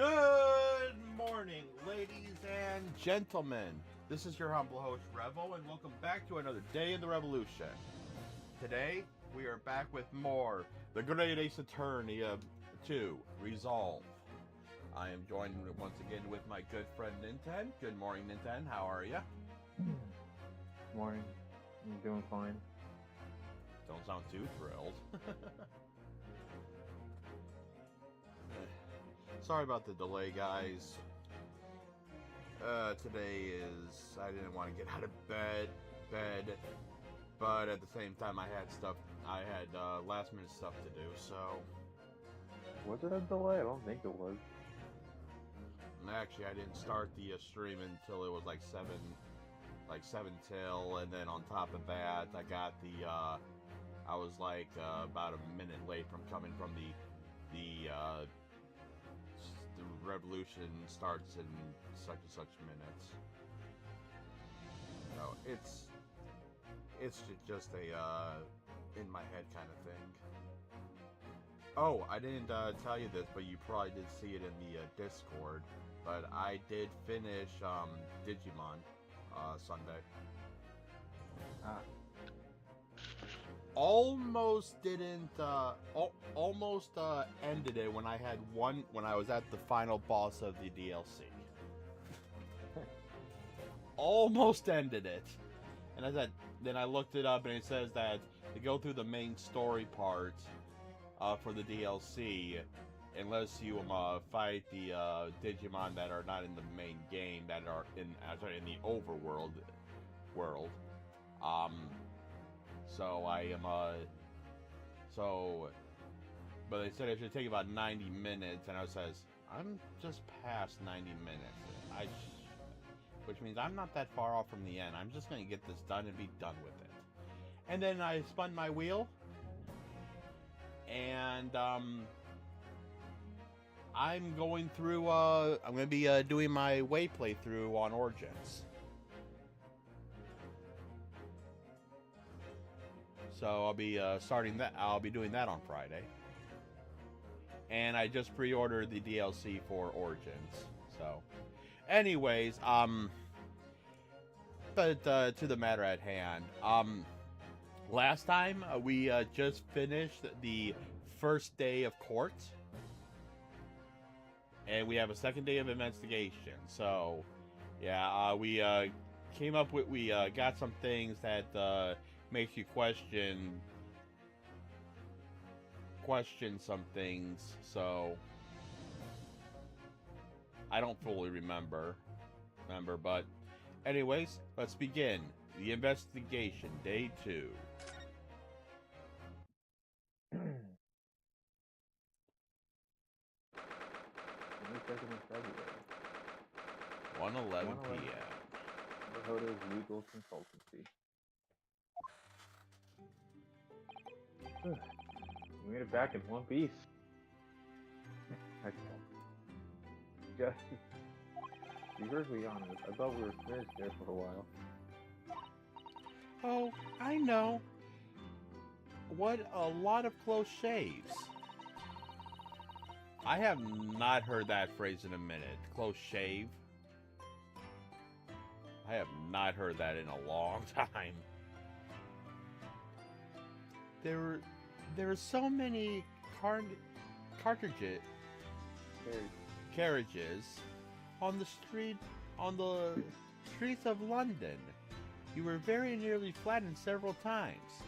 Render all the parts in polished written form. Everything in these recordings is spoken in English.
Good morning, ladies and gentlemen. This is your humble host, Revo, and welcome back to another day in the revolution. Today, we are back with more The Great Ace Attorney 2, Resolve. I am joined once again with my good friend, Ninten. Good morning, Ninten. How are you? Morning. I'm doing fine. Don't sound too thrilled. Sorry about the delay, guys. Today is... I didn't want to get out of bed, but at the same time I had last minute stuff to do, so... Was it a delay? I don't think it was. Actually, I didn't start the stream until it was like 7 till, and then on top of that, I got the, I was like, about a minute late from coming from the revolution starts in such and such minutes. No, it's just a in my head kind of thing. Oh, I didn't tell you this, but you probably did see it in the Discord. But I did finish Digimon Sunday. Almost didn't almost ended it when I was at the final boss of the DLC. Almost ended it. And then I looked it up and it says that to go through the main story part for the DLC, unless you fight the Digimon that are not in the main game, that are in the overworld world. So I am but they said it should take about 90 minutes, and I says I'm just past 90 minutes, which means I'm not that far off from the end. I'm just gonna get this done and be done with it. And then I spun my wheel, and I'm going through. I'm gonna be doing my way playthrough on Origins. So I'll be starting that. I'll be doing that on Friday. And I just pre-ordered the DLC for Origins. So, anyways, but to the matter at hand. Last time we just finished the first day of court, and we have a second day of investigation. So, yeah, we came up with got some things that makes you question some things. So I don't fully remember, but anyways, let's begin the investigation, day 2. 1:11 p.m. Hoda's Legal Consultancy. We made it back in one piece. Just to be perfectly honest, I thought we were finished there for a while. Oh, I know. What a lot of close shaves. I have not heard that phrase in a minute. Close shave. I have not heard that in a long time. There are so many carriages on the streets of London. You were very nearly flattened several times.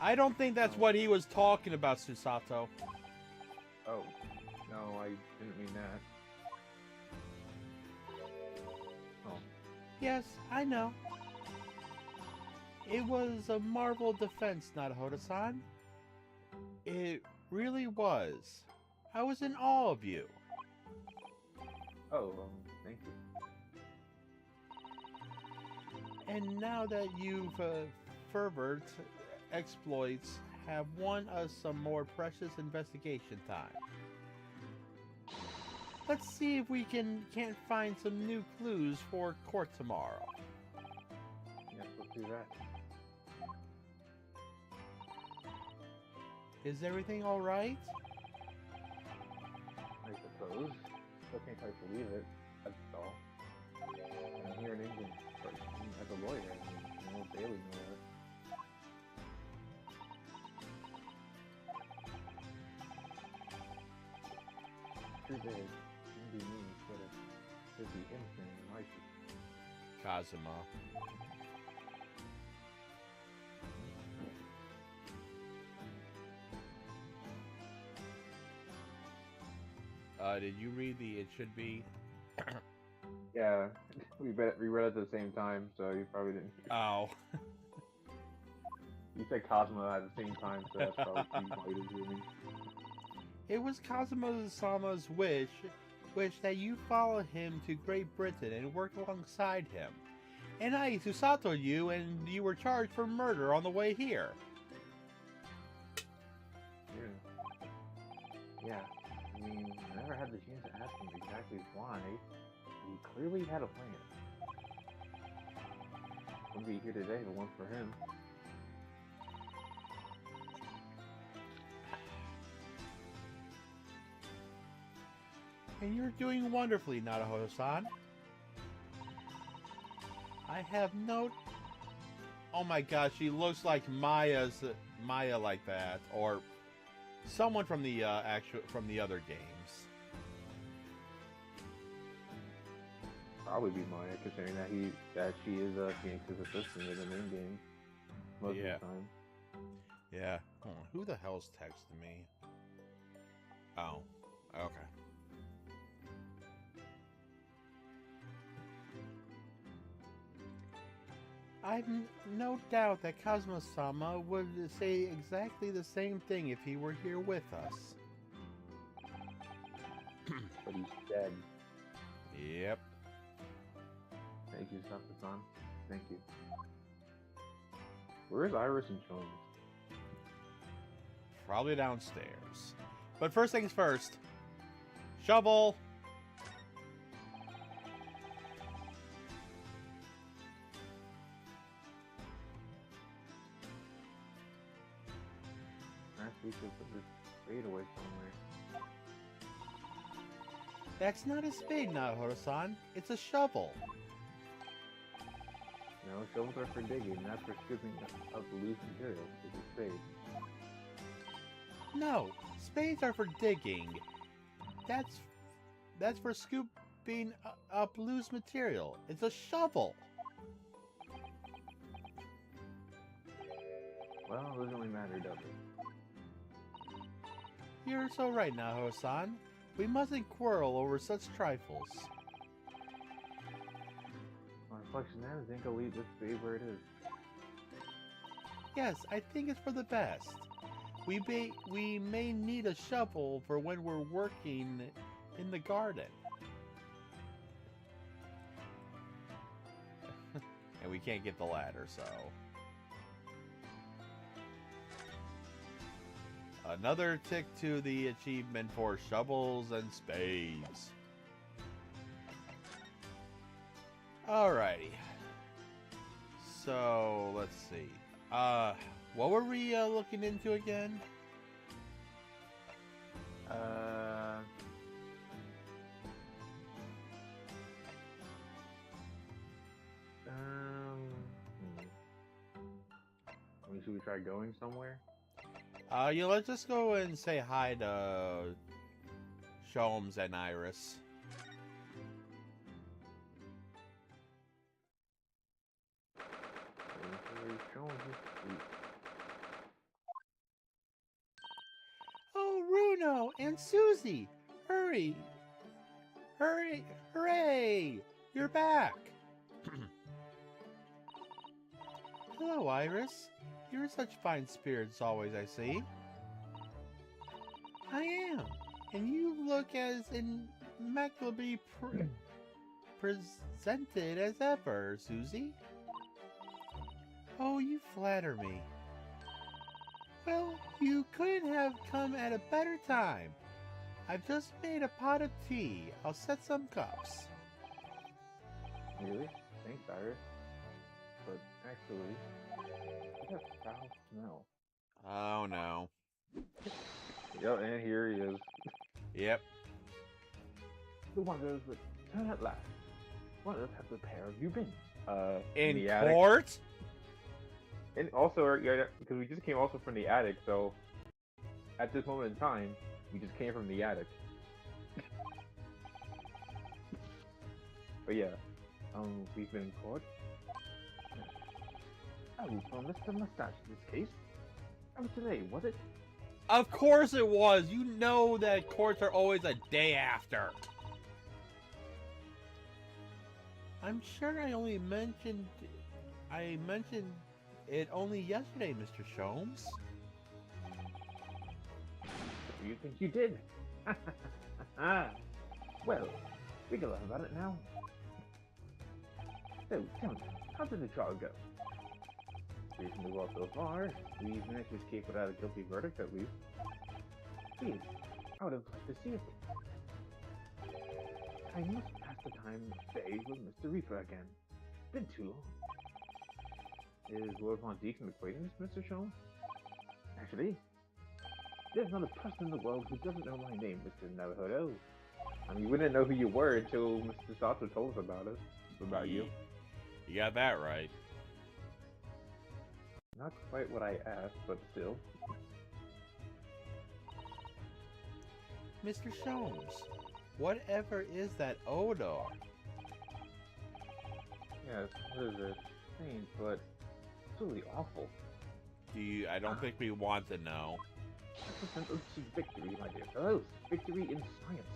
I don't think that's what he was talking about, Susato. Oh, no, I didn't mean that. Oh. Yes, I know. It was a marvel defense, Nadahoda-san. It really was. I was in awe of you. Oh, thank you. And now that you've furthered exploits have won us some more precious investigation time. Let's see if we can't find some new clues for court tomorrow. Yes, let's do that. Is everything all right? I suppose. suppose. Still can't quite believe it. That's all. And I'm here in England as a lawyer. I mean, daily no less. Too bad. Shouldn't be me, but it should be innocent and righteous. Kazuma. Did you read the It Should Be? Yeah, we read it at the same time, so you probably didn't. Oh. You said Cosmo at the same time, so that's probably why you didn't hear me. It was Kazuma-sama's wish that you follow him to Great Britain and work alongside him. And I Susato you, and you were charged for murder on the way here. Yeah. I mean, I never had the chance to ask him exactly why. He clearly had a plan. Wouldn't be here today if it weren't for him. And you're doing wonderfully, Naruto-san. I have no... Oh my gosh, she looks like Maya like that, or someone from the from the other games. Probably be Maya, considering that she is Phoenix's assistant in the main game most of the time. Yeah. Who the hell's texting me? Oh, okay. I've no doubt that Kazuma-sama would say exactly the same thing if he were here with us. But he's dead. Yep. Thank you, Sato-san. Thank you. Where's Iris and Jones? Probably downstairs. But first things first. Shovel! We should put this spade away somewhere. That's not a spade, Naruto-san. It's a shovel. No, shovels are for digging, not for scooping up loose material. It's a spade. No, spades are for digging. That's for scooping up loose material. It's a shovel. Well, it doesn't really matter, does it? You're so right, Naruto-san. We mustn't quarrel over such trifles. On reflection, I think I'll leave this spade where it is. Yes, I think it's for the best. We may need a shovel for when we're working in the garden. And we can't get the ladder, so... Another tick to the achievement for shovels and spades. Alrighty. So, let's see. What were we looking into again? Should we try going somewhere? Yeah, let's just go and say hi to Sholmes and Iris. Oh, Runo and Susie! Hurry! Hurry! Hooray! You're back! Hello, Iris. You're in such fine spirits always, I see. I am. And you look as immaculately presented as ever, Susie. Oh, you flatter me. Well, you couldn't have come at a better time. I've just made a pot of tea. I'll set some cups. Really? Thanks, Iris. But actually, I have foul smell. Oh, no. Yep, and here he is. Yep. The Wanderers return at last. What else have the pair of you been? In the attic. court? And also, yeah, because we just came also from the attic, so at this moment in time, we just came from the attic. But yeah, we've been in court. Oh, for Mr. Mustache in this case. That was today, was it? Of course it was. You know that courts are always a day after. I'm sure I mentioned it only yesterday, Mr. Sholmes. Do you think you did? Well, we can laugh about it now. So, tell me, how did the trial go? Reasonably well so far. We've managed to escape without a guilty verdict, at least. Please, I would have liked to see it. I must pass the time today with Mr. Reaper again. It's been too long. Is Lord Von Deek an acquaintance, Mr. Sholmes? Actually, there's not a person in the world who doesn't know my name, Mr. Naruhodo. I mean, we didn't know who you were until Mr. Sato told us about it. About you. You got that right. Not quite what I asked, but still. Mr. Sholmes, whatever is that odor? Yes, what is it? Strange, but it's really awful. I don't think we want to know. That's a sense of victory, my dear fellows. Victory in science.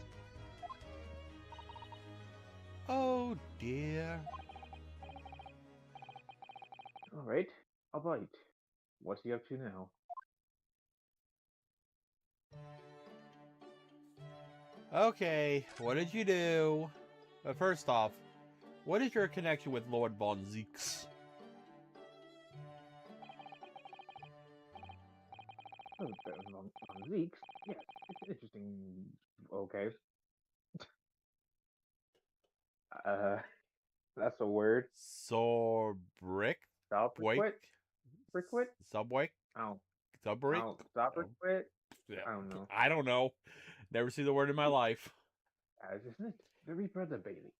Oh dear. Alright, I'll bite. What's he up to now? Okay, what did you do? First off, what is your connection with Lord Von Zeeks? Oh, on Zeeks? Yes, it's interesting. Okay. That's a word. Sorbrick? Salbriquit? Briquit? Subway? Oh. Subbrick? Oh, Salbriquit? Yeah. I don't know. I don't know. Never seen the word in my life. As isn't it? The Reaper of the Bailey.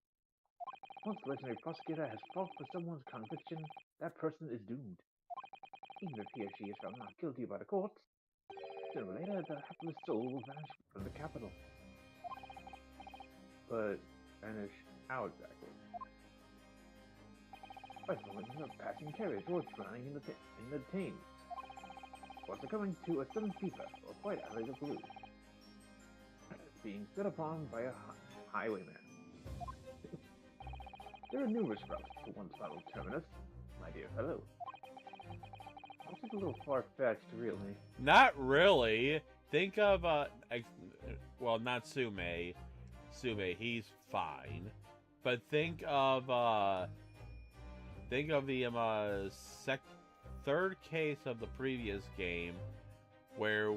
Once the legendary prosecutor has fought for someone's conviction, that person is doomed. Even if he or she is found not guilty by the courts, sooner or later the hapless soul will vanish from the capital. But vanish how exactly? By falling in a passing carriage or drowning in the Thames. Or succumbing to a sudden fever or quite out of the blue. Being stood upon by a highwayman. There are numerous routes to one's final terminus, my dear fellow. This is a little far-fetched, really. Not really. Think of, well, not Sume. Sume, he's fine. But think of the third case of the previous game, where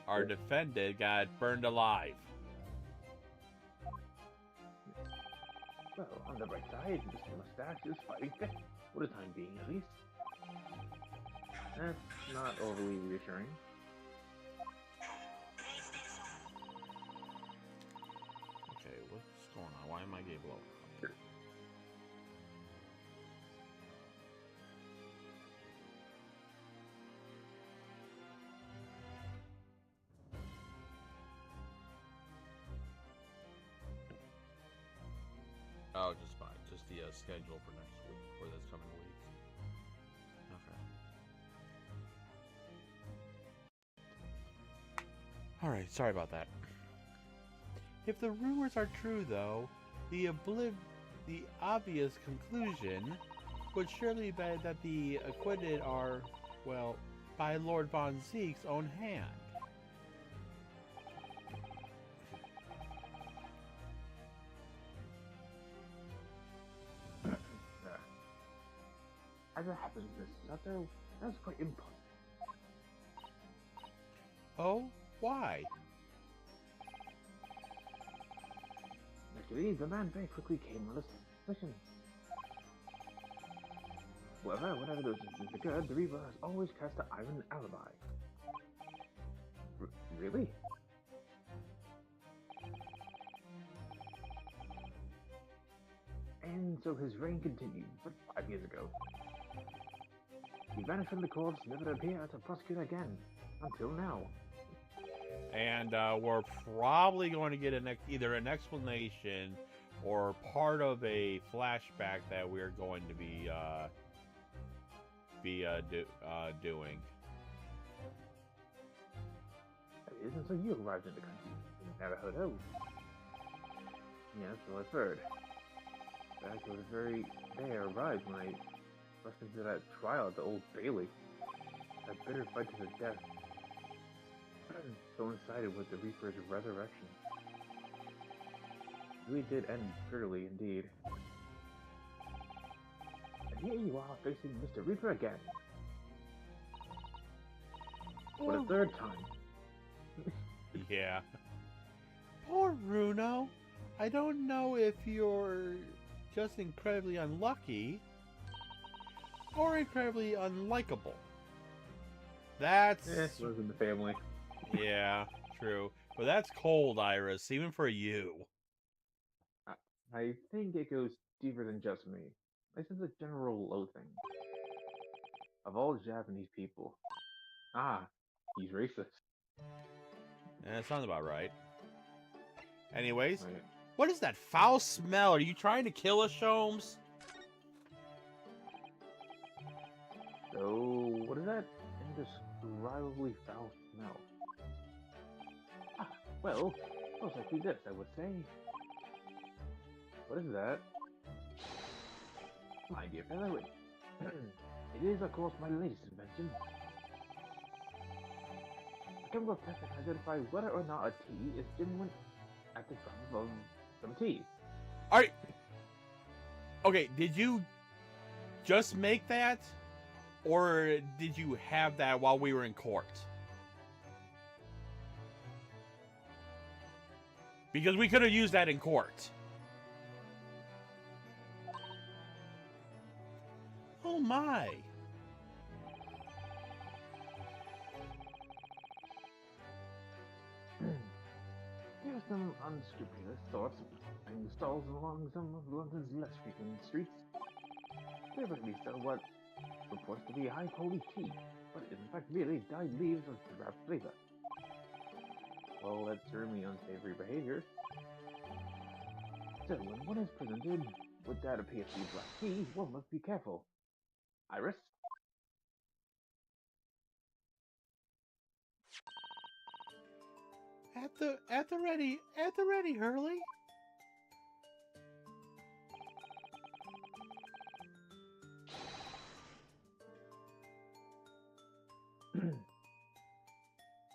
our defendant got burned alive. Well, on the right side, Mr. Mustache is fighting fit, for the time being at least. That's not overly reassuring. Okay, what's going on? Why am I getting blown up? Oh, just fine. Just the schedule for next week, for this coming week. Okay. Alright, sorry about that. If the rumors are true, though, the obvious conclusion would surely be that the acquitted are, well, by Lord Von Zeek's own hand. As it happens, Miss Sato, that's quite impossible. Oh? Why? Actually, the man very quickly came on a suspicion. However, whenever those incidents occurred, the Reaver has always cast an iron alibi. Really? and so his reign continued, but 5 years ago. He vanished from the corps, never to appear as a prosecutor again, until now. And we're probably going to get either an explanation or part of a flashback that we're going to be doing. It isn't until you arrived in the country. Never heard of. Yes, well, I've heard. Back to the very day I arrived when I rushed into that trial at the Old Bailey. That bitter fight to the death coincided with the Reaper's resurrection. It really did end bitterly indeed. And here you are facing Mr. Reaper again. For the third time. Yeah. Poor Bruno. I don't know if you're just incredibly unlucky or incredibly unlikable. That's... lives in the family. Yeah, true. But that's cold, Iris, even for you. I think it goes deeper than just me. This is a general loathing of all Japanese people. Ah, he's racist. That sounds about right. Anyways, Right. what is that foul smell? Are you trying to kill us, Sholmes? So, what is that indescribably foul smell? Ah, well, most likely this, I would say. What is that? My dear fellow, it is, of course, my latest invention. A chemical test that can identify whether or not a tea is genuine at the time of some tea. Alright. Okay, did you just make that? Or did you have that while we were in court? Because we could have used that in court. Oh my. There are some unscrupulous thoughts and stalls along some of London's less frequented streets. They regularly sell what purports to be high-quality tea, but is in fact merely dyed leaves of drab flavor. Well, that's certainly unsavory behavior. So, when one is presented with that appears to be black tea, one must be careful. Iris? At the ready, Hurley.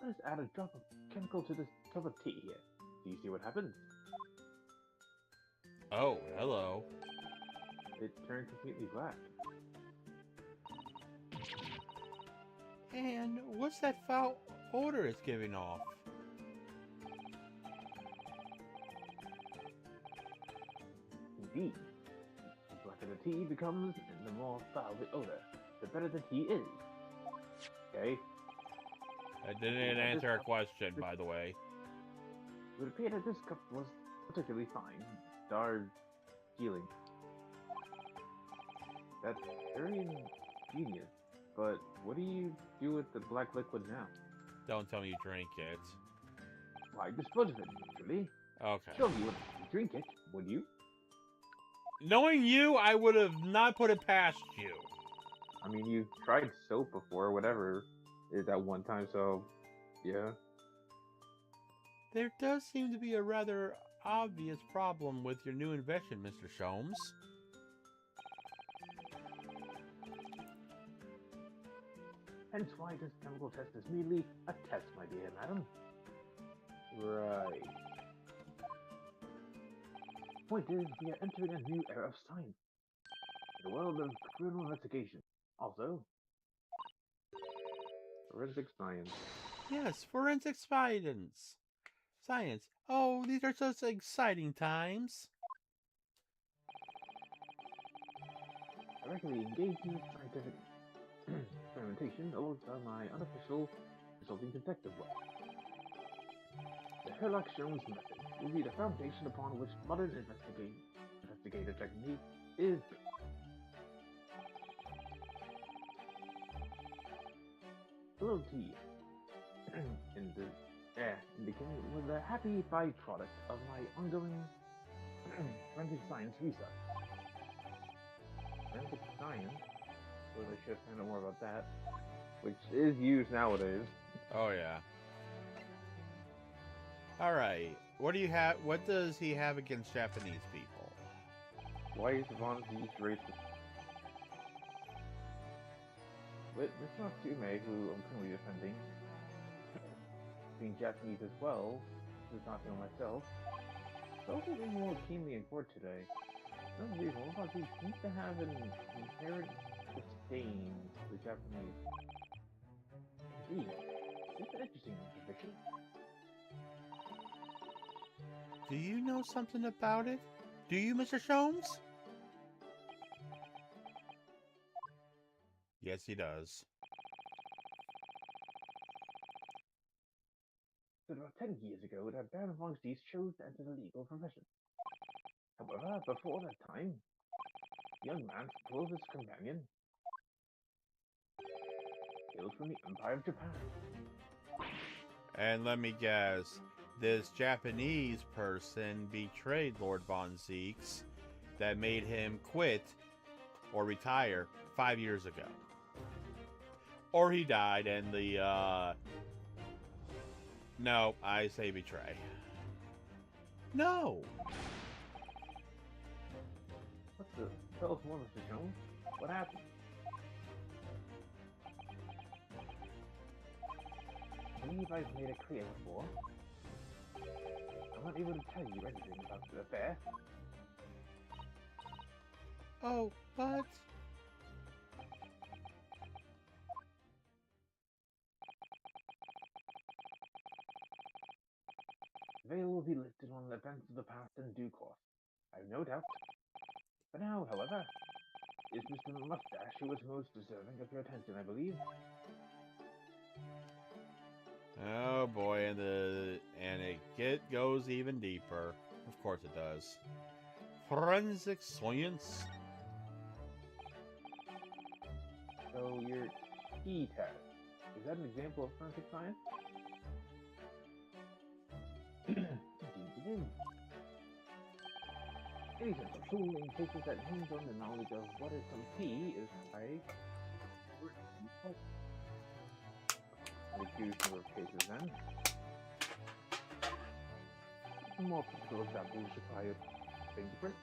Let's add a drop of chemical to this cup of tea here. Do you see what happens? Oh, hello. It turned completely black. And what's that foul odor it's giving off? Indeed. The blacker the tea becomes, and the more foul the odor, the better the tea is. Okay? That didn't answer our question, by the way. It would appear that this cup was particularly fine. Darjeeling. That's very ingenious. But what do you do with the black liquid now? Don't tell me you drink it. Why dispose of it, naturally. Okay. Surely you wouldn't drink it, would you? Knowing you, I would have not put it past you. I mean, you tried soap before, whatever, is at one time, so yeah. There does seem to be a rather obvious problem with your new invention, Mr. Sholmes. Hence why this chemical test is merely a test, my dear madam. Right. Point is, we are entering a new era of science. In the world of criminal investigation. Also, forensic science. Yes, forensic science. Oh, these are such exciting times. I regularly engage in scientific experimentation alongside my unofficial consulting detective work. The Sherlock Holmes method will be the foundation upon which modern investigators investigator technique is little tea indicating was a happy byproduct of my ongoing forensic science research. Forensic science? Well, I should find out more about that, which is used nowadays. Oh yeah. All right. What do you have? What does he have against Japanese people? Why is Von Z's racist? With Mr. Natsume, who I'm currently defending, being Japanese as well, does not know myself, focusing more keenly in court today. No reason, Von Z seems to have an inherent disdain for the Japanese. Indeed, this is an interesting conviction. Do you know something about it? Do you, Mr. Sholmes? Yes, he does. So about 10 years ago, that Baron von Stees chose to enter the legal profession. However, before that time, the young man's closest companion hailed from the Empire of Japan. And let me guess, this Japanese person betrayed Lord Von Zeeks that made him quit or retire 5 years ago. Or he died and the, no, I say betray. No! What the? Tell us more, Mr. Jones. What happened? I believe I've made it clear before. I'm not able to tell you anything about the affair. Oh, but... Veil will be listed on the events of the past in due course. I have no doubt. For now, however, it's Mr. Mustache who is most deserving of your attention, I believe. Oh boy, and it goes even deeper. Of course it does. Forensic science. So your T-test, is that an example of forensic science? Indeed it is. Any sense of tool in cases that hinge on the knowledge of what is some T is high. Make use number of cases then. Some more practical examples require fingerprints.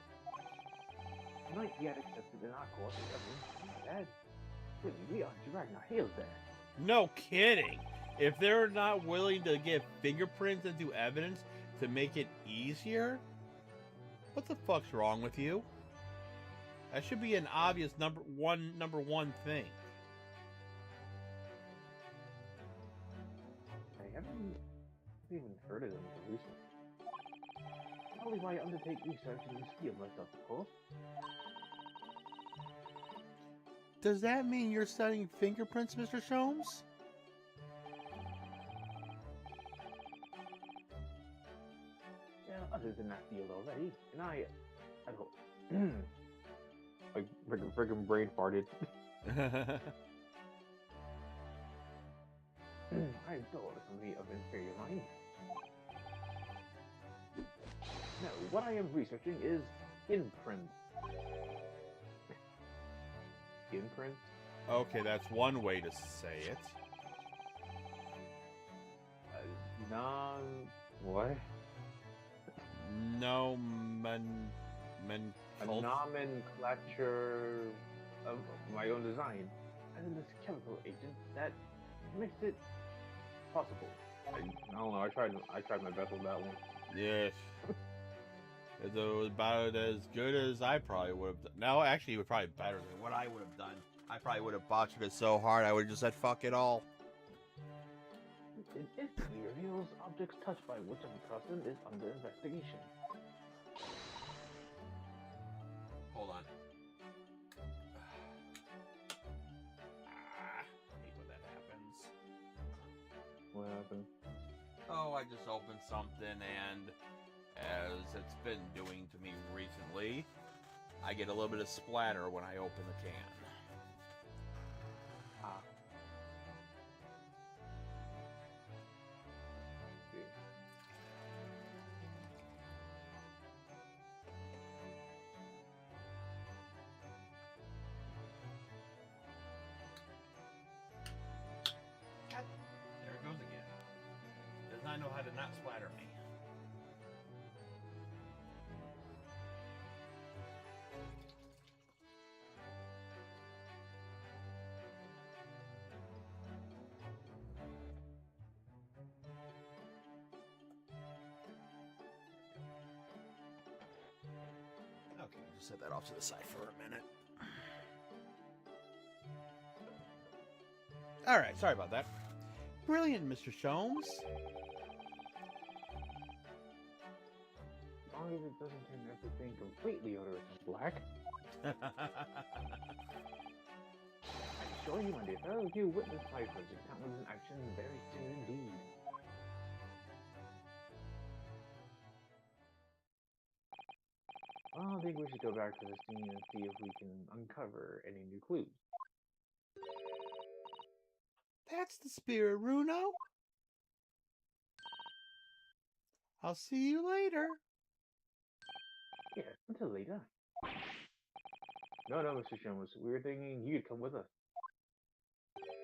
Might yet accepted in our course as evidence instead. Really, we are dragging our heels there. No kidding. If they're not willing to get fingerprints into evidence to make it easier, what the fuck's wrong with you? That should be an obvious number one thing. I haven't even heard of them until recently. Probably why I undertake research in this field myself, of course. Does that mean you're studying fingerprints, Mr. Sholmes? Yeah, others in that field already, and I hope. Like, friggin' brain farted. I adore the company of inferior minds. No, what I am researching is imprints. Imprints? Okay, that's one way to say it. What? No, A nomenclature of my own design, as in this chemical agent that makes it possible. I don't know. I tried my best with that one. Yes. It was about as good as I probably would have done. No, actually, it was probably better than what I would have done. I probably would have botched it so hard, I would have just said, fuck it all. It instantly reveals objects touched by whichever person is under investigation. Hold on. I hate when that happens. What happened? Oh, I just opened something, and as it's been doing to me recently, I get a little bit of splatter when I open the can. Ah. See. There it goes again. Does not know how to not splatter me. Okay, just set that off to the side for a minute. All right, sorry about that. Brilliant, Mr. Sholmes. As long as it doesn't turn everything completely odorous and black. I assure you, my dear fellow, you witness my project talents in action very soon indeed. Well, I think we should go back to the scene and see if we can uncover any new clues. That's the spirit, Runo. I'll see you later. Yes, until later. No, Mr. Sholmes, we were thinking you'd come with us.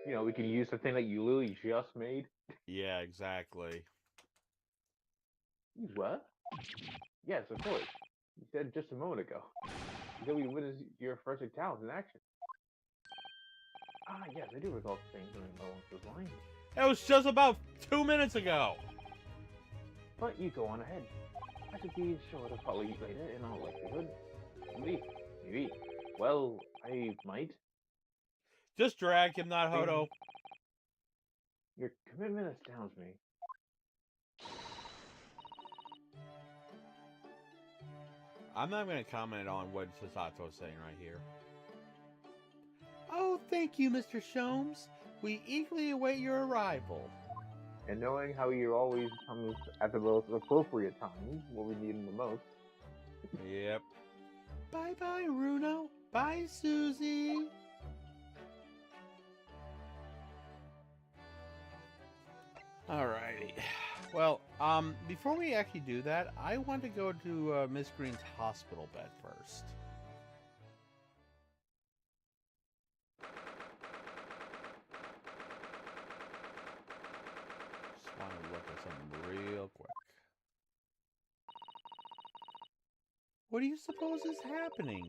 You know, we could use the thing that you literally just made. Yeah, exactly. What? Yes, of course. You said just a moment ago. You said we witnessed your first talents in action. Ah, yes, I do recall saying something along those lines. That was just about 2 minutes ago. But you go on ahead. I should be sure to follow you later in all likelihood. Maybe. Well, I might. Just drag him, not Hodo. Your commitment astounds me. I'm not going to comment on what Sasato's saying right here. Oh, thank you, Mr. Sholmes. We eagerly await your arrival. And knowing how you always comes at the most appropriate times, when we need him the most. Yep. Bye-bye, Runo. Bye, Susie. Alrighty. Well, before we actually do that, I want to go to Miss Green's hospital bed first. Just want to look at something real quick. What do you suppose is happening?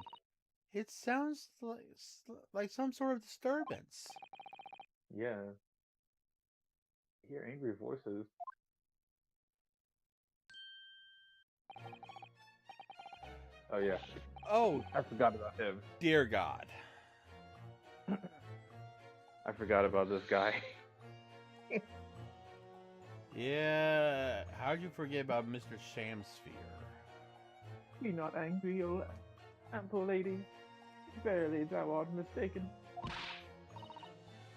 It sounds like some sort of disturbance. Yeah. I hear angry voices. Oh yeah. Oh, I forgot about him. dear God. I forgot about this guy. Yeah, how'd you forget about Mr. Shamsphere? Be not angry, O ample lady. Verily thou art mistaken.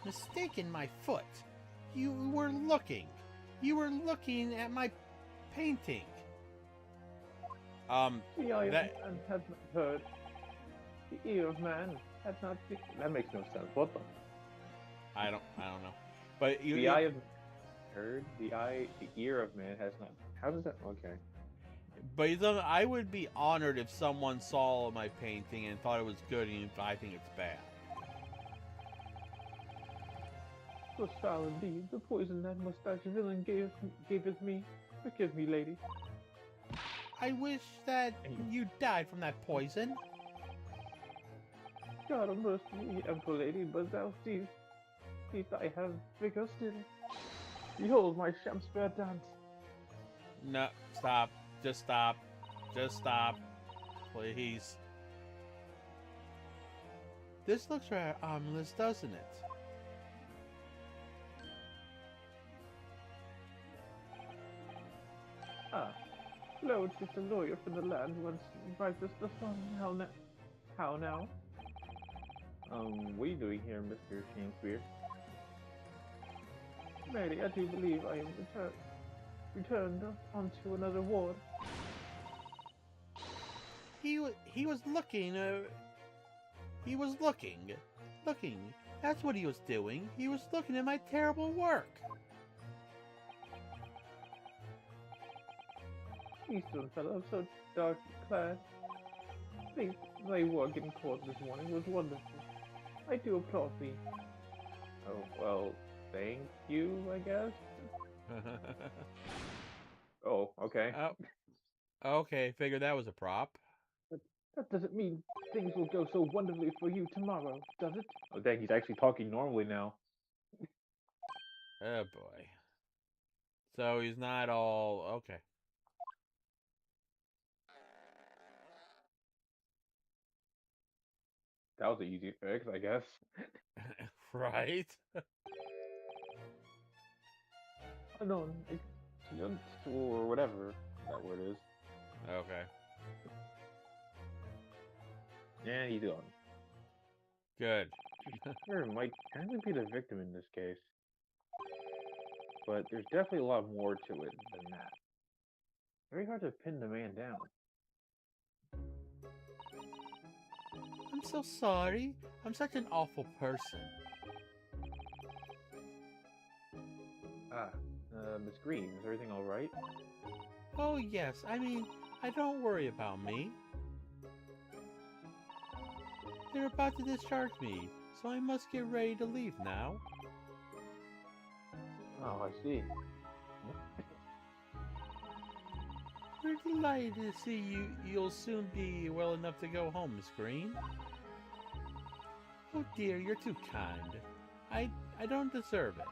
Mistaken my foot. You were looking. You were looking at my painting. The eye that- of man has not heard. The ear of man has not seen. That makes no sense. What the? I don't know. But The eye of heard. The ear of man has not. How does that? Okay. But you know, I would be honored if someone saw my painting and thought it was good, and I think it's bad. So foul indeed, the poison that mustache villain gaveth me. Forgive me, lady. I wish that you died from that poison. God have mercy, ample lady, but thou seest I have vigor still. Behold my Shamsphere dance. No, stop. Just stop. Just stop. Please. This looks rather ominous, doesn't it? Ah, lo, 'tis a lawyer from the land whence riseth the sun. How now? What are you doing here, Mr. Shamsphere? Mary, I do believe I am returned onto another ward. He was looking. He was looking. That's what he was doing. He was looking at my terrible work. Eastern fellow, so dark clad. Think my work in court this morning was wonderful. I do applaud thee. Oh, well, thank you, I guess? Oh, okay. Oh, okay. Figured that was a prop. That doesn't mean things will go so wonderfully for you tomorrow, does it? Oh, dang, he's actually talking normally now. Oh boy. So he's not all okay. That was an easy fix, I guess. Right? Unknown, or whatever that word is. Okay. Yeah, he's gone. Good. Sure, might technically be the victim in this case. But there's definitely a lot more to it than that. Very hard to pin the man down. I'm so sorry. I'm such an awful person. Miss Green, is everything alright? Oh yes. I mean, don't worry about me. They're about to discharge me, so I must get ready to leave now. Oh, I see. We're delighted to see you. You'll soon be well enough to go home, Miss Green. Oh dear, you're too kind. I don't deserve it.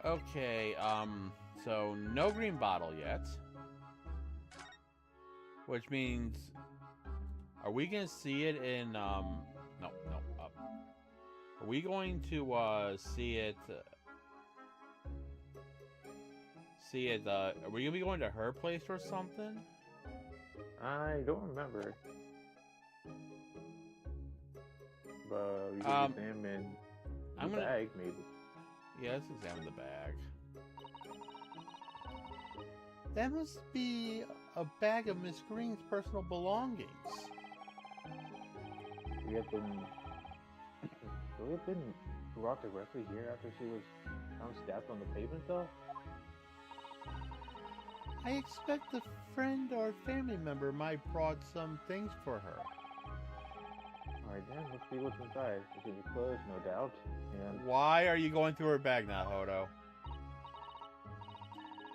Okay, so no green bottle yet. Which means, are we gonna see it in, no. Are we going to, see it, are we gonna be going to her place or something? I don't remember. But we can examine the bag, maybe. Yeah, let's examine the bag. That must be a bag of Miss Green's personal belongings. We have been brought directly here after she was found stabbed on the pavement, though? I expect a friend or family member might brought some things for her. Alright then, let's see what's inside. It's in the clothes, no doubt. And Why are you going through her bag, Naruhodo?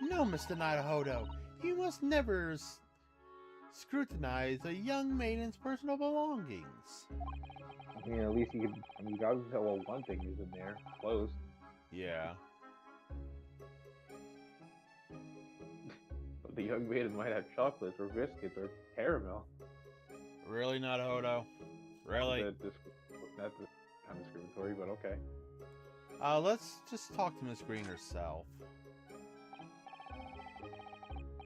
No, Mr. Naruhodo. You must never scrutinize a young maiden's personal belongings. I mean, at least you gotta tell well one thing is in there. Clothes. Yeah. But the young maiden might have chocolates or biscuits or caramel. Really, Naruhodo? Really? Not this kind of discriminatory, but okay. Let's just talk to Miss Green herself.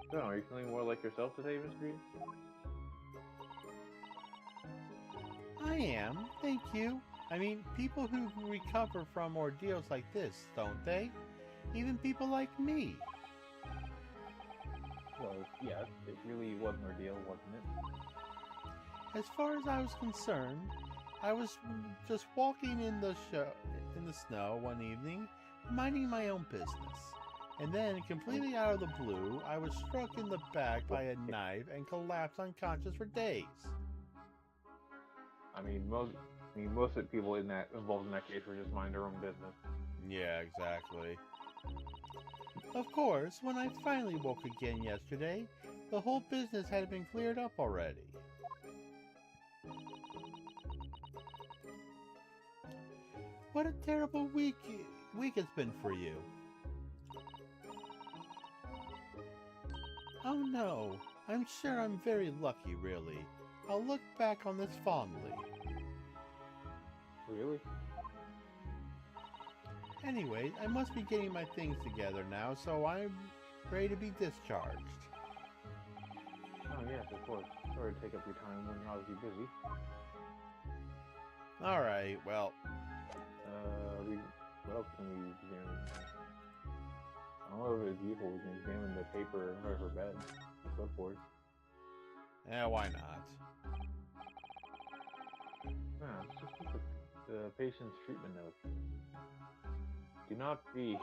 So, are you feeling more like yourself today, Miss Green? I am, thank you. I mean, people who recover from ordeals like this, don't they? Even people like me. Well, yes, it really was an ordeal, wasn't it? As far as I was concerned, I was just walking in the snow one evening, minding my own business. And then, completely out of the blue, I was struck in the back by a knife and collapsed unconscious for days. I mean, most of the people involved in that case were just mind their own business. Yeah, exactly. Of course, when I finally woke again yesterday, the whole business had been cleared up already. What a terrible week it's been for you. Oh no, I'm sure I'm very lucky, really. I'll look back on this fondly. Really? Anyway, I must be getting my things together now, so I'm ready to be discharged. Oh yes, of course. Sorry to take up your time when you're obviously busy. Alright, well... what else can we examine? All of it is evil. We can examine the paper in her bed, the clipboard. Yeah, why not? No, it's just the patient's treatment notes. Do not be.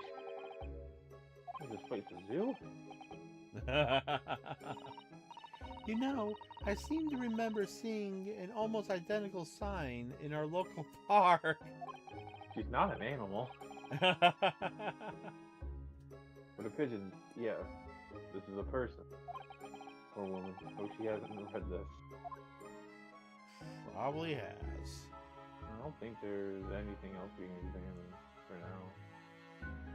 Is this place a zoo? You know, I seem to remember seeing an almost identical sign in our local park. She's not an animal. But a pigeon, yeah. This is a person. Or woman. Oh, she hasn't read this. Probably has. I don't think there's anything else we can examine for now.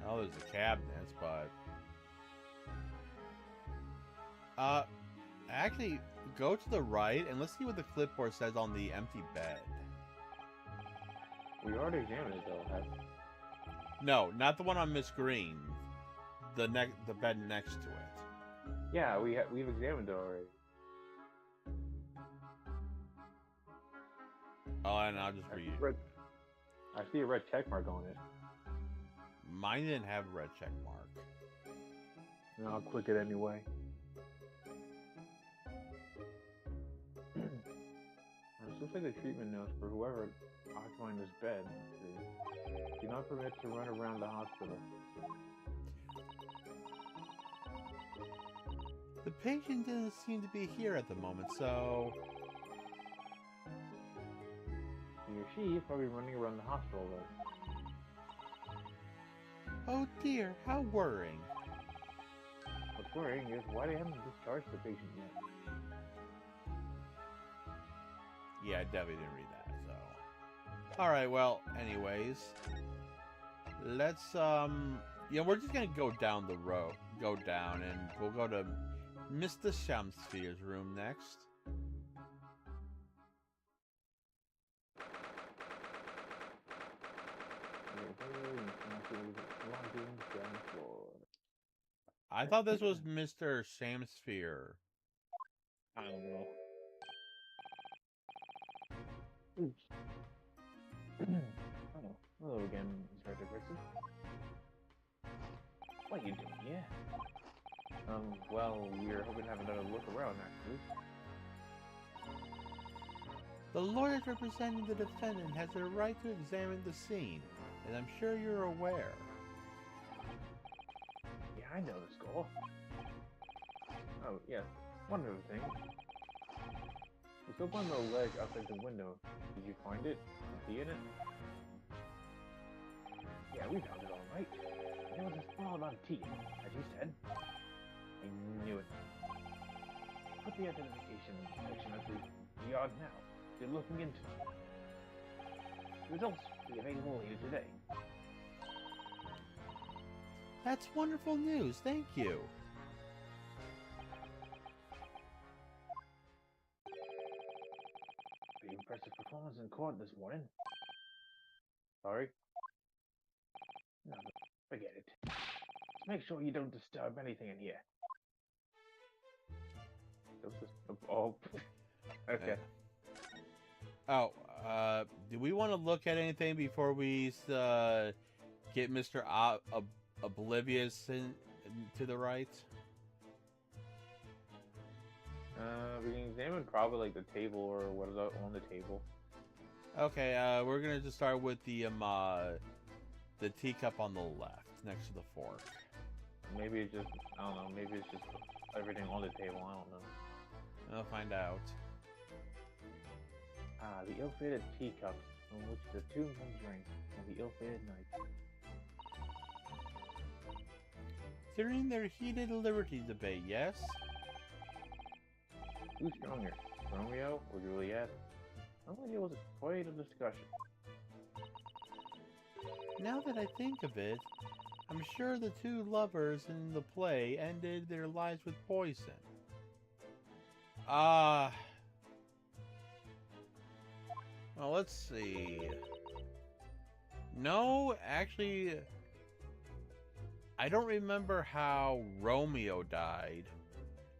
Oh, there's the cabinets, but... actually, go to the right, and let's see what the clipboard says on the empty bed. We already examined it, though, have No, not the one on Miss Green. The bed next to it. Yeah, we've examined it already. Oh, and I'll just read. I see a red check mark on it. Mine didn't have a red check mark. No, I'll click it anyway. This looks like the treatment notes for whoever occupying this bed. Do not permit to run around the hospital. The patient doesn't seem to be here at the moment, so... He or she is probably running around the hospital, though. Oh dear, how worrying. What's worrying is why they haven't discharged the patient yet. Yeah, I definitely didn't read that, so... Alright, well, anyways... Let's, yeah, we're just gonna go down the road. Go down, and we'll go to Mr. Shamsphere's room next. I thought this was Mr. Shamsphere. I don't know. Oh, hello again, Inspector Brixton. What are you doing here? Well, we're hoping to have another look around, actually. The lawyers representing the defendant has the right to examine the scene, as I'm sure you're aware. Yeah, I know the score. Oh, yes. One other thing. We still found the leg outside the window. Did you find it? See in it? Yeah, we found it all right. There was a small amount of teeth, as you said. I knew it. Put the identification section at the yard now. They're looking into it. Results will be available later today. That's wonderful news, thank you. Pretty impressive performance in court this morning. Sorry? No, forget it. Just make sure you don't disturb anything in here. Don't disturb. Oh. Okay. Oh, do we want to look at anything before we get Mr. Oblivious to the right? We can examine probably like the table or what is on the table. Okay, we're gonna just start with the teacup on the left, next to the fork. Maybe it's just, I don't know, maybe it's just everything on the table, I don't know. I'll find out. Ah, the ill-fated teacup from which the two men drank on the ill-fated night. During their heated liberty debate, yes? Who's stronger, Romeo or Juliet? Sounds like it was quite a discussion. Now that I think of it, I'm sure the two lovers in the play ended their lives with poison. Well, let's see. No, actually, I don't remember how Romeo died,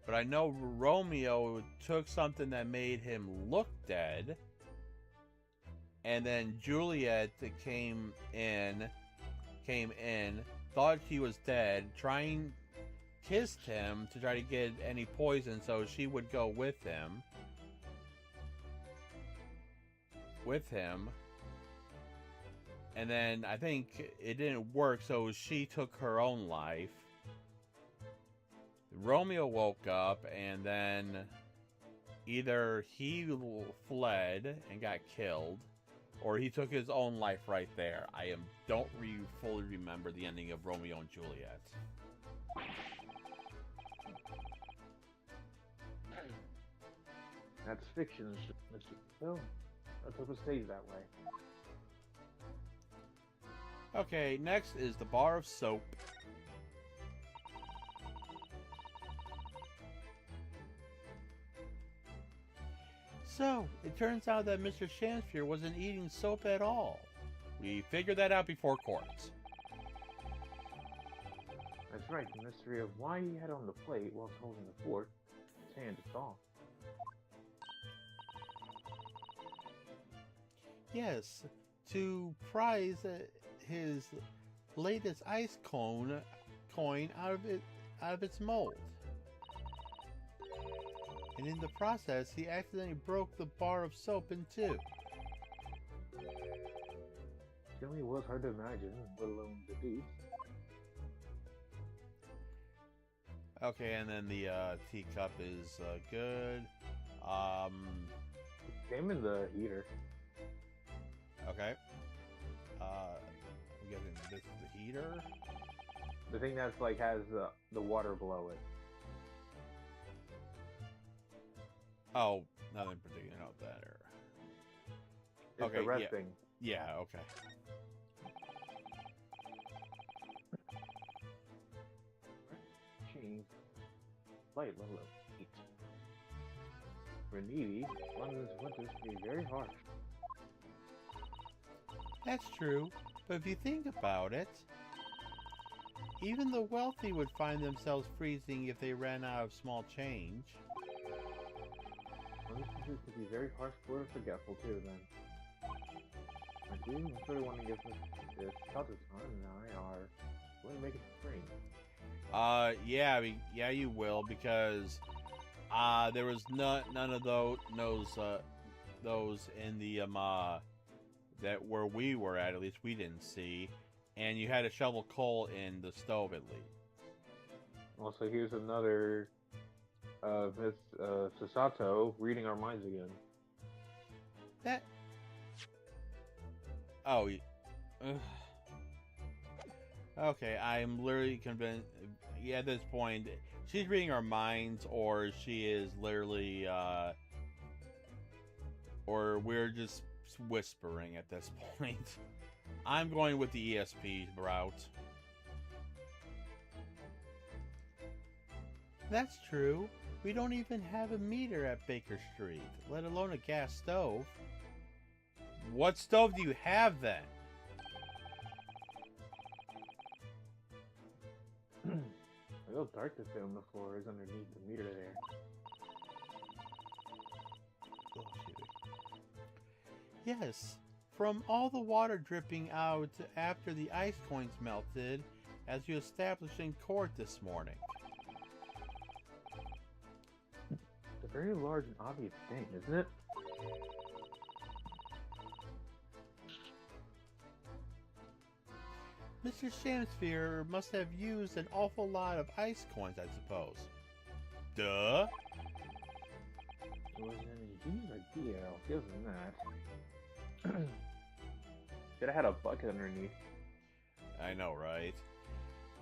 but I know Romeo took something that made him look dead, and then Juliet came in thought he was dead, kissed him to try to get any poison so she would go with him. And then I think it didn't work, so she took her own life. Romeo woke up, and then either he fled and got killed, or he took his own life right there. I don't fully remember the ending of Romeo and Juliet. That's fiction, Mr. Phil. Let's hope it stays that way. Okay, next is the bar of soap. So, it turns out that Mr. Shamsphere wasn't eating soap at all. We figured that out before court. That's right, the mystery of why he had on the plate whilst holding the fork, his hand is off. Yes, to prize his latest ice coin out of its mold. And in the process, he accidentally broke the bar of soap in two. Certainly was hard to imagine, let alone deduce. Okay, and then the teacup is good. Same in the heater. Okay. I'm guessing this is the heater. The thing that's like has the water below it. Oh, nothing particular. No, better. It's Okay, the red yeah. thing. Yeah, okay. Change. Light level of 8. For needy, London's winters can be very harsh. That's true, but if you think about it, even the wealthy would find themselves freezing if they ran out of small change. London's winters can be very harsh for the forgetful too, then. I do sort of want to give this Kazakhstan and I are going to make it spring. Yeah, you will, because there was none of those in the that where we were at least we didn't see, and you had to shovel coal in the stove at least. Also, here's another Miss Sasato reading our minds again. That. Oh. Okay, I'm literally convinced. Yeah, at this point, she's reading our minds, or she is literally, or we're just whispering at this point. I'm going with the ESP route. That's true. We don't even have a meter at Baker Street, let alone a gas stove. What stove do you have then? A little dark to fit on the floor is underneath the meter there. Yes, from all the water dripping out after the ice coins melted, as you established in court this morning. It's a very large and obvious thing, isn't it? Mr. Shamsphere must have used an awful lot of ice coins, I suppose. Duh! It was an ingenious idea, I'll give him that. Should have had a bucket underneath. I know, right?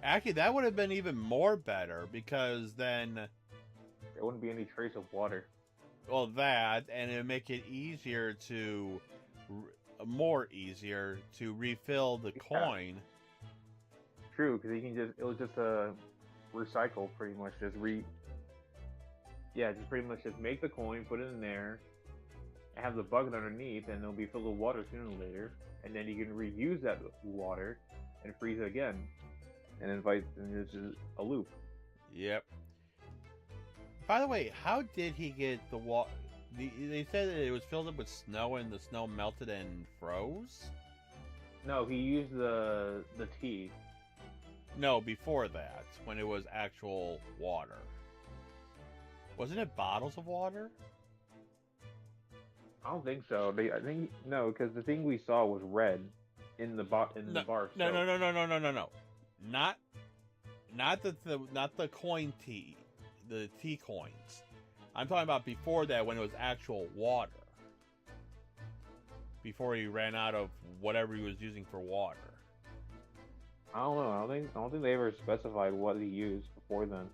Actually, that would have been even more better, because then... There wouldn't be any trace of water. Well, that, and it would make it easier to... more easier to refill the coin. True, because it was just a recycle, pretty much, just pretty much just make the coin, put it in there, have the bucket underneath, and it'll be filled with water sooner or later, and then you can reuse that water and freeze it again, and it's just a loop. Yep. By the way, how did he get the water? They said that it was filled up with snow, and the snow melted and froze? No, he used the tea. No, before that, when it was actual water. Wasn't it bottles of water? I don't think so. I think no, because the thing we saw was red in the No, bar. no, no, no, no, no, no, no, no. Not, not the coin tea, the tea coins. I'm talking about before that, when it was actual water. Before he ran out of whatever he was using for water. I don't know. I don't think they ever specified what he used before then.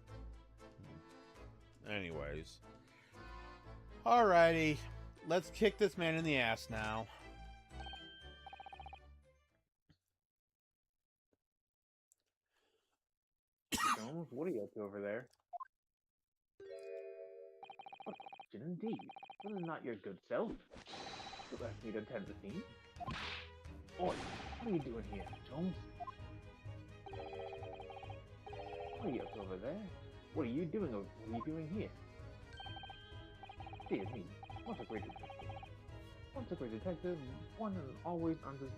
Anyways. Alrighty. Let's kick this man in the ass now. Jones, what are you up to over there? What question indeed. This is not your good self. You asked me to attend the scene. Oi, what are you doing here, Jones? What are you up to over there? What are you doing here? Dear me, once a great detective. Once a great detective, one and always under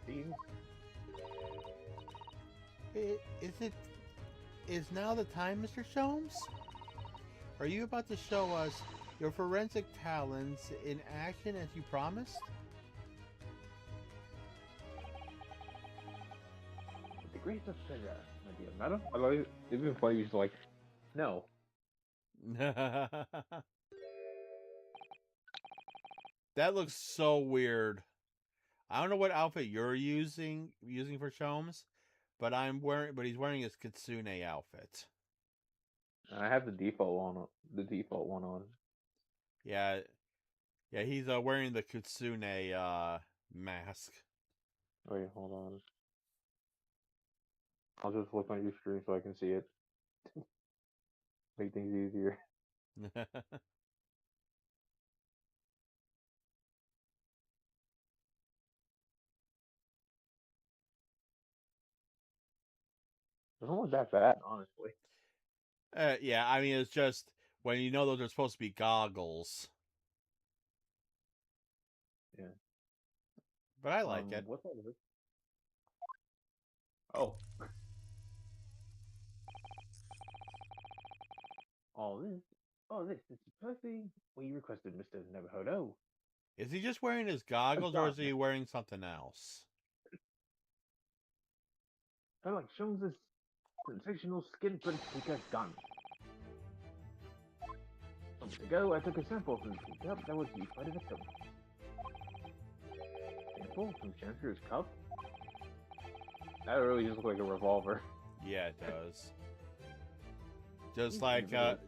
the Is now the time, Mr. Sholmes? Are you about to show us your forensic talents in action as you promised? With the greatest pleasure, my dear madam. I love it. It'd been funny. He's like, no. That looks so weird. I don't know what outfit you're using for Sholmes, but he's wearing his Kitsune outfit. I have the default one on. Yeah, he's wearing the Kitsune mask. Wait, hold on. I'll just look on your screen so I can see it. Make things easier. It doesn't look that bad, honestly. Yeah, I mean, it's just when you know those are supposed to be goggles. Yeah. But I like it. What's all this? Oh. All this is precisely what you requested, Mr. Neverhodo. Is he just wearing his goggles, or is he wearing something else? I like Sholmes' sensational skin print speaker gun. A moment ago, I took a sample from the speaker that was used by the victim. Sample from Chancellor's cup? That really just looks like a revolver. Yeah, it does. Just like how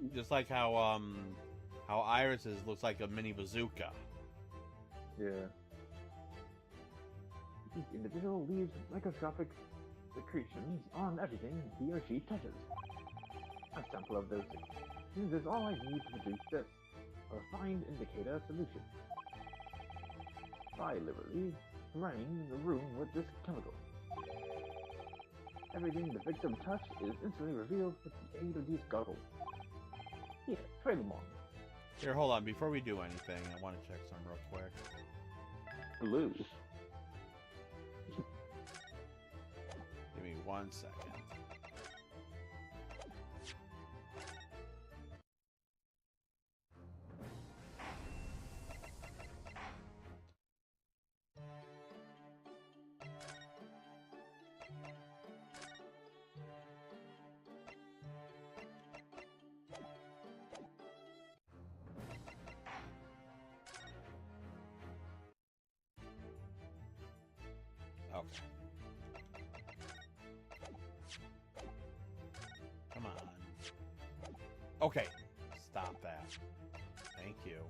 Iris's looks like a mini bazooka. Yeah. Each individual leaves microscopic secretions on everything he or she touches. A sample of those secretions is all I need to produce this, a refined indicator solution. I liberally spraying the room with this chemical. Everything the victim touched is instantly revealed with the aid of these goggles. Here, try them on. Here, hold on. Before we do anything, I want to check some real quick. Blue. Give me 1 second. Okay. Come on. Okay. Stop that. Thank you.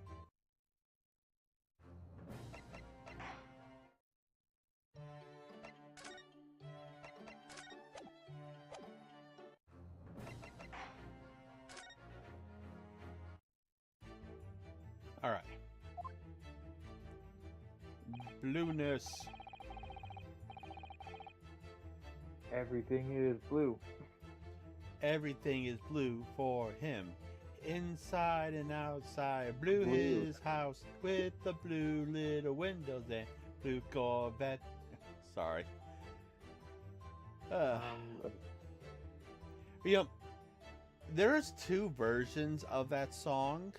All right. Blueness. Everything is blue. Everything is blue for him. Inside and outside. Blue his house with the blue little windows and blue Corvette. Sorry. Uh, you know, there's two versions of that song.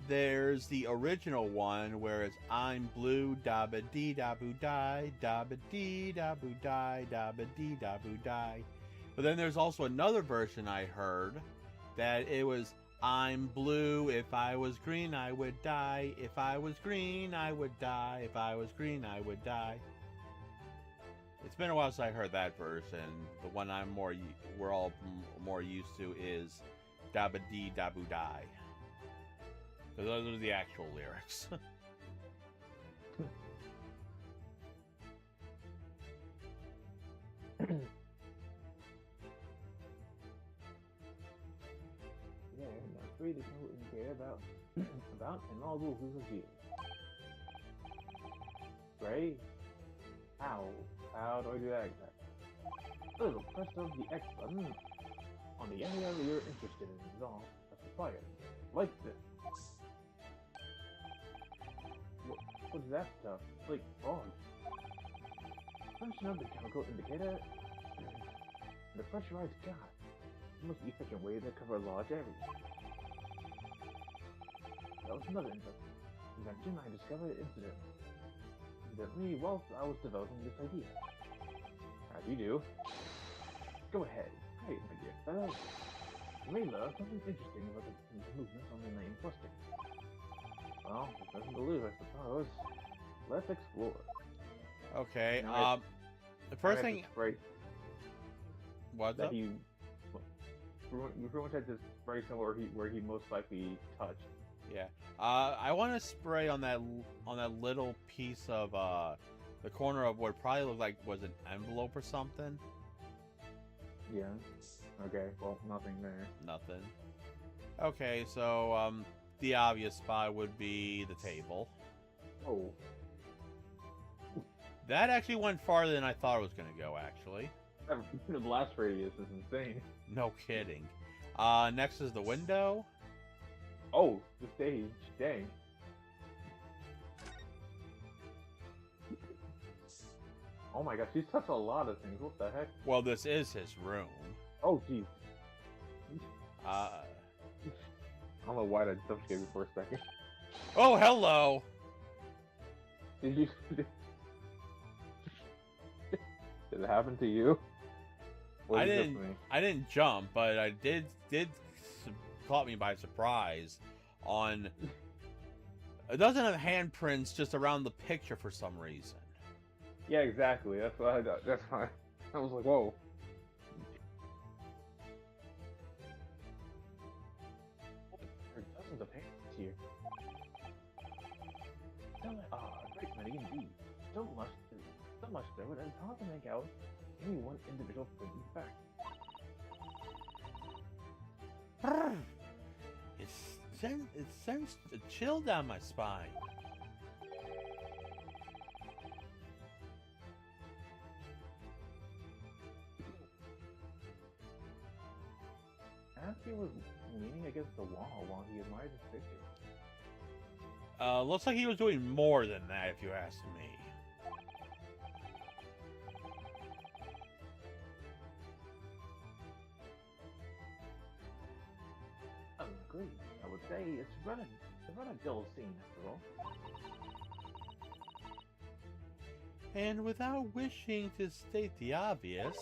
There's the original one where it's I'm blue, da ba dee da boo die, da ba dee da boo die, da ba dee da boo die. But then there's also another version I heard that it was I'm blue, if I was green I would die, if I was green I would die, if I was green I would die. It's been a while since I heard that version. The one we're all more used to is da ba dee da boo die. Because those are the actual lyrics. Yeah, not free to know and care about and all those who are here. Right? How do I do that exactly? Oh, press of the X button on the area you're interested in is all required. Like this. What's that stuff? Like fog. Function of the chemical indicator. The pressurized gas. The most efficient way to cover a large area. That was another invention I discovered incidentally whilst I was developing this idea. As you do. Go ahead. Hey, my dear fellow. You may learn something interesting about the movement on the main question. Well, there's nothing to lose, I suppose. Let's explore. Okay, Now, the first thing... What's that up? you pretty much had to spray somewhere where he most likely touched. Yeah. I want to spray on that little piece of the corner of what probably looked like was an envelope or something. Yeah. Okay. Well, nothing there. Nothing. Okay, so the obvious spot would be the table. Oh. That actually went farther than I thought it was going to go. Actually. The blast radius is insane. No kidding. Next is the window. Oh, the stage. Dang. Oh my gosh, he's touched a lot of things. What the heck? Well, this is his room. Oh, jeez. I don't know why that jump scared me for a second. Oh, hello. Did you? Did it happen to you? Or I was it just didn't. me? I didn't jump, but I did caught me by surprise. On it doesn't have handprints just around the picture for some reason. Yeah, exactly. That's why. That's why. I was like, whoa. There are dozens of handprints here. Great many indeed. So much so that it's hard to make out any one individual print in fact. It sends a chill down my spine. Askey was leaning against the wall while he admired his picture. Looks like he was doing more than that, if you ask me. Agreed. I would say it's a rather dull scene after all. And without wishing to state the obvious,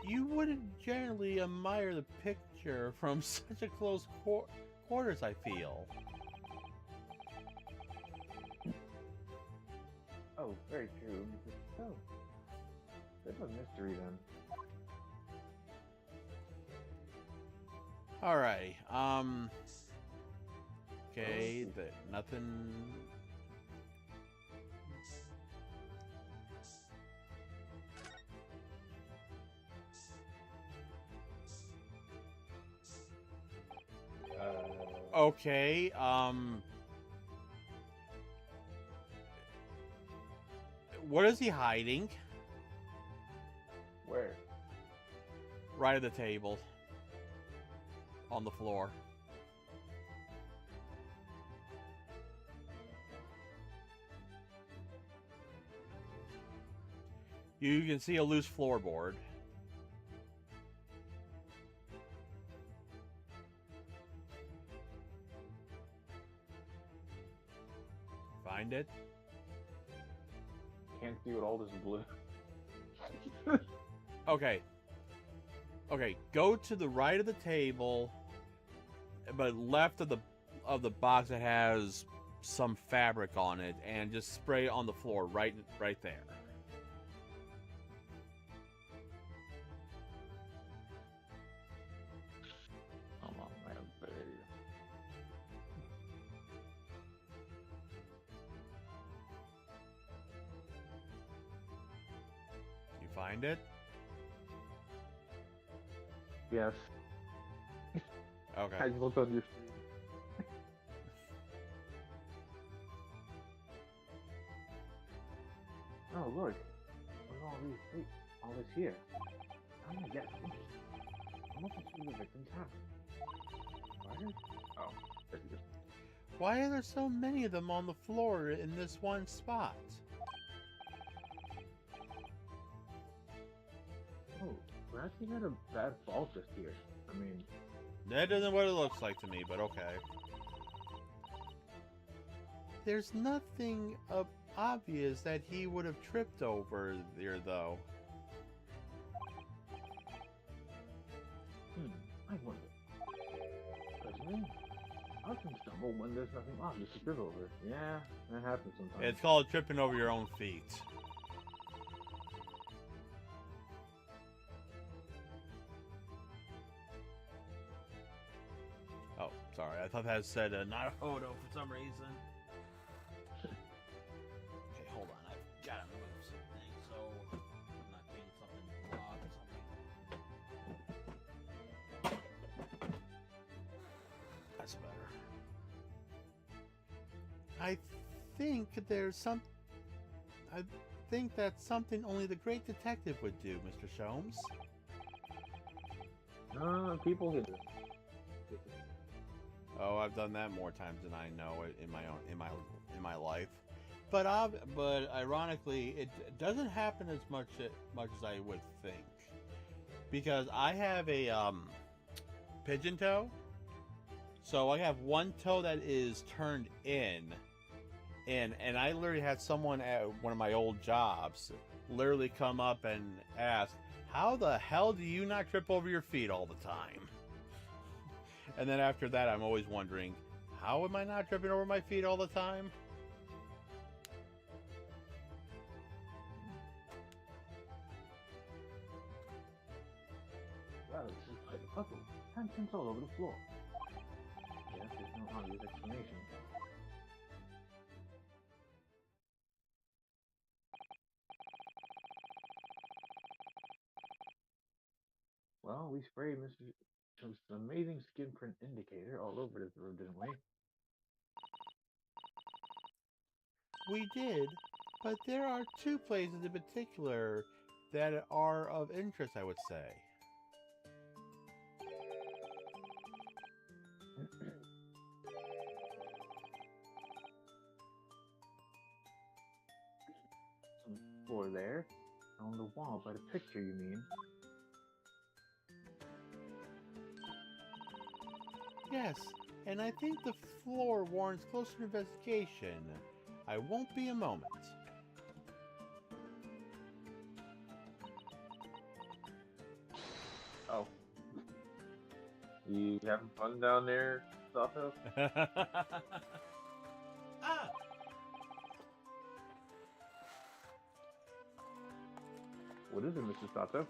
you wouldn't generally admire the picture from such a close quarters, I feel. Oh, very true. So, bit of a mystery then. Alright, okay, nothing... Okay, what is he hiding? Where? Right at the table. On the floor. You can see a loose floorboard. Find it? Can't see what all this blue. Okay. Okay, go to the right of the table, but left of the box that has some fabric on it, and just spray it on the floor right there. Come on, man. There you go. You find it? Yes. Okay. I just looked on your screen. Oh, look. Look at all this here. I'm gonna guess. I'm looking through the victim's house. What? Oh, there you go. Why are there so many of them on the floor in this one spot? Oh, we actually had a bad fall just here. I mean, That isn't what it looks like to me, but okay. There's nothing obvious that he would have tripped over there, though. I wonder. Personally, I often stumble when there's nothing obvious to trip over. Yeah, that happens sometimes. It's called tripping over your own feet. Oh, sorry. I thought that said not a photo for some reason. Okay, hold on. I've got to move something so I'm not getting something blocked or something. That's better. I think that's something only the great detective would do, Mr. Sholmes. People get it. Oh, I've done that more times than I know in my life. But ironically, it doesn't happen as much as I would think, because I have a pigeon toe. So I have one toe that is turned in, and I literally had someone at one of my old jobs literally come up and ask, "How the hell do you not trip over your feet all the time?" And then after that, I'm always wondering, how am I not tripping over my feet all the time? Wow, this is quite a puzzle. Handprints all over the floor. Yes, there's no obvious explanation. Well, we sprayed Mr. Trump's amazing skin print indicator all over this room, didn't we? We did, but there are two places in particular that are of interest, I would say. Some floor there. On the wall by the picture, you mean? Yes, and I think the floor warrants closer investigation. I won't be a moment. Oh. You having fun down there, Sato? Ah! What is it, Mr. Sato?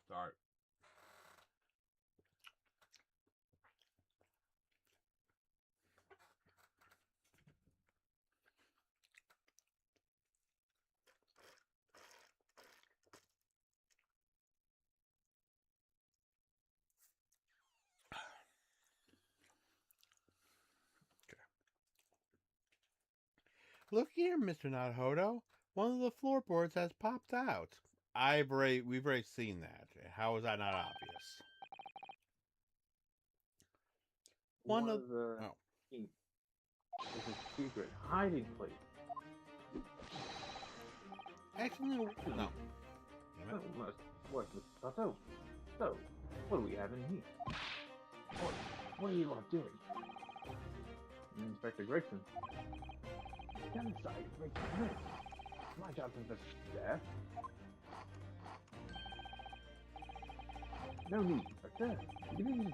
Sorry. Look here, Mr. Naruhodo. One of the floorboards has popped out. we've already seen that. How is that not obvious? One One of of the oh, keys is a secret hiding place. actually no. Actually, No. Damn oh, what's Mr. Sato? So, what do we have in here? What are you lot doing? Inspector Gregson. Genocide makes sense. My job is to death. No need, Inspector. You can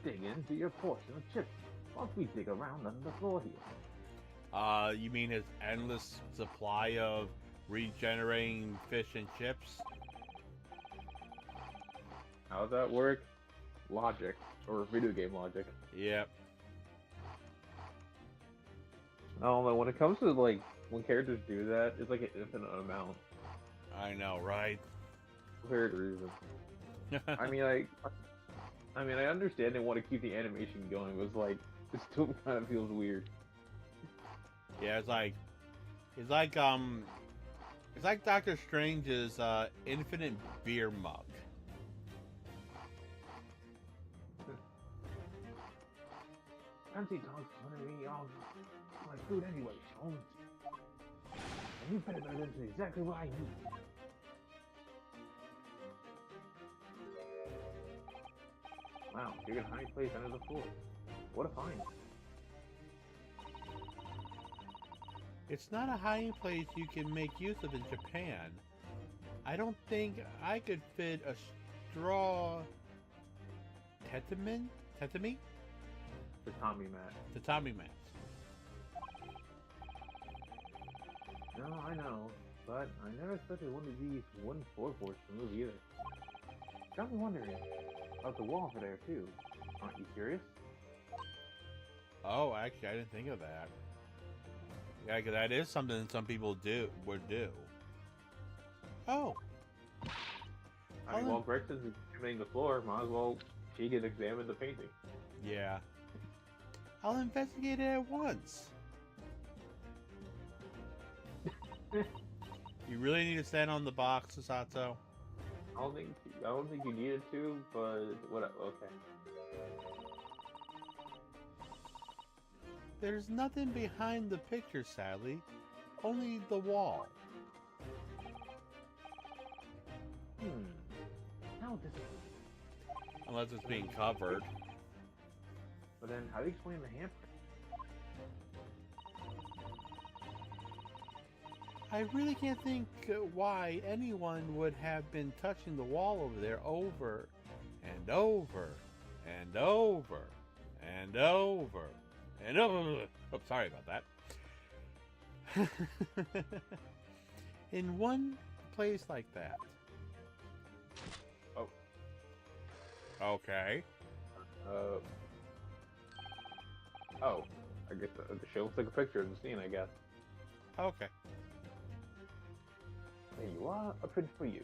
dig into your portion of chips whilst we dig around under the floor here. You mean his endless supply of regenerating fish and chips? How does that work? Logic. Or video game logic. Yep. I don't know, when it comes to, like, when characters do that, it's like an infinite amount. I know, right? For weird reason. I mean, I understand they want to keep the animation going, but it's like, it still kind of feels weird. Yeah, it's like Doctor Strange's infinite beer mug. Fancy talks gonna be all my food anyway, Holmes. And you better know this is exactly what I need. Wow, you can hide place under the floor. What a find. It's not a hiding place you can make use of in Japan. I don't think I could fit a straw tetami? The Tommy mat. Tatami mat. No, I know, but I never expected one of these wooden floorboards to move either. Got me wondering about the wall over there too. Aren't you curious? Oh, actually, I didn't think of that. Yeah, 'cause that is something some people would do. Oh. I mean, while Gregson's examining the floor, might as well she can examine the painting. Yeah. I'll investigate it at once. You really need to stand on the box, Sato? I don't think you needed to, but what? Okay. There's nothing behind the picture, sadly. Only the wall. How disappointing. Unless it's being covered. But then, how do you explain the handprint? I really can't think why anyone would have been touching the wall over there over and over and over and over and over. Oh, sorry about that. In one place like that. Oh. Okay. Oh. I guess the show looks like a picture of the scene, I guess. Okay. There you are, a print for you.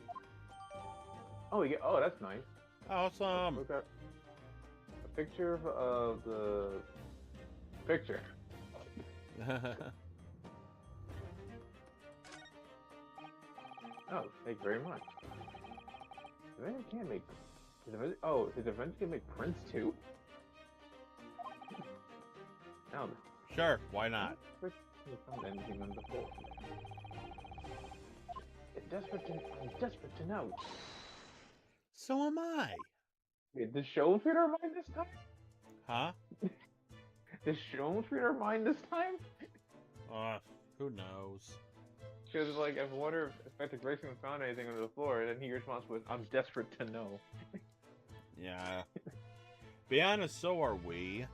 Oh, oh, that's nice. Awesome. Look at a picture of the picture. Oh, thank you very much. The Avenger can't make. His Avenger can make prints too. Now, Sure, why not? found anything on the floor. I'm desperate to know. So am I. Did the show fit our mind this time? Huh? Did show fit our mind this time? Who knows? Because, like, I wonder if Inspector Grayson found anything under the floor, and then he responds with, I'm desperate to know. Yeah. Be honest, so are we.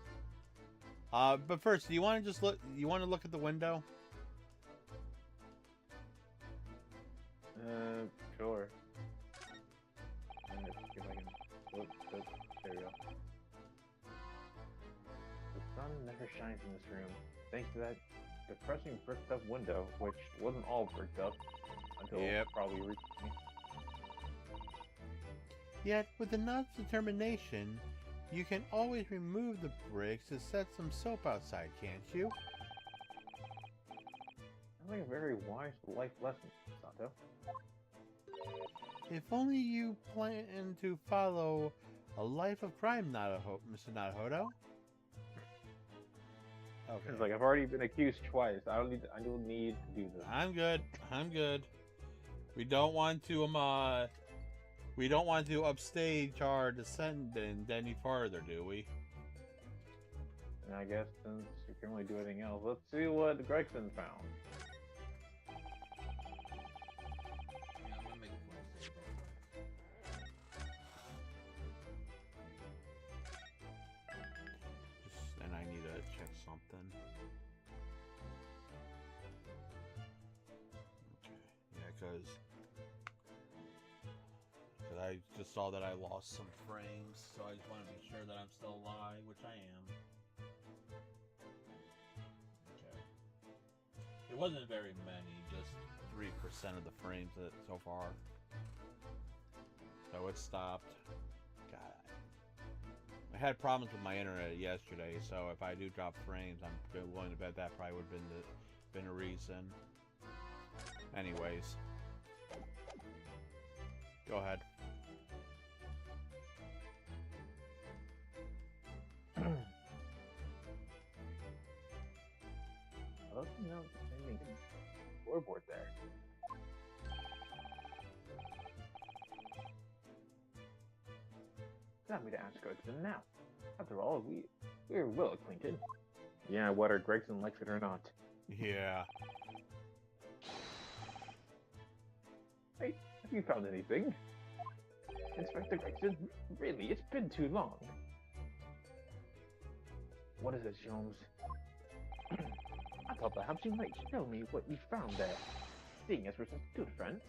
But first, do you want to just look? You want to look at the window? Sure. Let's see if I can. There we go. The sun never shines in this room, thanks to that depressing bricked up window, which wasn't all bricked up until probably recently. Yet, with enough determination, you can always remove the bricks to set some soap outside, can't you? Sounds like a very wise life lesson, Sato. If only you plan to follow a life of crime, Mr. Naruhodo. Okay. It's like I've already been accused twice. I don't need to do this. I'm good. I'm good. We don't want to upstage our descendant any further, do we? And I guess since you can't really do anything else, let's see what Gregson found. Yeah, I'm gonna make a quick save real quick. And I need to check something. Okay. Yeah, because I just saw that I lost some frames, so I just want to be sure that I'm still alive, which I am. Okay. It wasn't very many, just 3% of the frames so far. So it stopped. God. I had problems with my internet yesterday, so if I do drop frames, I'm willing to bet that probably would have been a reason. Anyways. Go ahead. I don't know if there's anything scoreboard there. Allow me to ask Gregson now. After all, we're well acquainted. Yeah, whether Gregson likes it or not. Yeah. Hey, have you found anything? Inspector Gregson, really, it's been too long. What is it, Sholmes? I thought perhaps you might tell me what you found there, seeing as we're such good friends.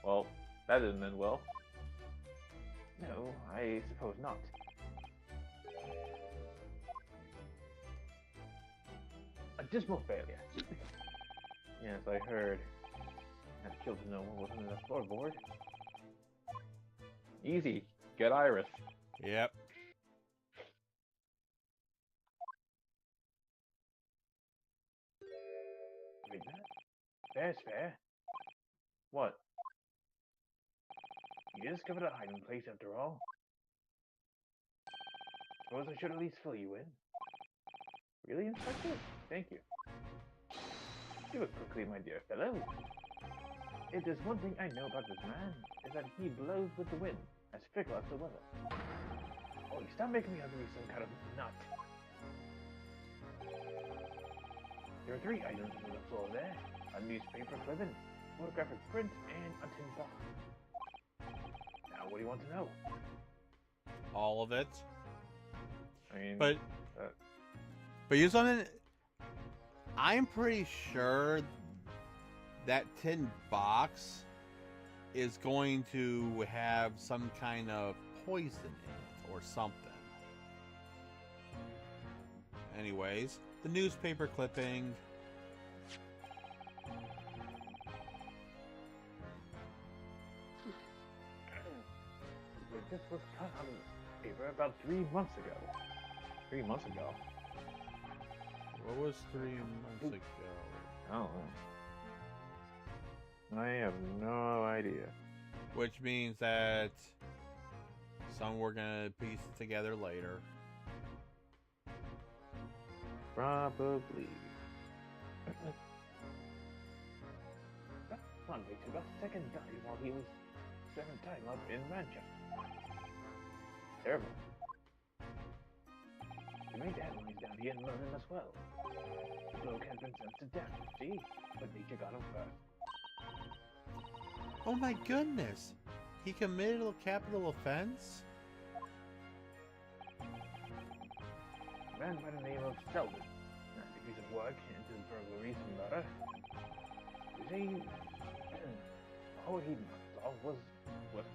Well, that didn't end well. No, I suppose not. A dismal failure. Yes, I heard. I'd killed no one wasn't in the floorboard. Easy. Get Iris. Yep. Wait, that? Fair's fair. What? You discovered a hiding place after all? Suppose I should at least fill you in. Really, Inspector? Thank you. Do it quickly, my dear fellow. If there's one thing I know about this man, is that he blows with the wind, as fickle as the weather. Oh, stop making me out to be some kind of nut. There are 3 items on the floor there. A newspaper clipping, photographic print, and a tin box. Now, what do you want to know? All of it. I mean, But you know something? I'm pretty sure that tin box is going to have some kind of poison in it or something. Anyways, the newspaper clipping. this was cut on paper about 3 months ago. 3 months ago? What was 3 months ago? I don't know. I have no idea. Which means that some we're gonna piece together later. Probably. Convict who got second died while he was serving time up in Manchester. Terrible. They made headlines down here in London as well. The bloke has been sentenced to death, see? But nature got him first. Oh my goodness! He committed a capital offense? A man by the name of Selden. Nasty piece of work into burglaries and murder. You see, all he knocked off was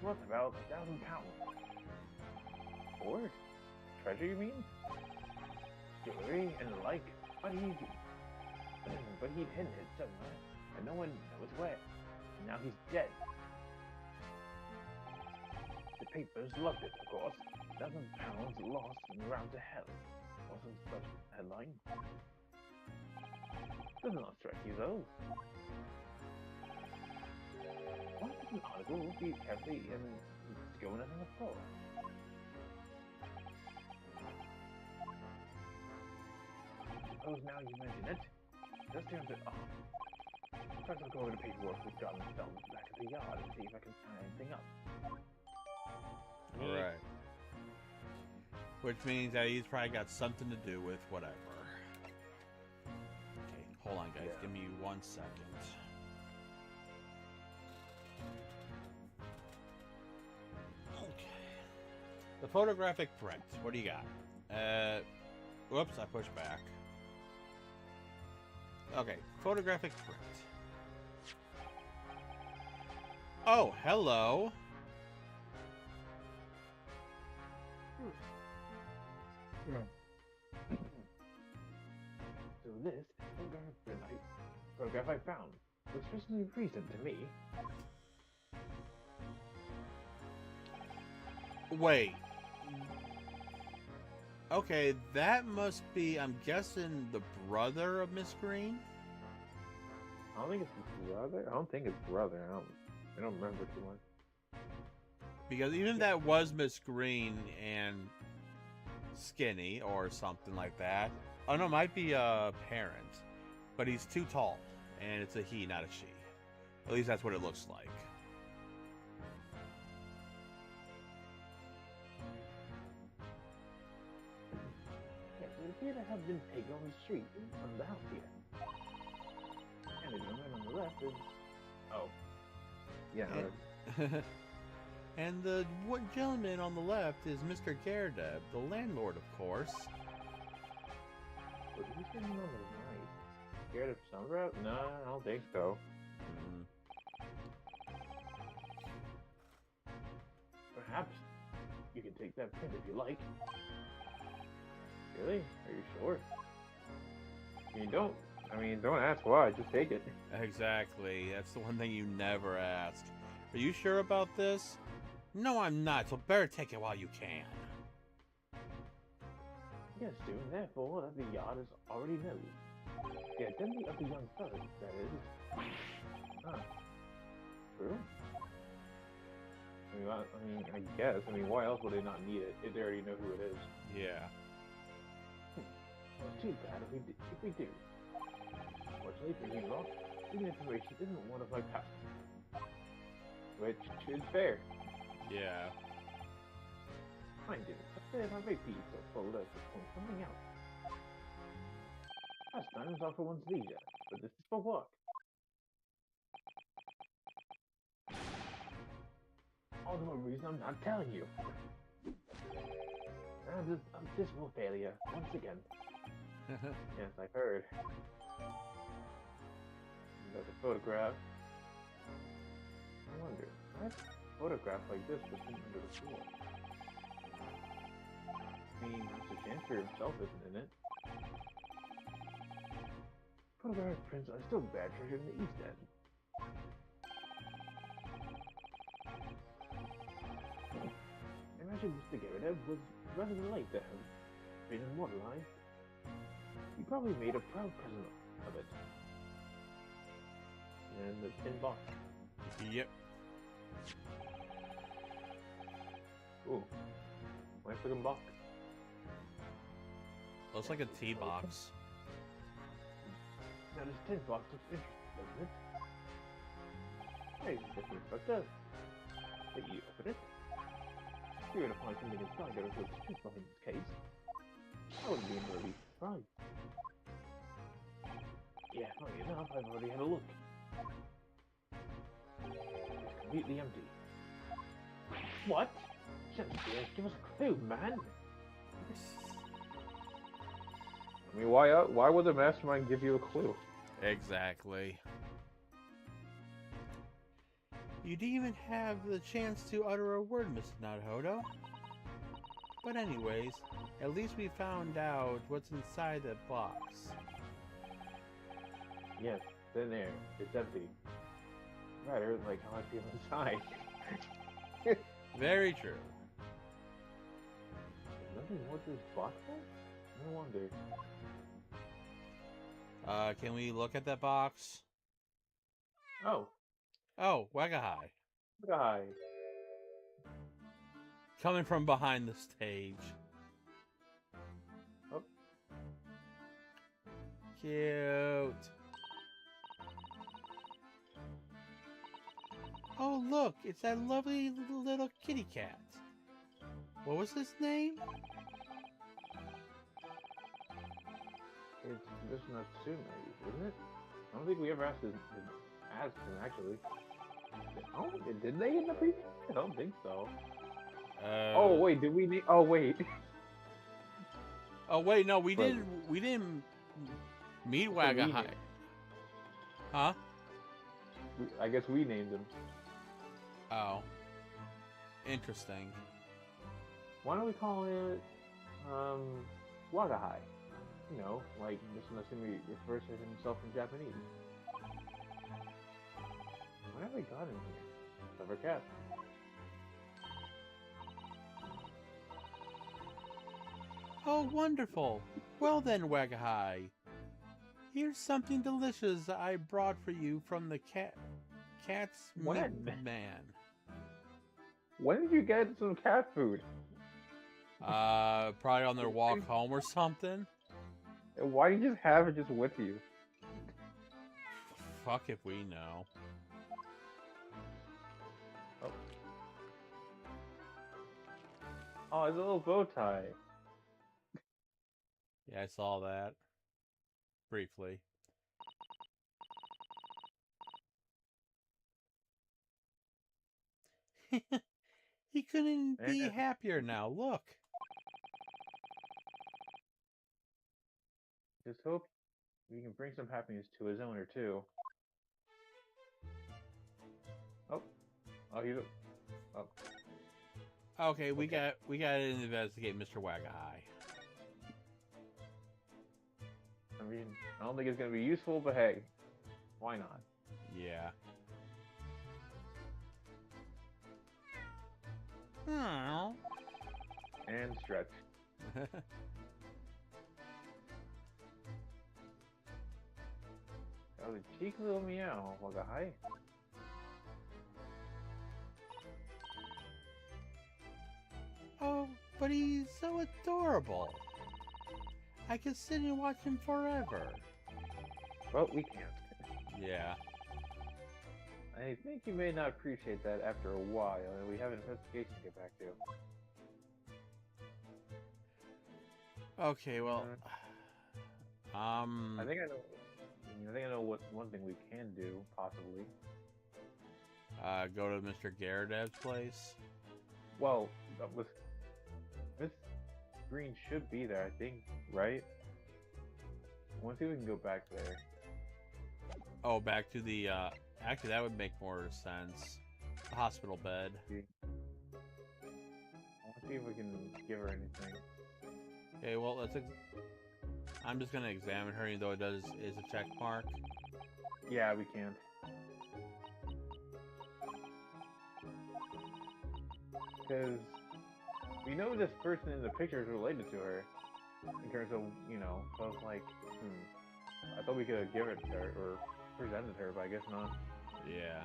worth about £1,000. Hoard? Treasure, you mean? Jewelry and the like, but he'd hidden it somewhere, and no one knows where. And now he's dead. The papers loved it, of course. £1,000 lost and round to hell. Wasn't such a headline. Does not strike you though. Why does an article be heavy and going on the floor? Suppose now you mention it. Just turn it off. First I'll go over the paperwork we've got installed back at the yard and see if I can sign anything up. Alright. Which means that he's probably got something to do with whatever. Okay, hold on guys, Yeah. give me 1 second. Okay. The photographic print, what do you got? Whoops, I pushed back. Okay, photographic print. Oh, hello. So this photograph I found was recently recent to me. Wait. Okay, that must be, I'm guessing, the brother of Miss Green? I don't think it's his brother. I don't think it's brother. I don't remember too much. Because even if that was Miss Green and skinny or something like that. Oh no, it might be a parent. But he's too tall. And it's a he, not a she. At least that's what it looks like. Yes, it appeared to have been taken on the street in front of the house here. And the gentleman on the left is... Oh. Yeah, And the gentleman on the left is Mr. Gerdeb, the landlord, of course. But who's getting on the right? Scared of Sombra? No, I don't think so. Perhaps you can take that print if you like. Really? Are you sure? Don't ask why, just take it. Exactly. That's the one thing you never ask. Are you sure about this? No, I'm not, so better take it while you can. Yes, soon, therefore, that the yard is already known. The identity of the young fellow, that is. True? I guess. Why else would they not need it if they already know who it is? Yeah. It's too bad if we do. Fortunately for you lot, the information isn't one of my past. Which is fair. Yeah. Mind you, upstairs I may be so full of something else. Pastimes are for one's leisure, but this is for work. All the more reason I'm not telling you. And a dismal failure, once again. Yes, I've heard. There's a photograph. I wonder, why is a photograph like this was sitting under the floor? Mr. Chancer himself isn't in it. Photograph prints are still bad treasure in the East End. Imagine Mr. Gerdeb was rather late to have been immortalized. He probably made a proud present of it. And the tin box. Yep. Ooh. Nice looking box. Looks like a tea box. Now this tin box looks interesting, doesn't it? Hey, Mr. Inspector. But you open it. If you were to find something inside that was the truth behind this case, I wouldn't be in the least surprised. Yeah, funny enough, I've already had a look. It's completely empty. What? Just give us a clue, man. Why would the mastermind give you a clue? Exactly. You didn't even have the chance to utter a word, Mr. Naruhodo. But anyways, at least we found out what's inside that box. Yes, it's in there. It's empty. Rather like how I feel inside. Very true. There's nothing more to this box then? No wonder. Can we look at that box? Oh, Oh, Wagahai. guy. Coming from behind the stage. Oh. Cute. Oh, look, it's that lovely little kitty cat. What was his name? It's just Natsume, isn't it? I don't think we ever asked him, actually. Did they in the preview? I don't think so. Oh wait, did we need? Oh wait. Oh wait, no, we But- didn't. We didn't meet So we Wagahai. named- Huh? I guess we named him. Oh. Interesting. Why don't we call it Wagahai? You know, like Mr. Natsume refers to himself in Japanese. When have we got in here? Clever cat. Oh, wonderful. Well then, Wagahai. Here's something delicious I brought for you from the cat's When? man. When did you get some cat food? Probably on their walk home or something. And why do you just have it just with you? Fuck if we know. Oh, it's a little bow tie. Yeah, I saw that. Briefly. He couldn't be Yeah. happier now. Look. Just hope we can bring some happiness to his owner too. Oh, he's oh. Okay, we Okay. got to investigate Mr. Wagahai. I mean, I don't think it's gonna be useful, but hey, why not? Yeah. Oh. And stretch. Oh, the cheeky little meow. Wagahai. Oh, but he's so adorable. I could sit and watch him forever. Well, we can't. Yeah. I think you may not appreciate that after a while, and we have an investigation to get back to. Okay, well, I think I know. I think I know what one thing we can do, possibly. go to Mr. Garadev's place. Well, with Miss Green should be there, I think, right? I want to see if we can go back there. Oh, back to the, actually that would make more sense. The hospital bed. I want to see if we can give her anything. Okay, well, I'm just gonna examine her, even though it is a check mark. Yeah, we can't. Because we know this person in the picture is related to her. In terms of, you know, so I was like, I thought we could have given it to her, or presented her, but I guess not. Yeah.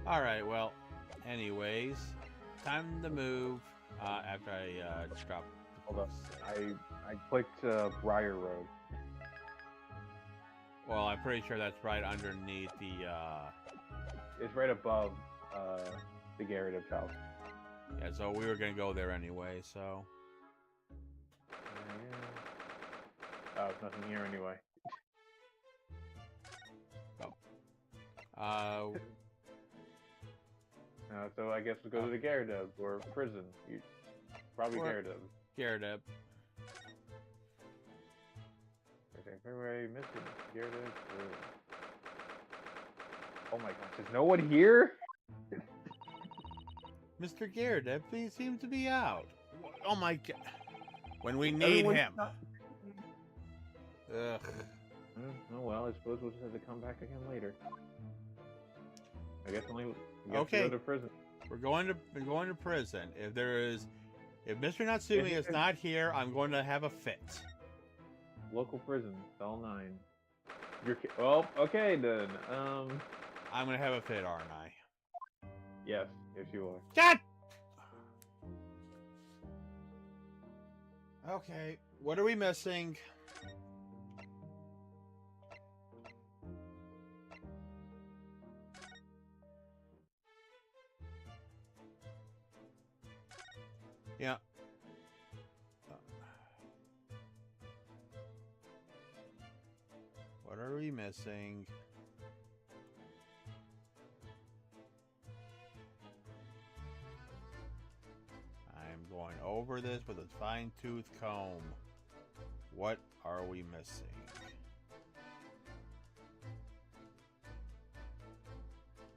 Alright, well, anyways, time to move, after I, drop the Hold up. books. I clicked Briar Road. Well, I'm pretty sure that's right underneath the, It's right above the Gyarados house. yeah, so we were gonna go there anyway, so. Oh, there's nothing here anyway. So I guess we'll go to the Gyarados, or prison. Probably Or- Gyarados. Gyarados. Okay, February, missing Gyarados. Oh my gosh, is no one here? Mr. Gyarados, he seems to be out. Oh my god. When we need Everyone's him. not- Ugh. Oh well, I suppose we'll just have to come back again later. I guess only we have Okay. to go to prison. We're going to prison. If Mr. Natsumi is not here, I'm going to have a fit. local prison, cell 9. Well, okay then. I'm gonna have a fit, aren't I? Yes, yes you are. God! Okay, what are we missing? Yeah. What are we missing? I'm going over this with a fine-tooth comb. What are we missing?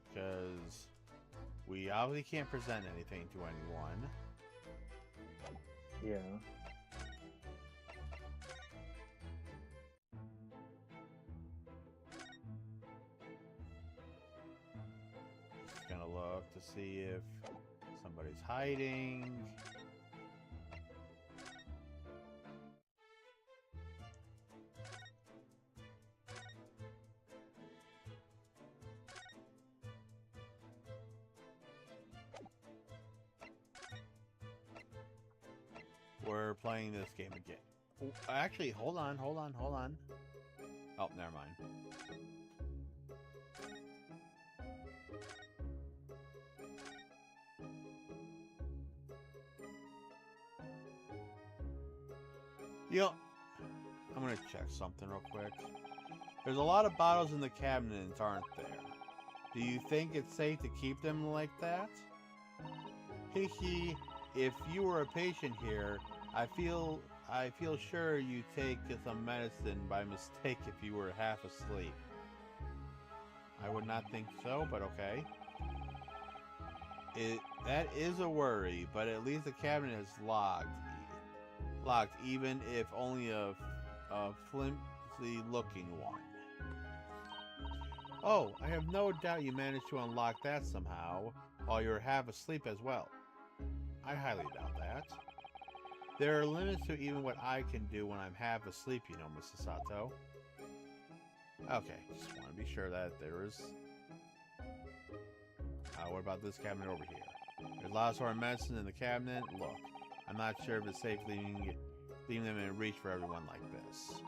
Because we obviously can't present anything to anyone. Yeah. Just gonna look to see if somebody's hiding. We're playing this game again. Oh, actually, hold on. Oh, never mind. I'm gonna check something real quick. There's a lot of bottles in the cabinets, aren't there? Do you think it's safe to keep them like that? Hihi, if you were a patient here, I feel sure you take some medicine by mistake if you were half asleep. I would not think so, but okay. That is a worry, but at least the cabinet is locked, even if only a flimsy-looking one. Oh, I have no doubt you managed to unlock that somehow, while you're half asleep as well. I highly doubt that. There are limits to even what I can do when I'm half asleep, you know, Mrs. Sato. Okay, just want to be sure that there is... what about this cabinet over here? There's lots of our medicine in the cabinet. Look, I'm not sure if it's safe leaving them in reach for everyone like this.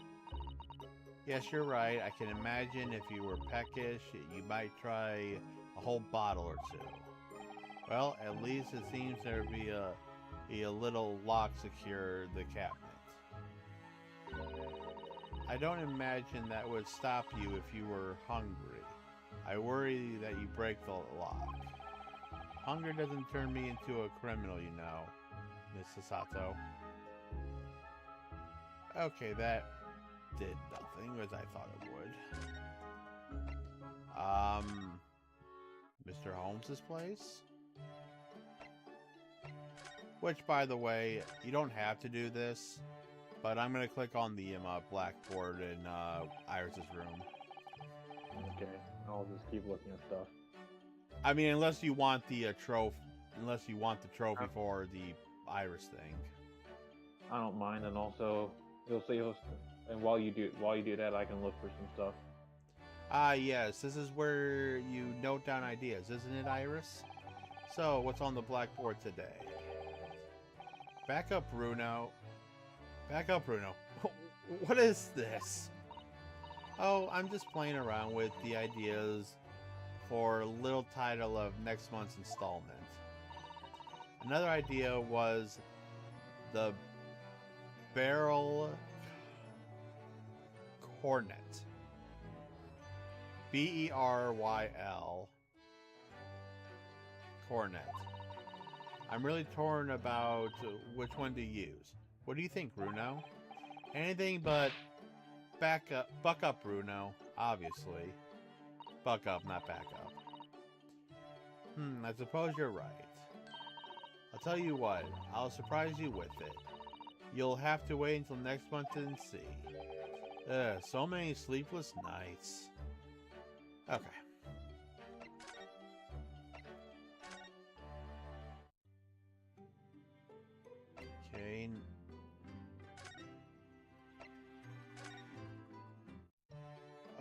Yes, you're right. I can imagine if you were peckish, you might try a whole bottle or two. Well, at least it seems there to be a little lock secure the cabinet. I don't imagine that would stop you if you were hungry. I worry that you break the lock. Hunger doesn't turn me into a criminal, you know, Mrs. Sato. Okay, that did nothing, as I thought it would. Mr. Holmes's place? Which, by the way, you don't have to do this, but I'm going to click on the blackboard in Iris's room. Okay, I'll just keep looking at stuff. I mean, unless you want the trophy for the Iris thing. I don't mind, and also and while you do that, I can look for some stuff. Yes, this is where you note down ideas, isn't it, Iris? So, what's on the blackboard today? Back up, Bruno. What is this? Oh, I'm just playing around with the ideas for a little title of next month's installment. Another idea was the Barrel Cornet. B-E-R-Y-L Cornet. I'm really torn about which one to use. What do you think, Bruno? Anything but buck up, Bruno. Obviously. Buck up, not back up. I suppose you're right. I'll tell you what, I'll surprise you with it. You'll have to wait until next month and see. So many sleepless nights. Okay. Okay.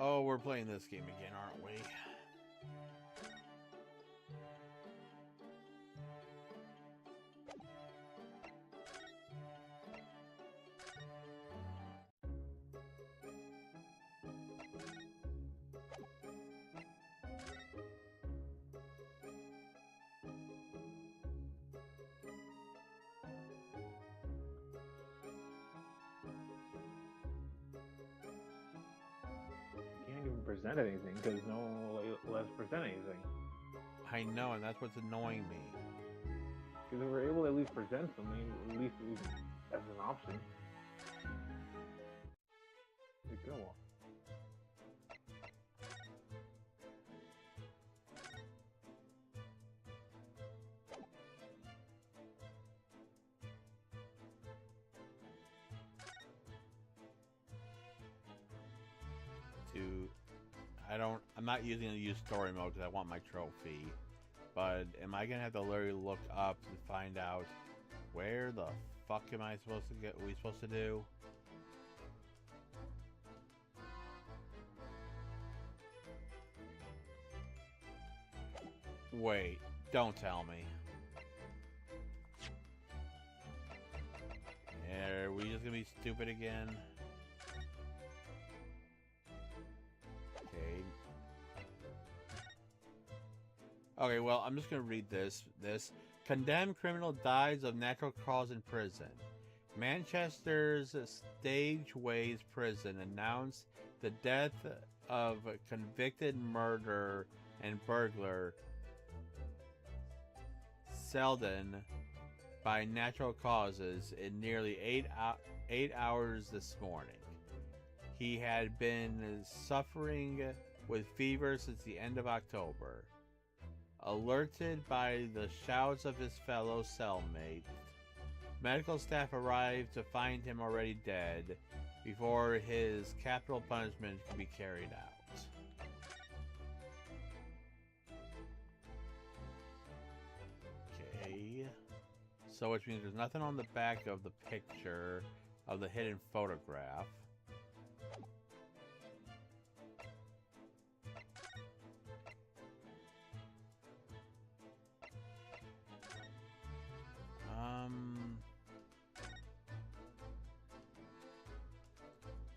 Oh, we're playing this game again, aren't we? Can't even present anything because no one will let us present anything. I know, and that's what's annoying me. Because if we're able to at least present something, at least as an option. Go on. I'm not using the use story mode because I want my trophy. But am I gonna have to literally look up to find out where the fuck am I supposed to get? What are we supposed to do? Wait, don't tell me. Are we just gonna be stupid again? Okay. Okay, well, I'm just gonna read this. Condemned criminal dies of natural cause in prison. Manchester's Stageways Prison announced the death of convicted murderer and burglar Selden by natural causes in nearly 8 hours this morning. He had been suffering with fever since the end of October. Alerted by the shouts of his fellow cellmate, medical staff arrived to find him already dead before his capital punishment could be carried out. Okay. So which means there's nothing on the back of the picture of the hidden photograph.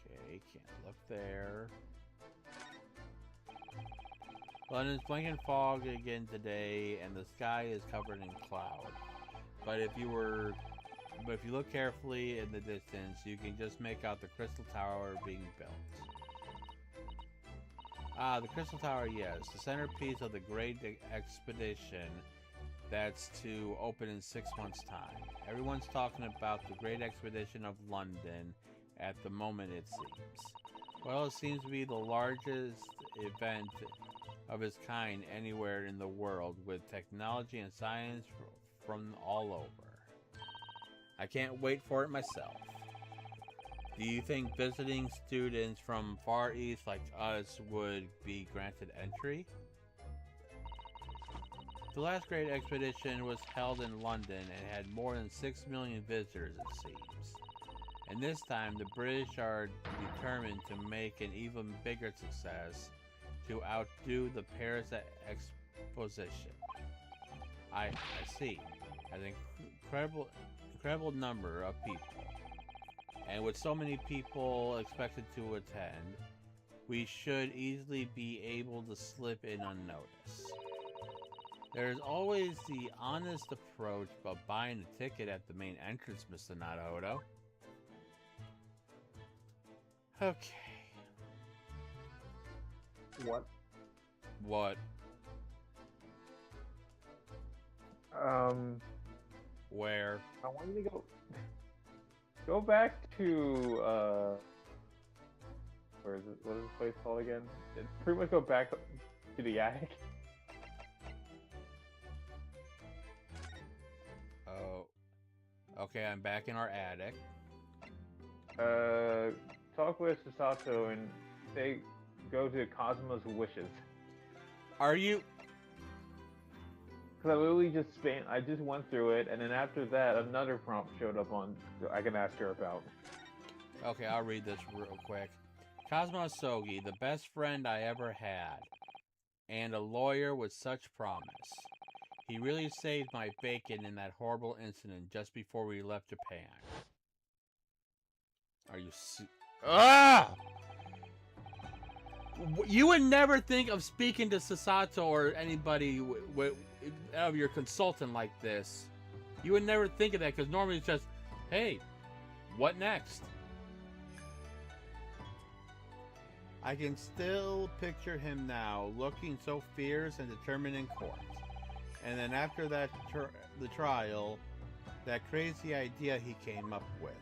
Okay, can't look there. London's blanket fog again today, and the sky is covered in cloud. But if you look carefully in the distance, you can just make out the Crystal Tower being built. Ah, the Crystal Tower, yes, the centerpiece of the Great Expedition that's to open in 6 months' time. Everyone's talking about the Great Expedition of London at the moment, it seems. Well, it seems to be the largest event of its kind anywhere in the world, with technology and science from all over. I can't wait for it myself. Do you think visiting students from Far East like us would be granted entry? The last great expedition was held in London and had more than 6 million visitors, it seems. And this time, the British are determined to make an even bigger success to outdo the Paris Exposition. I see. An incredible number of people. And with so many people expected to attend, we should easily be able to slip in unnoticed. There's always the honest approach about buying a ticket at the main entrance, Mr. Naruto. Okay. What? What? Where? I want you to go back to where is it? What is this place called again? Pretty much go back to the attic. Oh. Okay, I'm back in our attic. Talk with Sasato and say go to Cosmo's wishes. Are you? Because I literally I just went through it, and then after that, another prompt showed up on I can ask her about. Okay, I'll read this real quick. Kazuma Asogi, the best friend I ever had, and a lawyer with such promise. He really saved my bacon in that horrible incident just before we left Japan. Are you Ah! You would never think of speaking to Sasato or anybody of your consultant like this. You would never think of that because normally it's just, hey, what next? I can still picture him now, looking so fierce and determined in court. And then after that, the trial, that crazy idea he came up with.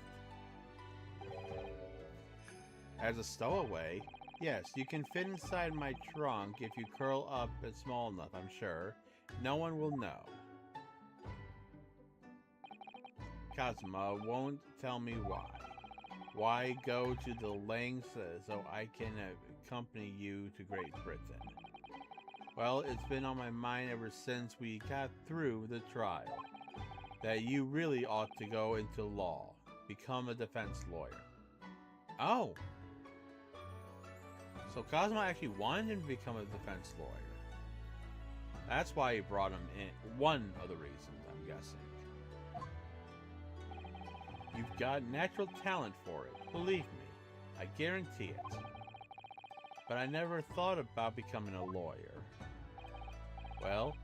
As a stowaway, yes, you can fit inside my trunk if you curl up and small enough, I'm sure. No one will know. Kazuma won't tell me why. Why go to the lengths so I can accompany you to Great Britain? Well, it's been on my mind ever since we got through the trial that you really ought to go into law, become a defense lawyer. Oh! So Kazuma actually wanted him to become a defense lawyer. That's why he brought him in. One of the reasons, I'm guessing. You've got natural talent for it, believe me. I guarantee it. But I never thought about becoming a lawyer. Well,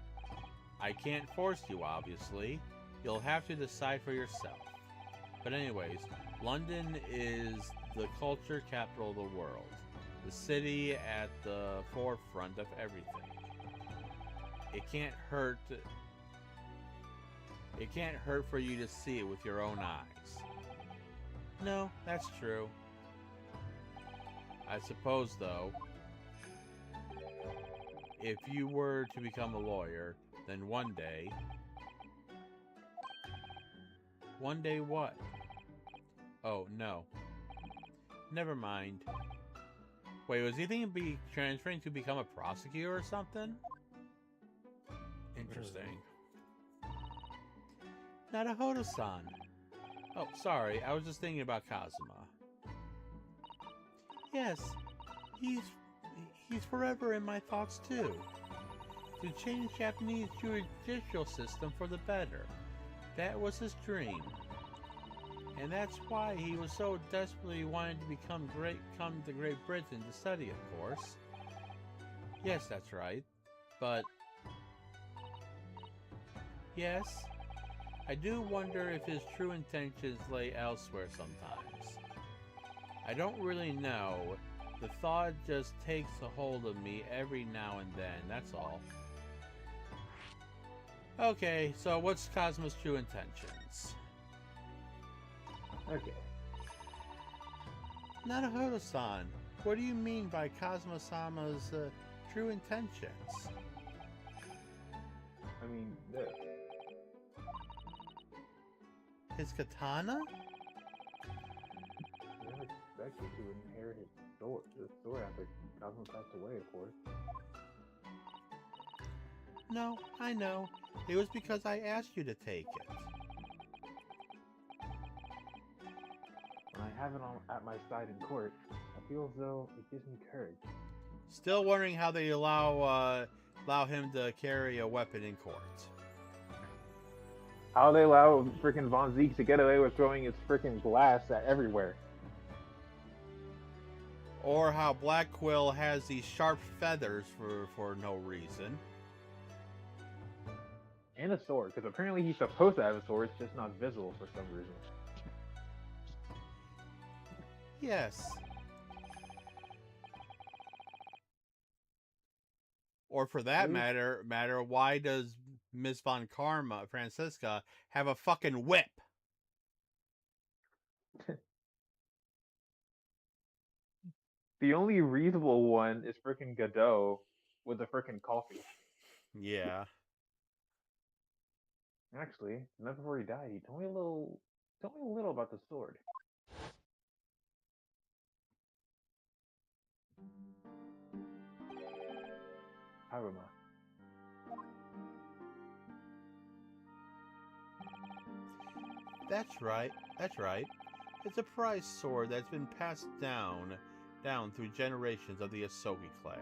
I can't force you, obviously. You'll have to decide for yourself. But anyways, London is the culture capital of the world. The city at the forefront of everything. It can't hurt for you to see it with your own eyes. No, that's true. I suppose, though, if you were to become a lawyer, then one day... One day what? Oh, no. Never mind. Wait, was he thinking of transferring to become a prosecutor or something? Interesting. Naruhodo-san. Oh, sorry, I was just thinking about Kazuma. Yes, he's forever in my thoughts too. To change Japanese judicial system for the better. That was his dream. And that's why he was so desperately wanting to come to Great Britain to study, of course. Yes, that's right. But... Yes, I do wonder if his true intentions lay elsewhere sometimes. I don't really know. The thought just takes a hold of me every now and then, that's all. Okay, so what's Kazuma's true intentions? Okay. Naruhodo-san, what do you mean by Kazuma-sama's true intentions? I mean, His katana? I never expected to inherit his sword after Cosmo passed away, of course. No, I know. It was because I asked you to take it. When I have it at my side in court, I feel as though it gives me courage. Still wondering how they allow him to carry a weapon in court. How they allow freaking Von Zeke to get away with throwing his freaking glass at everywhere. Or how Black Quill has these sharp feathers for no reason. And a sword, because apparently he's supposed to have a sword, it's just not visible for some reason. Yes. Or for that matter, why does Miss Von Karma, Francisca, have a fucking whip? The only reasonable one is freaking Godot with the freaking coffee. Yeah. Actually, not before he died, he told me a little about the sword. Haruma. That's right. It's a prized sword that's been passed down down through generations of the Asogi clan.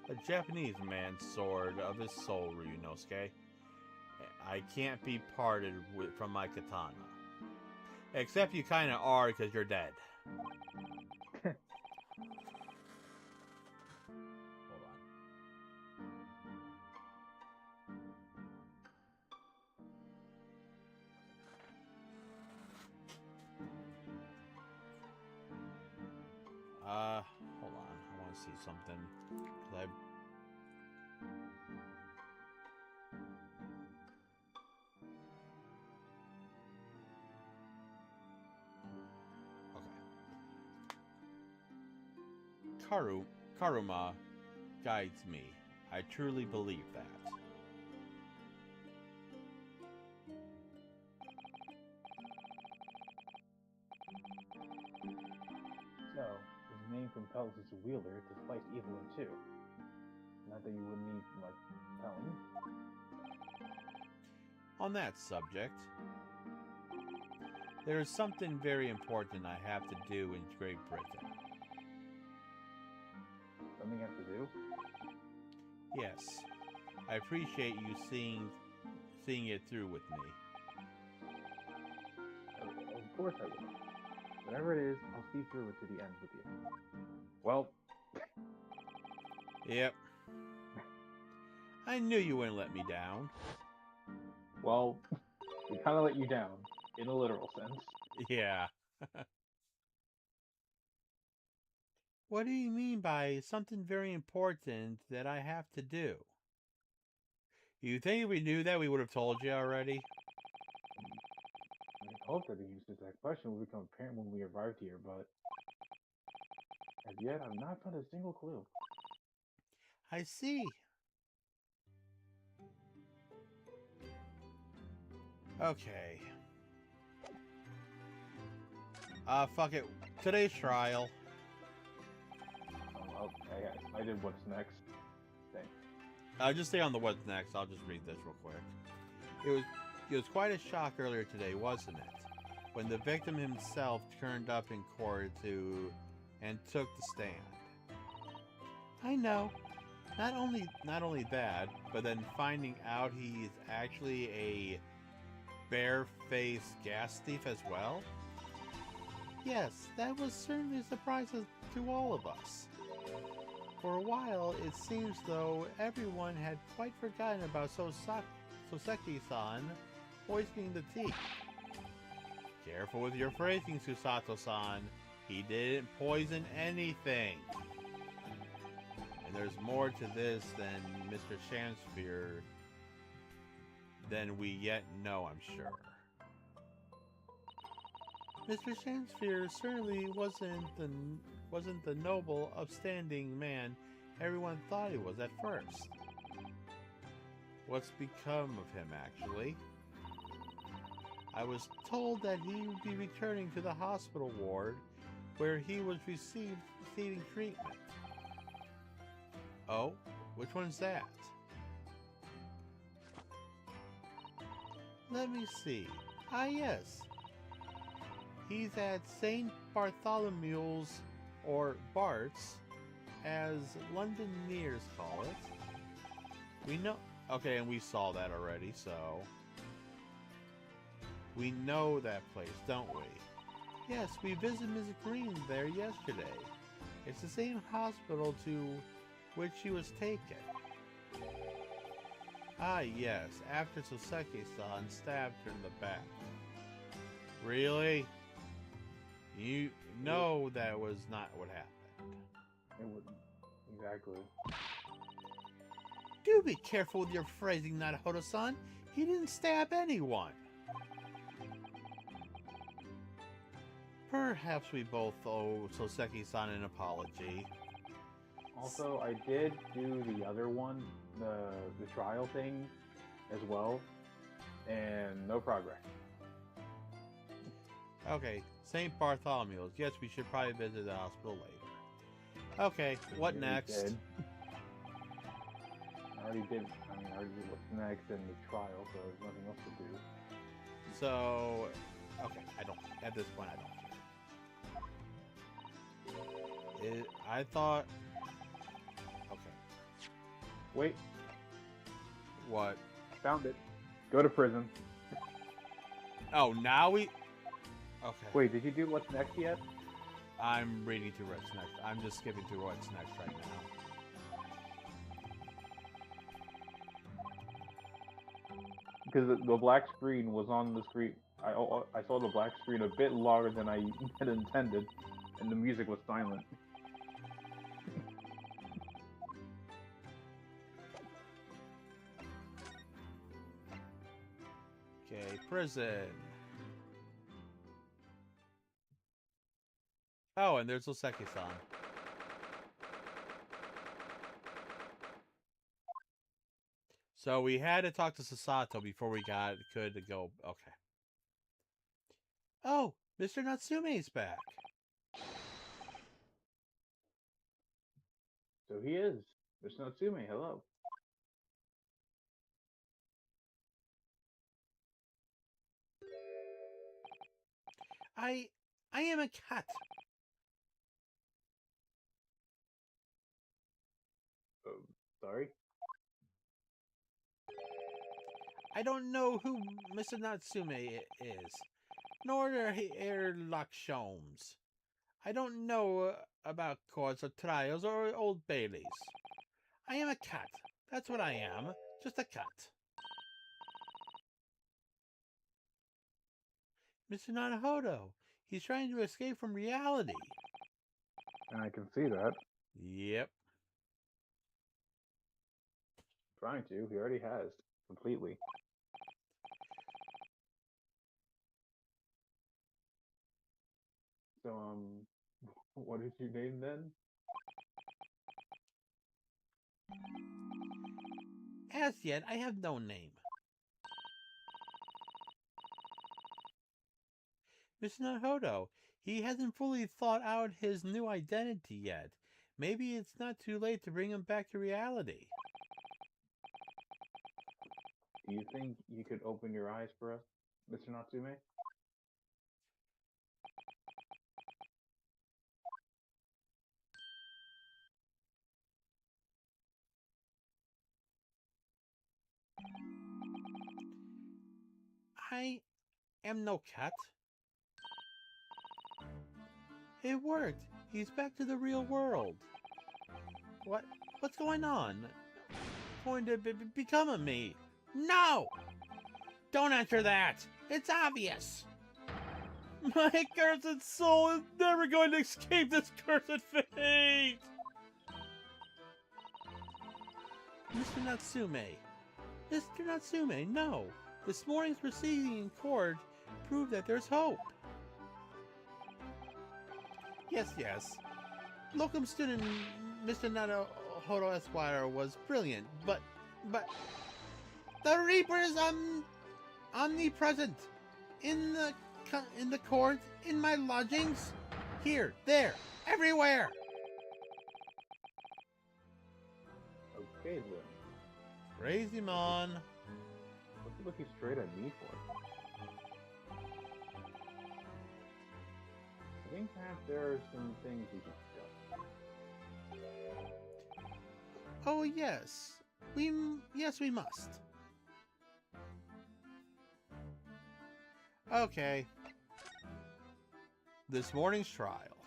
A Japanese man's sword of his soul, Ryunosuke. I can't be parted from my katana. Except you kinda are, because you're dead. Hold on. Hold on. I want to see something. 'Cause okay. Karuma guides me. I truly believe that. So, his name compels his wielder to slice evil in two. Not that you would need much telling. On that subject, there is something very important I have to do in Great Britain. Something you have to do? Yes, I appreciate you seeing it through with me. Of course I will. Whatever it is, I'll see through it to the end with you. Well, Yep. I knew you wouldn't let me down. well, we kind of let you down, in a literal sense. Yeah. What do you mean by something very important that I have to do? You think if we knew that, we would have told you already? I hope that the answer to that question will become apparent when we arrived here, but as yet, I've not found a single clue. I see. Okay. Fuck it. Today's trial. Oh, okay, I did what's next. Thanks. Just stay on the what's next. I'll just read this real quick. It was quite a shock earlier today, wasn't it? When the victim himself turned up in court and took the stand. I know. Not only that, but then finding out he's actually a bare-faced gas thief as well? Yes, that was certainly a surprise to all of us. For a while, it seems though everyone had quite forgotten about Soseki-san poisoning the tea. Careful with your phrasing, Susato-san. He didn't poison anything. And there's more to this than Mr. Shansphere than we yet know, I'm sure. Mr. Shansphere certainly wasn't the noble, upstanding man everyone thought he was at first. What's become of him, actually? I was told that he would be returning to the hospital ward where he was receiving treatment. Oh, which one's that? Let me see. Ah, yes. He's at St. Bartholomew's, or Bart's, as Londoners call it. We know... Okay, and we saw that already, so... We know that place, don't we? Yes, we visited Ms. Green there yesterday. It's the same hospital to which she was taken. Ah, yes, after Soseki-san stabbed her in the back. Really? You know that was not what happened. It wouldn't. Exactly. Do be careful with your phrasing, Naruto-san. He didn't stab anyone. Perhaps we both owe Soseki-san an apology. Also, I did do the other one, the trial thing, as well, and no progress. Okay, St. Bartholomew's. Yes, we should probably visit the hospital later. Okay, what Yeah, we next? did. I already did what's next in the trial, so there's nothing else to do. So, okay, I don't. At this point, I don't care. I thought. Okay. Wait, What? Found it. Go to prison. Oh, now we. Okay. Wait, did you do what's next yet? I'm reading through what's next. I'm just skipping through what's next right now. Because the black screen was on the screen. I saw the black screen a bit longer than I had intended, and the music was silent. Okay, prison. Oh, and there's Oseki-san. So we had to talk to Sasato before we could go. Okay. Oh, Mr. Natsume's back. So he is. Mr. Natsume, hello. I am a cat. Sorry? I don't know who Mr. Natsume is, nor Sherlock Holmes. I don't know about courts or trials or Old Baileys. I am a cat. That's what I am. Just a cat. Mr. Naruhodo. He's trying to escape from reality. And I can see that. Yep. Trying to. He already has. Completely. So, what is your name then? As yet, I have no name. Mr. Naruhodo, he hasn't fully thought out his new identity yet. Maybe it's not too late to bring him back to reality. Do you think you could open your eyes for us, Mr. Natsume? I am no cat. It worked. He's back to the real world. What's going on? Going to become a me? No! Don't enter that! It's obvious! My cursed soul is never going to escape this cursed fate! Mr. Natsume. Mr. Natsume, no. This morning's proceeding in court proved that there's hope. Yes. Locum student Mr. Naruhodo Esquire was brilliant, but the Reaper is omnipresent in the court, in my lodgings, here, there, everywhere. Okay then. Crazy Mon. What's he looking straight at me for? I think perhaps there are some things we should discuss. Oh yes, we must. Okay. This morning's trial.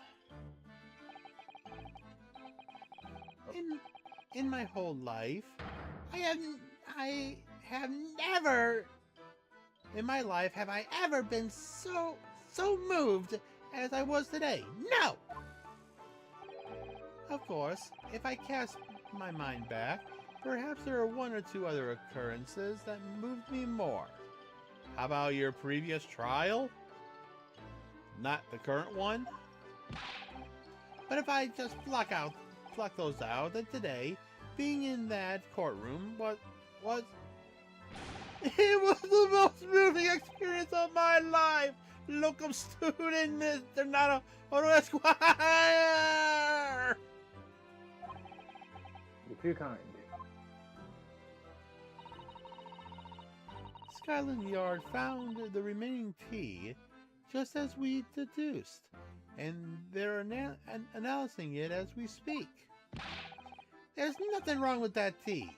In my whole life, I have never in my life have I ever been so moved as I was today. No! Of course, if I cast my mind back, perhaps there are one or two other occurrences that moved me more. How about your previous trial? Not the current one? But if I just block those out, then today, being in that courtroom was it was the most moving experience of my life! Locum student Mr. Naruhodo Esquire! You're too kind. Skyland Yard found the remaining tea, just as we deduced, and they're analyzing it as we speak. There's nothing wrong with that tea.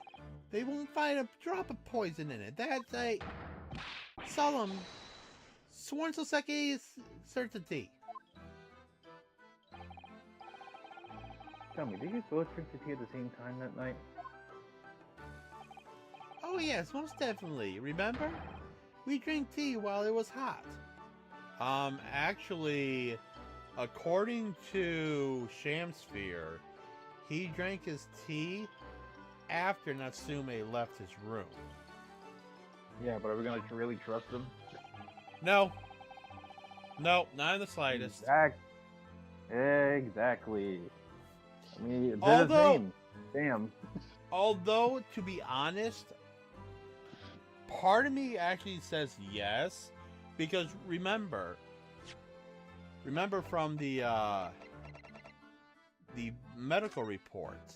They won't find a drop of poison in it. That's a solemn, sworn Soseki certainty. Tell me, did you both drink the tea at the same time that night? Oh yes, most definitely. Remember? We drank tea while it was hot. Actually, according to Shamsphere, he drank his tea after Natsume left his room. Yeah, but are we gonna really trust him? No. No, not in the slightest. Exactly. I mean, it's his Although- name. Damn. Although, to be honest, part of me actually says yes, because remember from the medical report,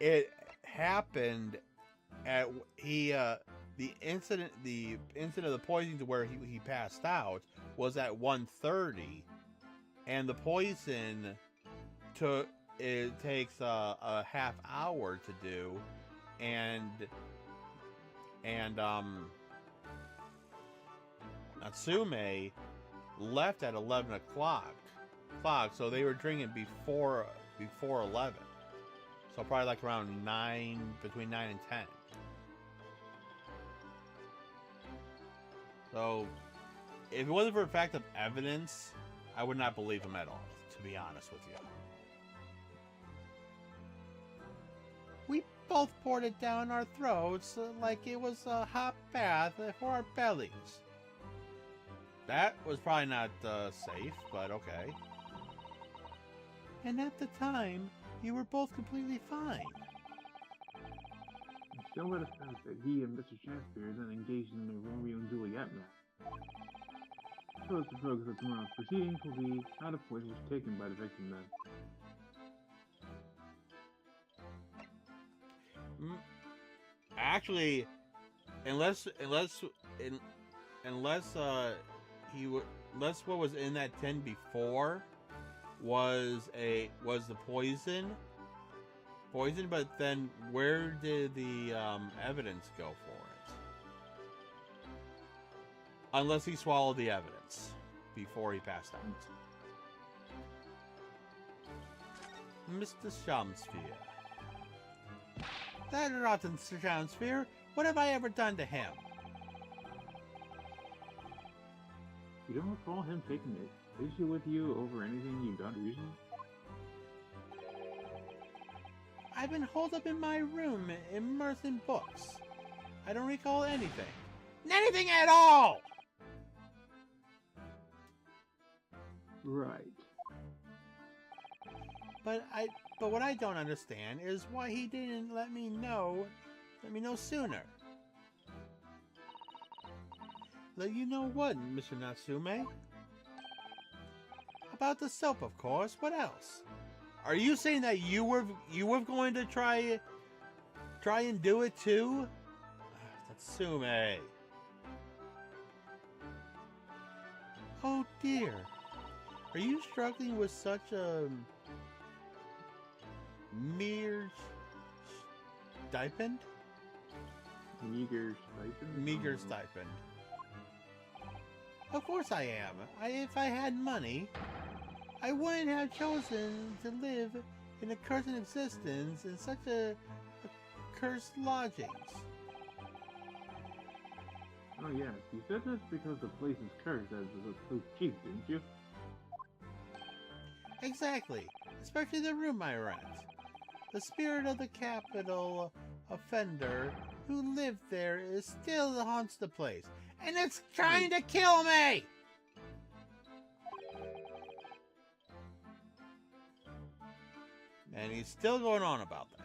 it happened at the incident of the poisoning to where he passed out was at 1:30, and the poison takes a half hour to do, and Natsume left at 11 o'clock, so they were drinking before 11, so probably like around 9, between 9 and 10. So if it wasn't for the fact of evidence, I would not believe him at all, to be honest with you. We both poured it down our throats like it was a hot bath for our bellies. That was probably not safe, but okay. And at the time, you were both completely fine. Still let us know that he and Mr. Shakespeare then engaged in the Romeo and Juliet match. So it's the focus of tomorrow's proceedings will be how the poison was taken by the victim then. Actually, unless what was in that tin before was the poison, but then where did the evidence go for it? Unless he swallowed the evidence before he passed out. Mr. Shamsphere. That rotten Shamsphere, what have I ever done to him? You don't recall him taking an issue with you over anything you've done recently? I've been holed up in my room, immersed in books. I don't recall anything. Anything at all! Right. But what I don't understand is why he didn't let me know sooner. Let you know what, Mr. Natsume? About the soap, of course. What else? Are you saying that you were going to try and do it too? Natsume. Oh dear. Are you struggling with such a mere stipend? Meager stipend? Meager stipend. Of course I am. If I had money, I wouldn't have chosen to live in a cursed existence in such a cursed lodgings. Oh yes, you said this because the place is cursed as it was so cheap, didn't you? Exactly. Especially the room I rent. The spirit of the capital offender who lived there is still haunts the place. And it's trying to kill me! And he's still going on about that.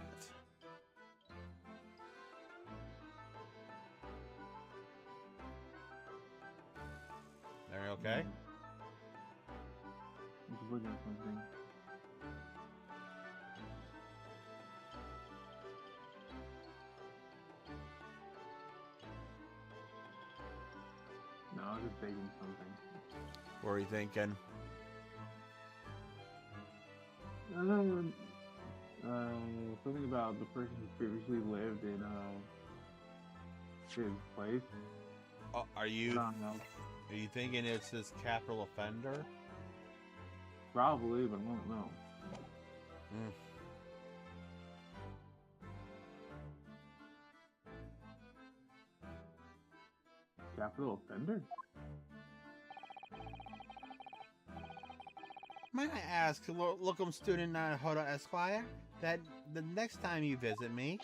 Are you okay? I'm just looking at something. mistaking something. What are you thinking? Something about the person who previously lived in his place. Oh, are I you don't know. thinking it's this capital offender? Probably, but I won't know. Hmm. Capital offender? Might I ask, locum student Hoda Esquire, that the next time you visit me,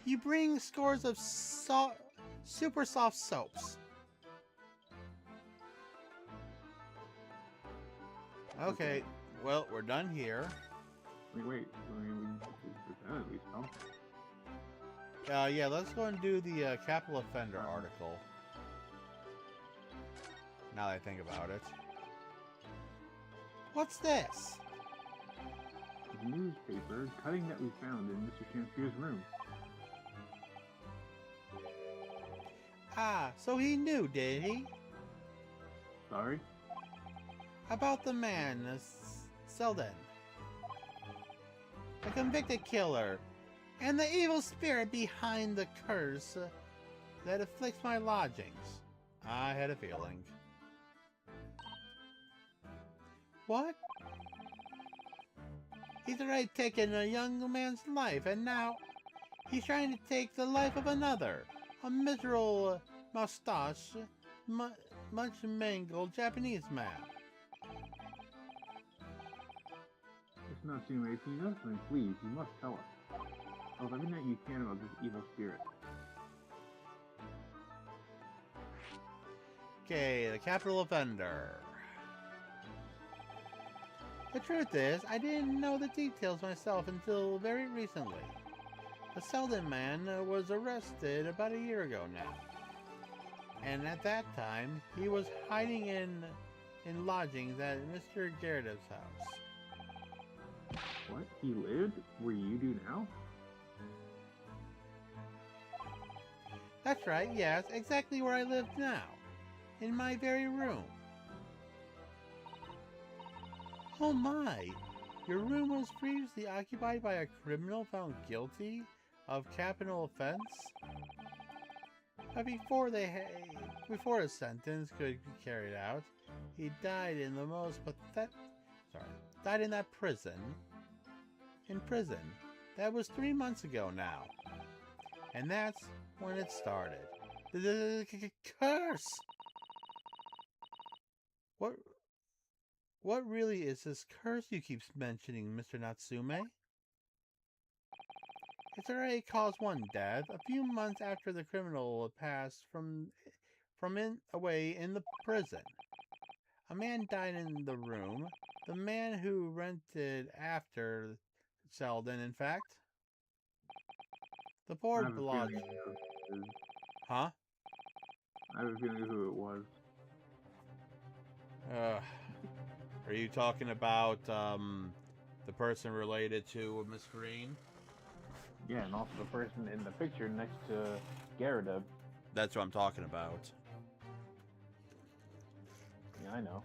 you bring scores of super soft soaps. Okay, well, we're done here. Wait. I mean, we can at least, no? Yeah, let's go and do the capital offender article. Now that I think about it. What's this? A newspaper cutting that we found in Mr. Shampier's room. Ah, so he knew, did he? Sorry? About the man, Selden. The convicted killer, and the evil spirit behind the curse that afflicts my lodgings. I had a feeling. What? He's already taken a young man's life, and now he's trying to take the life of another. A miserable mustache, much mangled Japanese man. It's not too late. Can you know something, please? You must tell us. Tell us everything that you can about this evil spirit. Okay, the capital offender. The truth is, I didn't know the details myself until very recently. The Selden man was arrested about a year ago now. And at that time, he was hiding in lodgings at Mr. Gerard's house. What? He lived where you do now? That's right, yes, exactly where I live now. In my very room. Oh my! Your room was previously occupied by a criminal found guilty of capital offense? But before his sentence could be carried out, he died in the most died in that prison. In prison. That was 3 months ago now. And that's when it started. The curse! What really is this curse you keep mentioning, Mr. Natsume? It's already caused one death, a few months after the criminal passed from away in the prison. A man died in the room, the man who rented after Selden, in fact. The I poor have a lodge. feeling who it is. Huh? I have a feeling who it was. Are you talking about the person related to Miss Green? Yeah, and also the person in the picture next to Gyarados. That's what I'm talking about. Yeah, I know.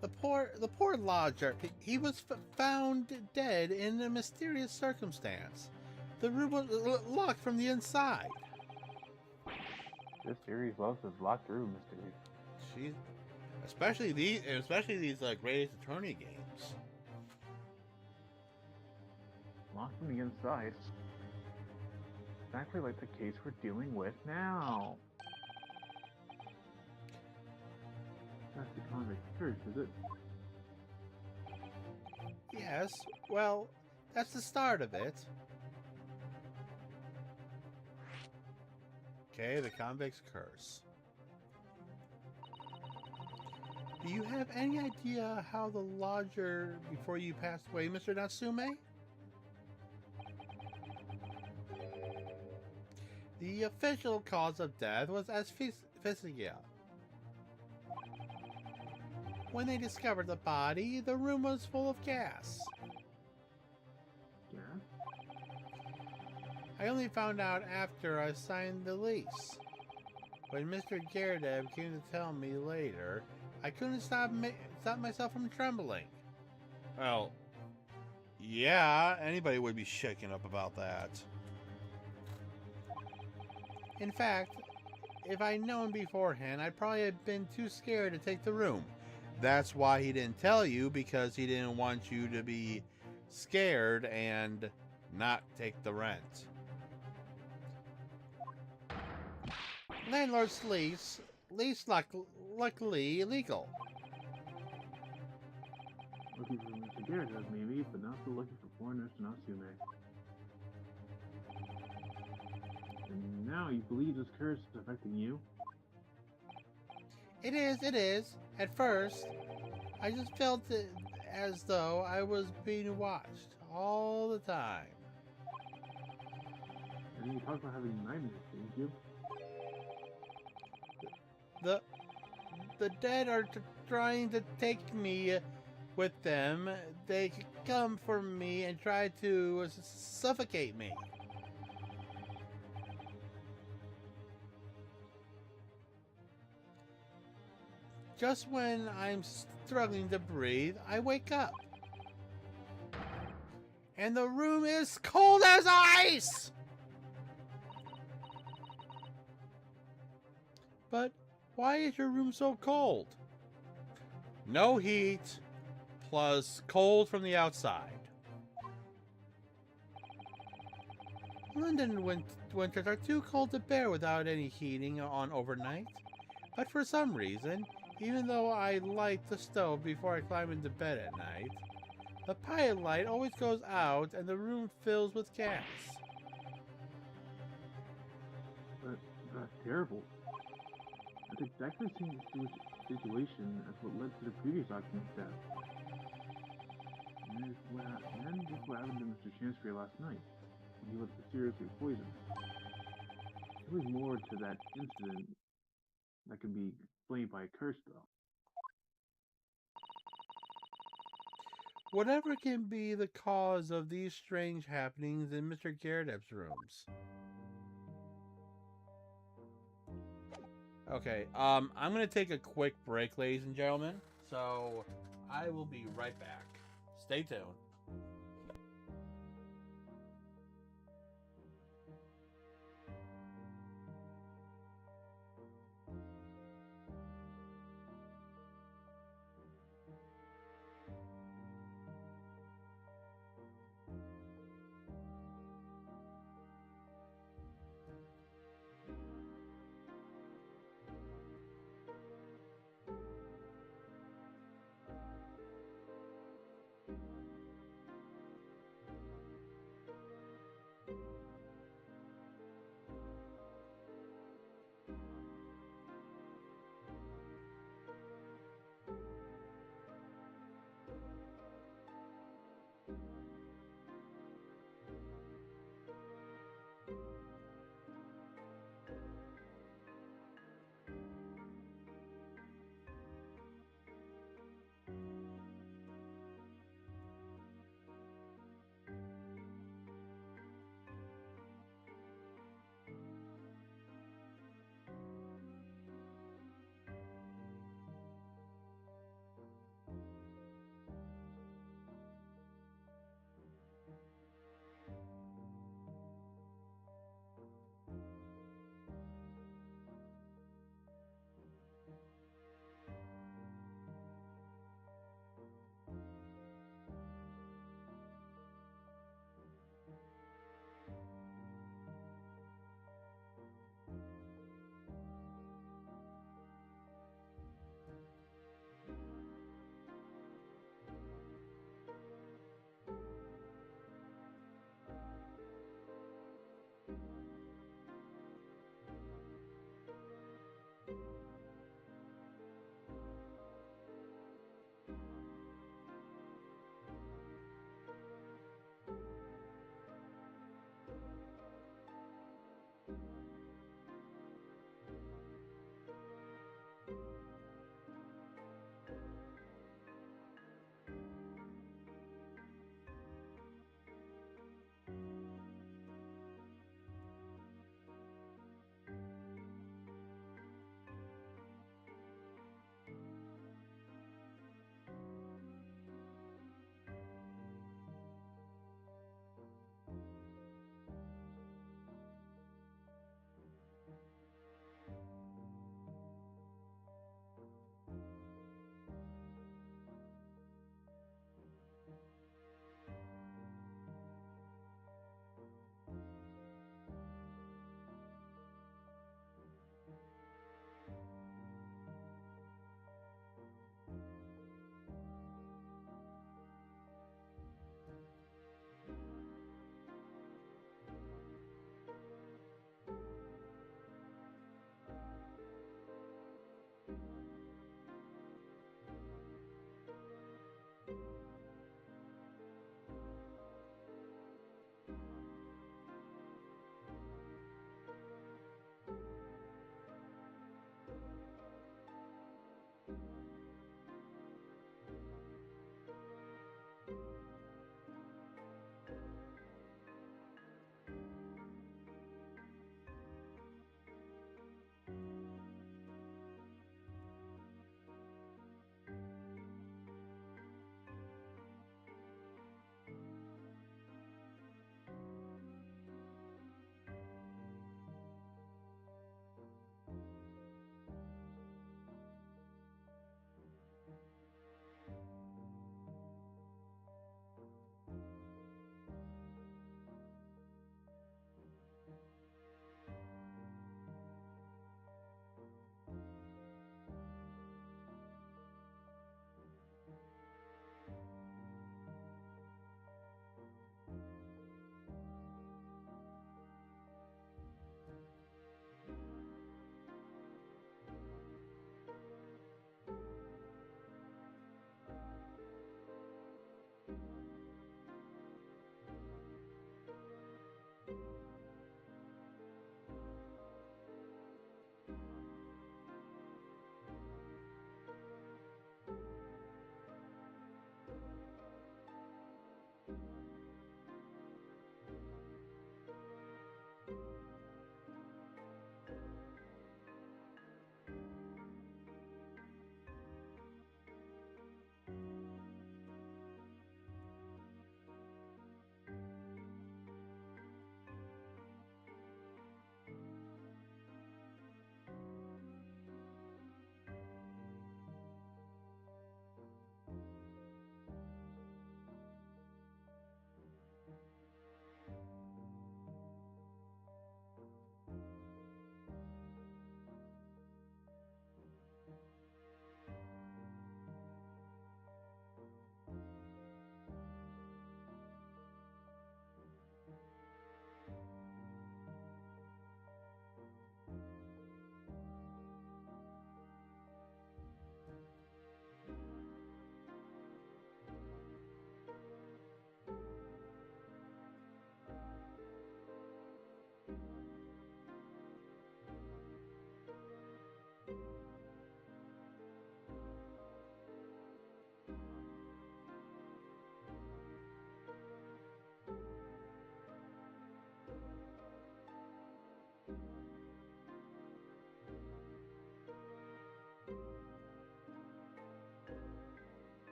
The poor lodger. He was found dead in a mysterious circumstance. The room was locked from the inside. This series loves its locked room mysteries. Jeez, especially these Greatest Attorney games. Locked from the inside. Exactly like the case we're dealing with now. That's the convict curse, is it? Yes, well, that's the start of it. Okay, the convict's curse. Do you have any idea how the lodger before you passed away, Mr. Natsume? The official cause of death was asphyxia. When they discovered the body, the room was full of gas. I only found out after I signed the lease. When Mr. Gyaradev came to tell me later, I couldn't stop myself from trembling. Well, yeah, anybody would be shaken up about that. In fact, if I'd known beforehand, I'd probably have been too scared to take the room. That's why he didn't tell you, because he didn't want you to be scared and not take the rent. Landlord's lease luckily illegal. Lucky for Mr. Gyarados, maybe, but not so lucky for poor Nurse Natsume. And now you believe this curse is affecting you? It is. At first, I just felt as though I was being watched all the time. And then you talked about having nightmares, didn't you? The dead are trying to take me with them. They come for me and try to suffocate me. Just when I'm struggling to breathe, I wake up. And the room is cold as ice! But why is your room so cold? No heat, plus cold from the outside. London winters are too cold to bear without any heating on overnight. But for some reason, even though I light the stove before I climb into bed at night, the pilot light always goes out and the room fills with gas. That's terrible. That's exactly the same situation as what led to the previous occupant's death. And this is what happened to Mr. Chancery last night, when he was seriously poisoned. There was more to that incident that can be explained by a curse, though. Whatever can be the cause of these strange happenings in Mr. Gyarados' rooms. Okay, I'm gonna take a quick break, ladies and gentlemen. So I will be right back. Stay tuned.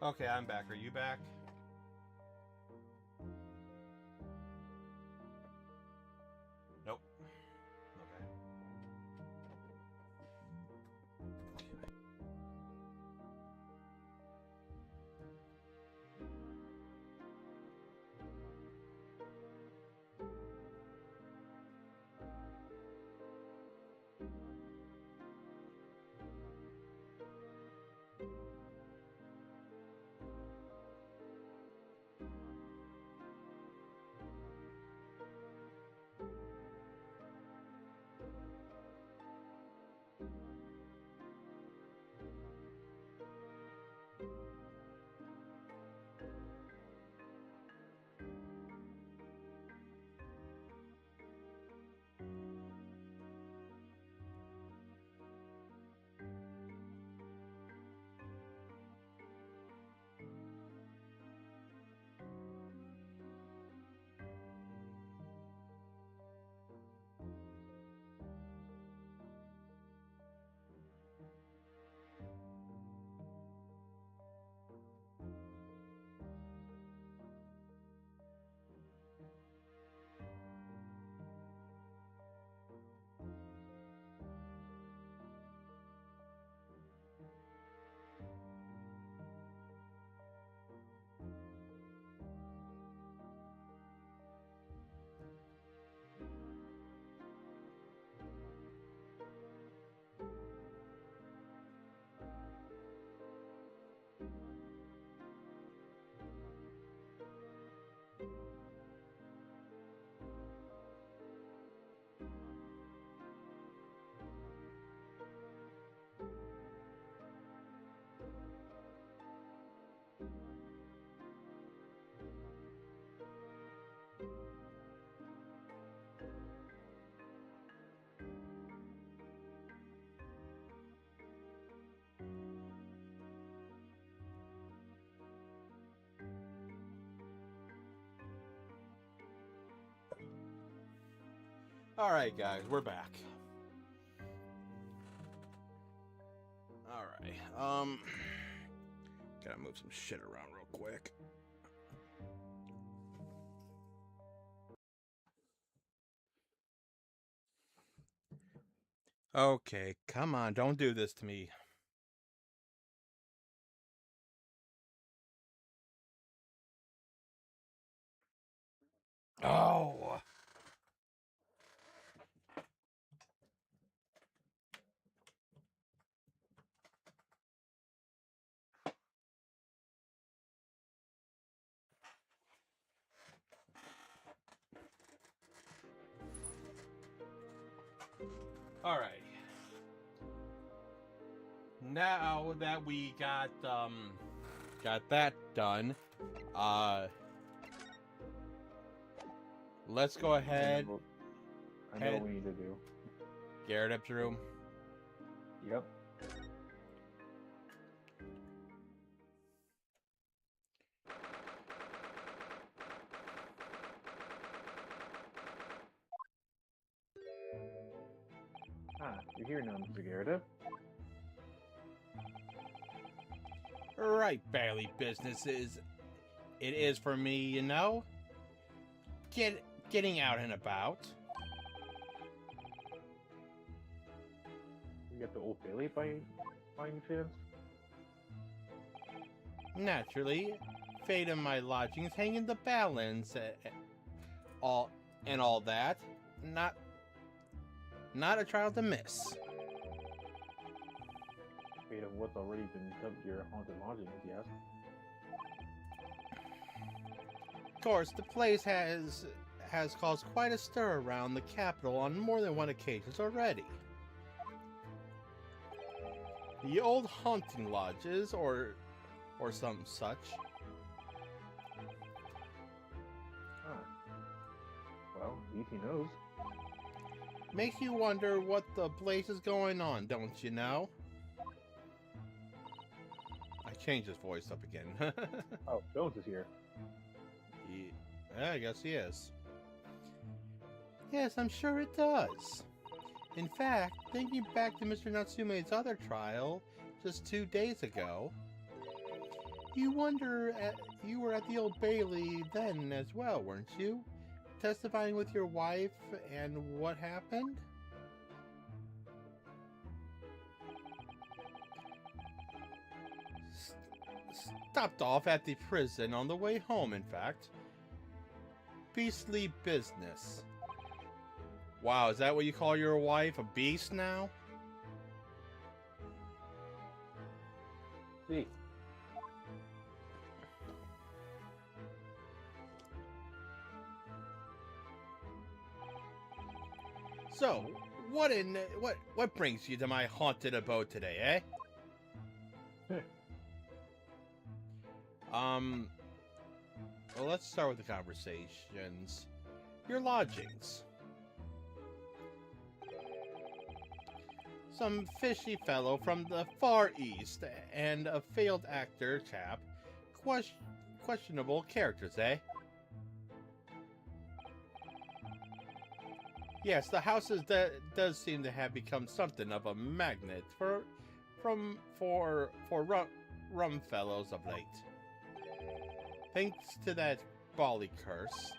Okay, I'm back. Are you back? Nope. Okay. All right, guys, we're back. All right. Gotta move some shit around real quick. Okay, come on, don't do this to me. Oh. All right. Now that we got that done, let's go ahead. I know what we need to do. Gyarados room. Yep. Ah, you're here now, Mr. Gyarados. Right, barely businesses. It is for me, you know. Getting out and about. You get the Old Bailey by any chance? Naturally, fate of my lodgings hang in the balance. All that. Not a trial to miss. Fate of what's already been dubbed your haunted lodgings, yes. Of course, the place has caused quite a stir around the capital on more than one occasion already. The old haunting lodges, or some such. Ah. Well, at least he knows. Makes you wonder what the place is going on, don't you know? I changed his voice up again. Oh, Jones is here. Yeah, I guess he is. Yes, I'm sure it does. In fact, thinking back to Mr. Natsume's other trial, just 2 days ago, You were at the Old Bailey then as well, weren't you? Testifying with your wife and what happened? Stopped off at the prison on the way home, in fact. Beastly business. Wow, is that what you call your wife? A beast now? See, So, what brings you to my haunted abode today, eh? Well, let's start with the conversations. Your lodgings. Some fishy fellow from the Far East and a failed actor chap. Questionable characters, eh? Yes, the house does seem to have become something of a magnet for rum fellows of late. Thanks to that Bali curse.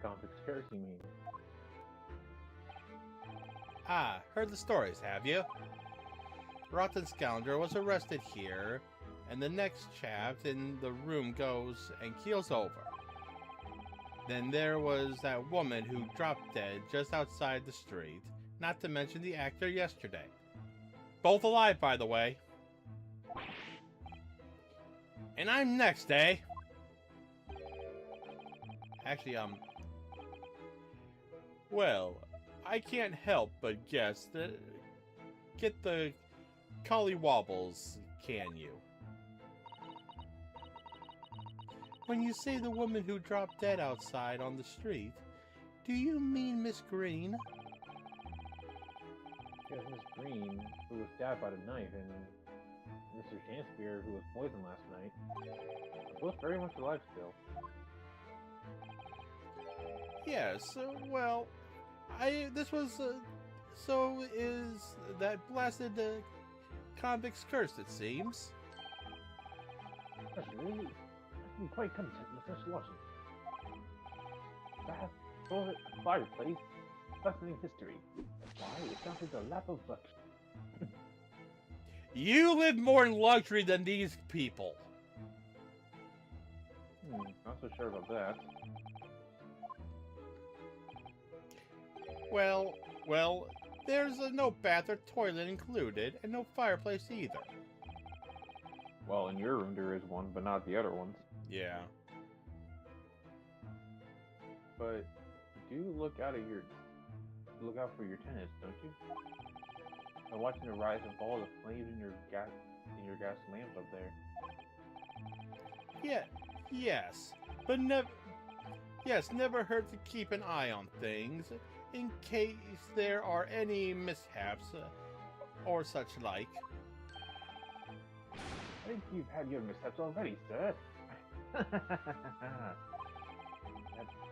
convict curse, you mean? Ah, heard the stories, have you? Rotten Scoundrel was arrested here, and the next chap in the room goes and keels over. Then there was that woman who dropped dead just outside the street, not to mention the actor yesterday. Both alive, by the way. And I'm next, eh? Actually, well, I can't help but guess that... Get the collywobbles, can you? When you say the woman who dropped dead outside on the street, do you mean Miss Green? Yes, Miss Green, who was stabbed by the knife, and Mr. Shakespeare, who was poisoned last night, are both very much alive still. Yes, well, so is that blasted convict's curse, it seems. Yes, really? I can be quite content with such logic. Bath, toilet, fireplace, fascinating history. Why, it's down to the lap of luck. You live more in luxury than these people. Not so sure about that. Well, there's no bath or toilet included, and no fireplace either. Well, in your room there is one, but not the other ones. Yeah. But do look out for your tenants, don't you? I'm watching the rise and fall of the flames in your gas lamps up there. Yeah. Yes, but never hurt to keep an eye on things in case there are any mishaps or such like. I think you've had your missteps already, sir. That's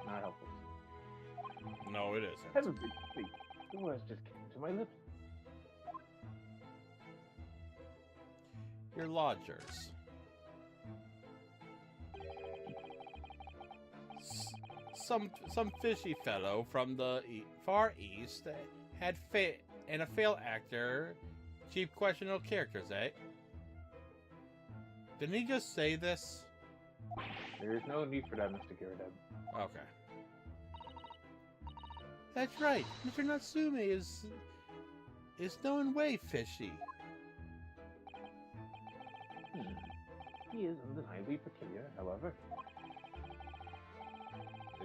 not helpful. No, it isn't. Heavenly, please. The words just came to my lips. Your lodgers. Some fishy fellow from the Far East had and a failed actor, cheap questionable characters, eh? Didn't he just say this? There is no need for that, Mr. Ghirardelli. Okay. That's right. Mr. Natsume is no way fishy. He is undeniably peculiar, however.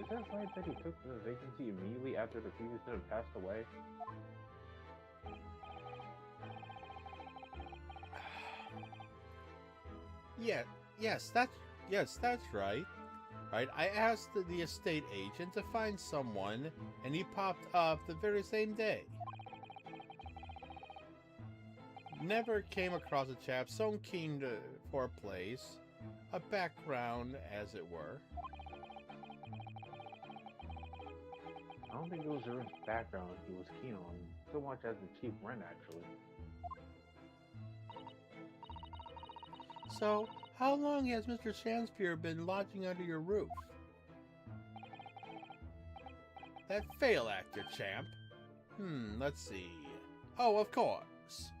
Is that right that he took the vacancy immediately after the previous tenant passed away? Yes, that's right. Right, I asked the estate agent to find someone, and he popped up the very same day. Never came across a chap so keen for a place, a background, as it were. I don't think it was Erin's background he was keen on, so much as the cheap rent, actually. So, how long has Mr. Shamsphere been lodging under your roof? That fail actor, champ. Let's see. Oh, of course.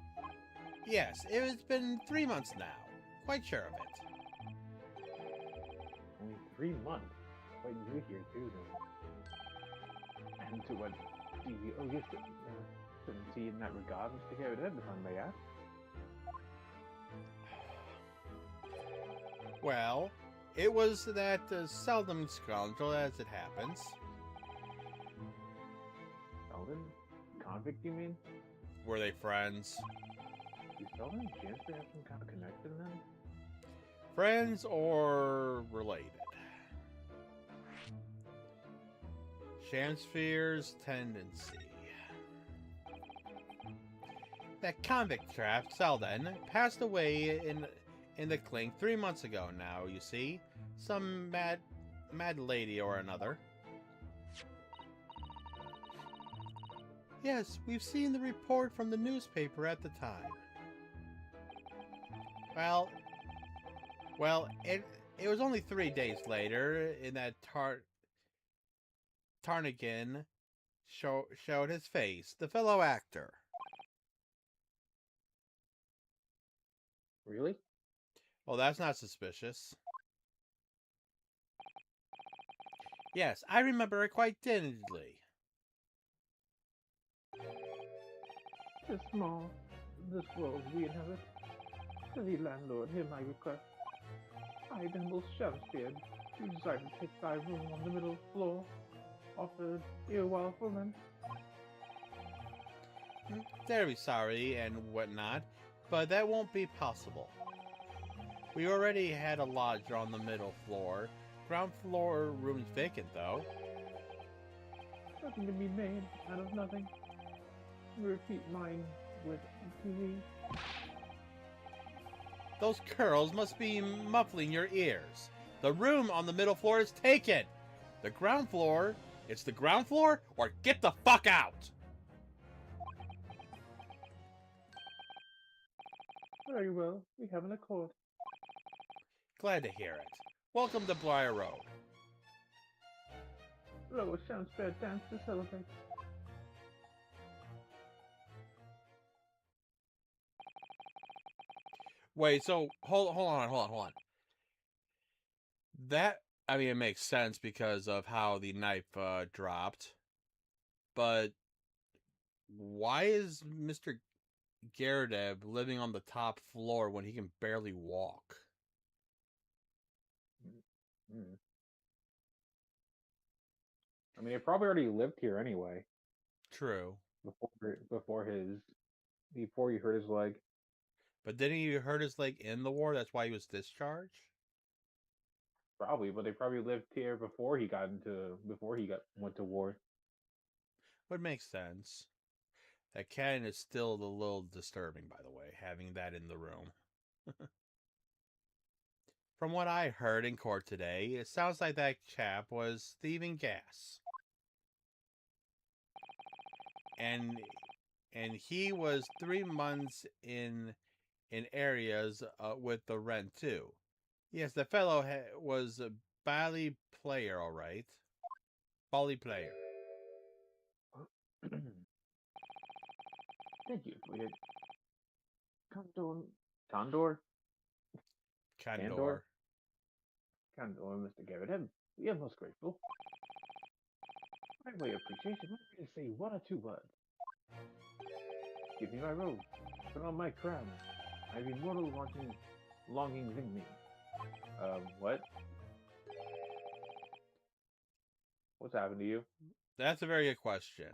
Yes, it's been 3 months now. Quite sure of it. Only 3 months. Quite new here too, then. And to what do you owe your certainty in that regard, Mr. Garrett, if I may ask? Well, it was that seldom scoundrel, as it happens. Sheldon? Convict, you mean? Were they friends? Do Sheldon and Shamsphere have some kind of connection then? Friends or related? Shamsphere's tendency. That convict trap, Selden, passed away in the clink 3 months ago now, you see. Some mad lady or another. Yes, we've seen the report from the newspaper at the time. Well, it was only 3 days later in that Tarnigan showed his face, the fellow actor. Really? Oh, that's not suspicious. Yes, I remember it quite vividly. This world we inhabit. To the landlord, hear my request. I, humble Shamsphere, you desire to take thy room on the middle floor, offered erewhile for rent. Very sorry and whatnot, but that won't be possible. We already had a lodger on the middle floor. Ground floor room's vacant, though. Nothing to be made out of nothing. Repeat mine with TV. Those curls must be muffling your ears. The room on the middle floor is taken. The ground floor, it's the ground floor, or get the fuck out! Very well, we have an accord. Glad to hear it. Welcome to Briar Road. Lower Shamsphere dance to celebrate. Wait, so hold on. That, I mean, it makes sense because of how the knife dropped. But why is Mr. Gardev living on the top floor when he can barely walk? I mean, he probably already lived here anyway. True. Before he hurt his leg. But didn't he hurt his leg in the war? That's why he was discharged? Probably, but they probably lived here before he went to war. Would make sense. That cannon is still a little disturbing, by the way, having that in the room. From what I heard in court today, it sounds like that chap was thieving gas. And he was 3 months in areas with the rent too. Yes, the fellow was a bally player, all right. Bally player. Thank you for your Condor, Candor. Mr. Garrett. We are most grateful. My way of appreciation, let me say 1 or 2 words. Give me my robe, put on my crown. I have immortal longings in me. What? What's happened to you? That's a very good question.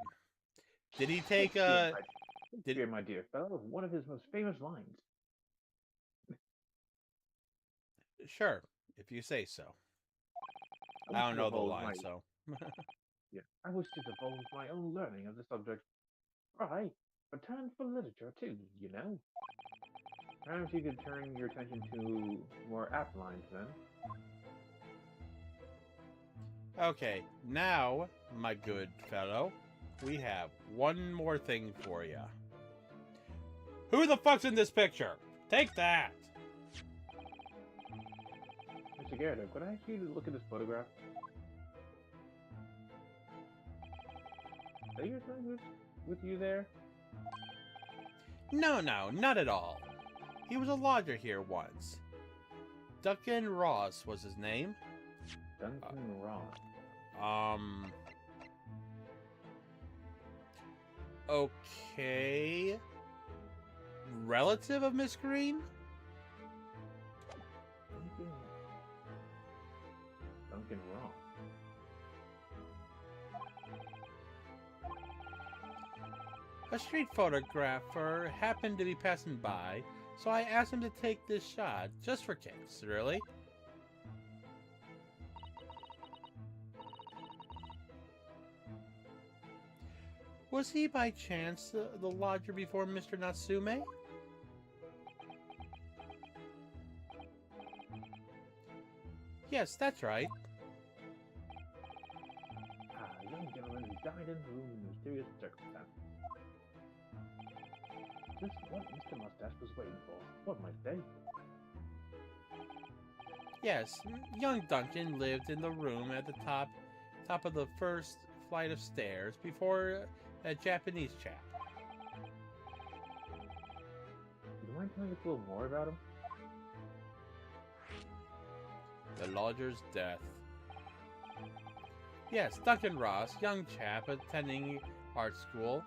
Did he take Shakespeare, my dear fellow, one of his most famous lines. Sure, if you say so. I don't know the line, so. Yeah, I wish to divulge my own learning of the subject. I returned for literature too, you know. Perhaps you could turn your attention to more apt lines then. Okay, now, my good fellow, we have one more thing for you. Who the fuck's in this picture? Take that! Mr. Gyarados, could I ask you to look at this photograph? Is that your son with you there? No, not at all. He was a lodger here once. Duncan Ross was his name. Duncan Ross. Okay. Relative of Miss Green? Duncan Ross. A street photographer happened to be passing by, so I asked him to take this shot, just for kicks, really. Was he by chance the lodger before Mr. Natsume? Yes, that's right. A young gentleman who died in the room in mysterious circumstances. Just what Mr. Mustache was waiting for. What might they? Yes, young Duncan lived in the room at the top of the first flight of stairs before that Japanese chap. Do you mind telling us a little more about him? The lodger's death. Yes, Duncan Ross, young chap attending art school,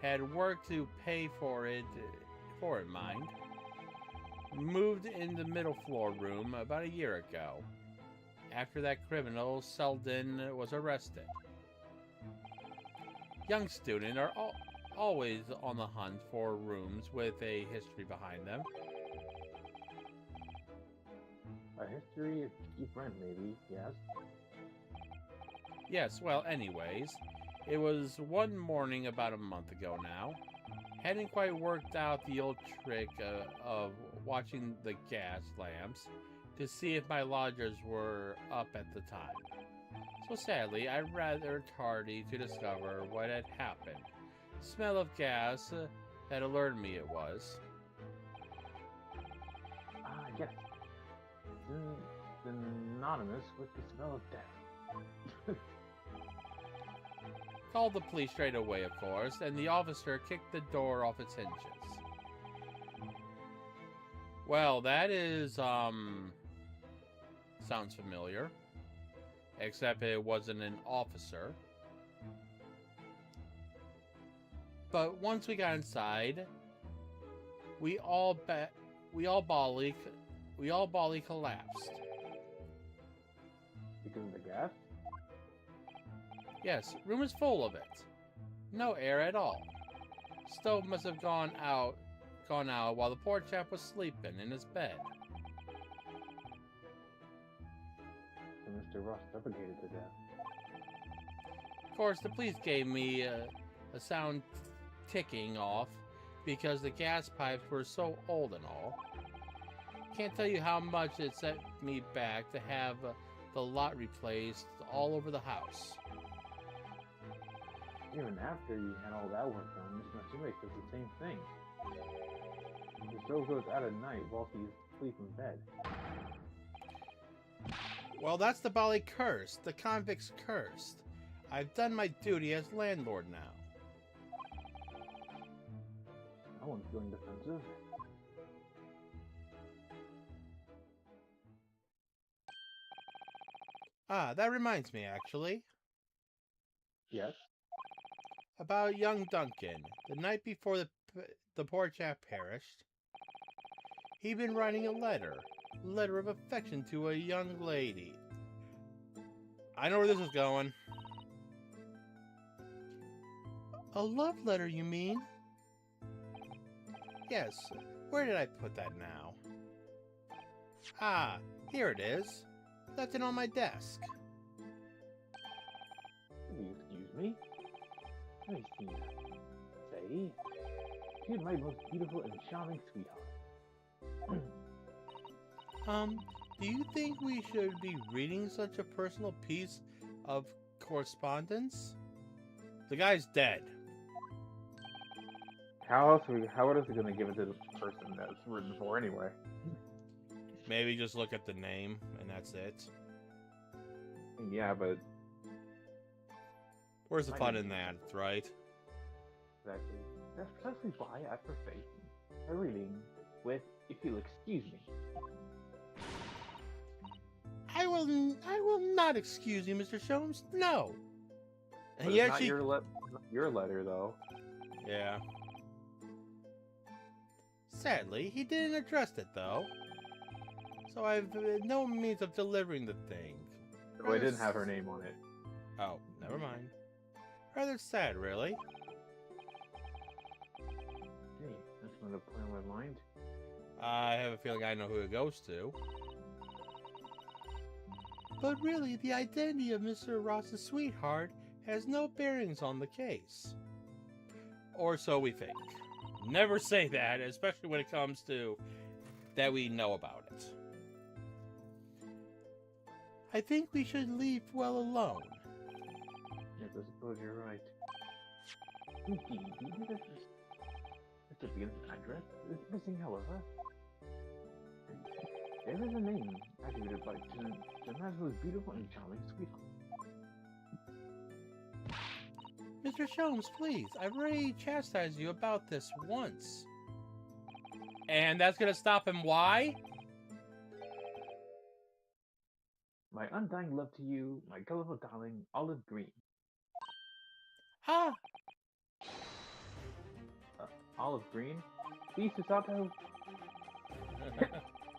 had work to pay for it, mind. Moved in the middle floor room about a year ago, after that criminal Selden was arrested. Young students are always on the hunt for rooms with a history behind them. A history of deep rent, maybe, yes? Yes, well, anyways, it was one morning about a month ago now. Hadn't quite worked out the old trick of watching the gas lamps to see if my lodgers were up at the time. So sadly, I rather tardy to discover what had happened. Smell of gas had alerted me it was. Ah, yes. Synonymous with the smell of death. Called the police straight away, of course, and the officer kicked the door off its hinges. Well, that is, sounds familiar. Except it wasn't an officer. But once we got inside, we all bally collapsed. Because of the gas? Yes, room is full of it. No air at all. Stove must have gone out while the poor chap was sleeping in his bed. And Mr. Ross suffocated to death. Of course, the police gave me a sound ticking off because the gas pipes were so old and all. Can't tell you how much it set me back to have the lot replaced all over the house. Even after you had all that work done, Mr. Natsume says the same thing. The stove goes out at night while he's asleep in bed. Well, that's the Bali curse. The convict's cursed. I've done my duty as landlord now. No one's feeling defensive. Ah, that reminds me, actually. Yes? About young Duncan. The night before the poor chap perished, he'd been writing a letter of affection to a young lady. I know where this is going. A love letter, you mean? Yes. Where did I put that now? Ah, here it is. Left it on my desk. Will you excuse me? Let me see. Say, you're my most beautiful and charming sweetheart. Do you think we should be reading such a personal piece of correspondence? The guy's dead. How else are we gonna give it to the person that's written for anyway? Maybe just look at the name, and that's it. Yeah, but Where's the I fun know. in that, right? exactly. That's precisely why I prefer a reading with, if you'll excuse me. I will not excuse you, Mr. Sholmes. No. But And it's yet not she. not your letter, though. Yeah. Sadly, he didn't address it though. So I've no means of delivering the thing. So I didn't have her name on it. Oh, never mind. Rather sad, really. Hey, that's not a plan on my mind. I have a feeling I know who it goes to. But really, the identity of Mr. Ross's sweetheart has no bearings on the case. Or so we think. Never say that, especially when it comes to that we know about it. I think we should leave well alone. Yes, I suppose you're right. Indeed, Mr. Begin's address is missing, however. There is a name attributed by Janazzo's beautiful and charming sweetheart. Mr. Sholmes, please, I've already chastised you about this once. And that's gonna stop him. Why? My undying love to you, my gullible darling, Olive Green. Ah, Olive Green? See, Susato?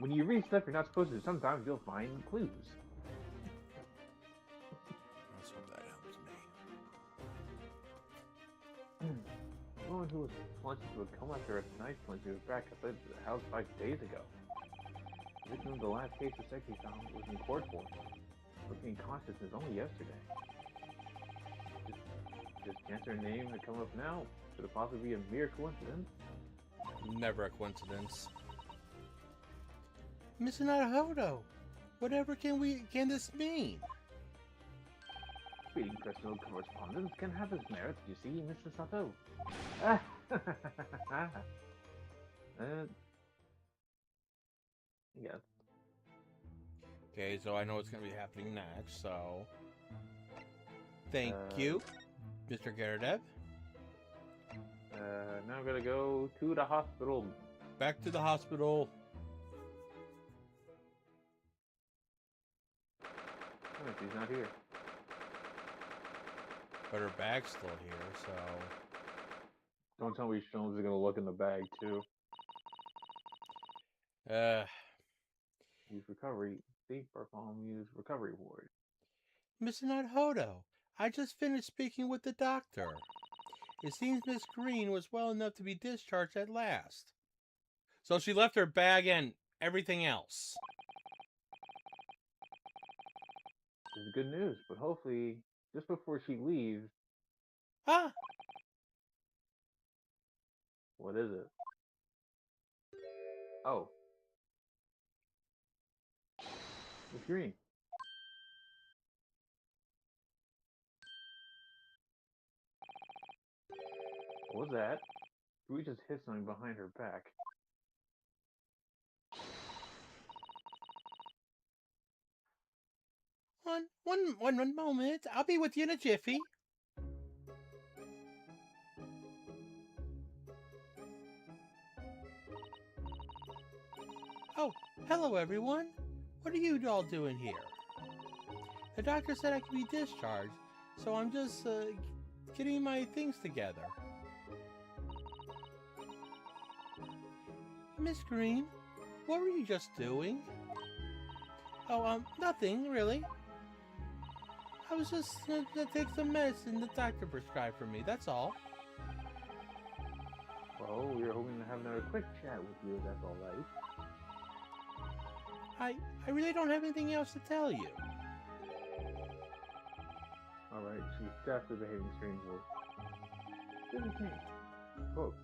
When you read stuff you're not supposed to, sometimes you'll find clues. Let's hope that helps me. The woman who was plunged into a coma after a knife plunge was back at the house 5 days ago. The victim of the last case of sexy found was in court for regained consciousness only yesterday. This cancer name had come up now. Could it possibly be a mere coincidence? Never a coincidence. Mr. Naruhodo, whatever can this mean? Reading personal correspondence can have its merits, you see, Mr. Sato. Yes. Okay, so I know what's gonna be happening next, so thank you, Mr. Garadev. Now I'm gonna go to the hospital. Back to the hospital. Oh, she's not here. But her bag's still here, so Don't tell me Sholmes is gonna look in the bag too. Use recovery. Think Bartholomew's recovery ward. Mr. Naruhodo, I just finished speaking with the doctor. It seems Miss Green was well enough to be discharged at last. so she left her bag and everything else. This is good news, but hopefully, just before she leaves, Ah, what is it? Oh. Miss Green. What was that? We just hit something behind her back. one moment. I'll be with you in a jiffy. Oh, hello everyone. What are you all doing here? The doctor said I could be discharged, so I'm just getting my things together. Miss Green, what were you just doing? Oh, nothing really. I was just gonna take some medicine the doctor prescribed for me, that's all. Well, we were hoping to have another quick chat with you, if that's alright. I really don't have anything else to tell you. Alright, she's definitely behaving strangely. Good as me. Quote,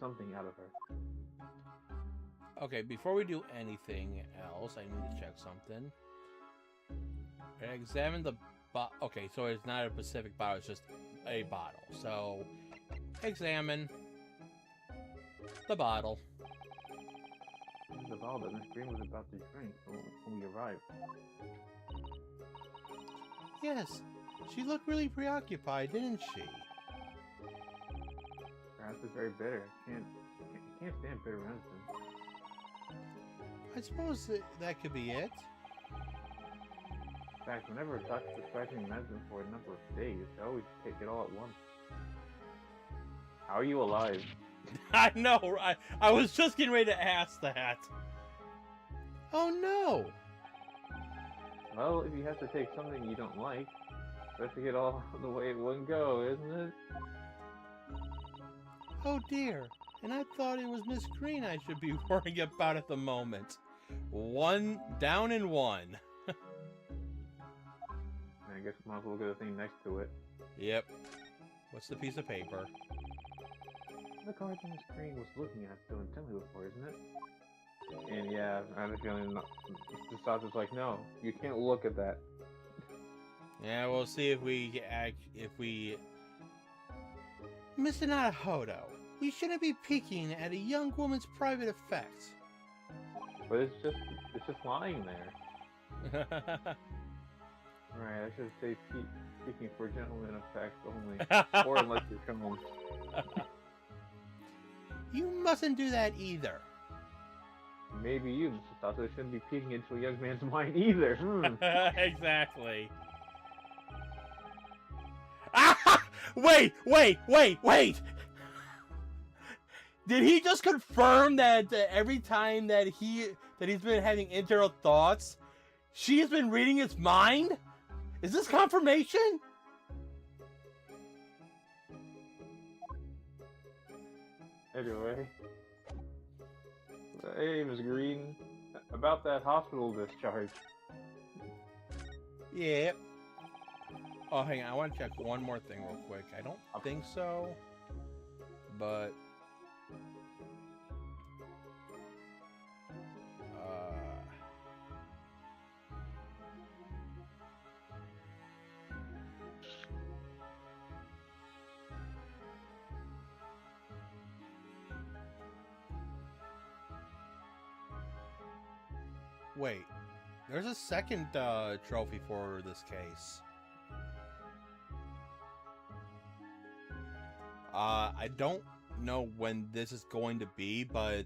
something out of her. Okay, before we do anything else, I need to check something. Examine the okay, so it's not a specific bottle, it's just a bottle. So, examine the bottle. The bottle that Miss Green was about to drink when we arrived. Yes, she looked really preoccupied, didn't she? Perhaps it's very bitter. Can't stand bitter medicine. I suppose that could be it. In fact, whenever a doctor prescribes me medicine for a number of days, I always take it all at once. How are you alive? I know, I was just getting ready to ask that. Oh no! Well, if you have to take something you don't like, best to get all the way it wouldn't go, isn't it? Oh dear. And I thought it was Miss Green I should be worrying about at the moment. One down and one. I guess we might as well get the thing next to it. Yep. What's the piece of paper? The card that Miss Green was looking at so intently before, isn't it? And yeah, I had a feeling the sauce is like, no, you can't look at that. Yeah, we'll see if we Mr. Naruhodo, we shouldn't be peeking at a young woman's private effects. But it's just lying there. Right, I should say speaking for gentlemen effects only, or unless you're home. You mustn't do that either. Maybe you, Mr. Sato, shouldn't be peeking into a young man's mind either. Exactly. Ah! Wait! Did he just confirm that every time that he's been having internal thoughts, she's been reading his mind? Is this confirmation? Anyway. Hey, Ms. Green. About that hospital discharge. Yeah. Oh, hang on. I want to check one more thing real quick. I don't think so, but... Wait. There's a second trophy for this case. I don't know when this is going to be, but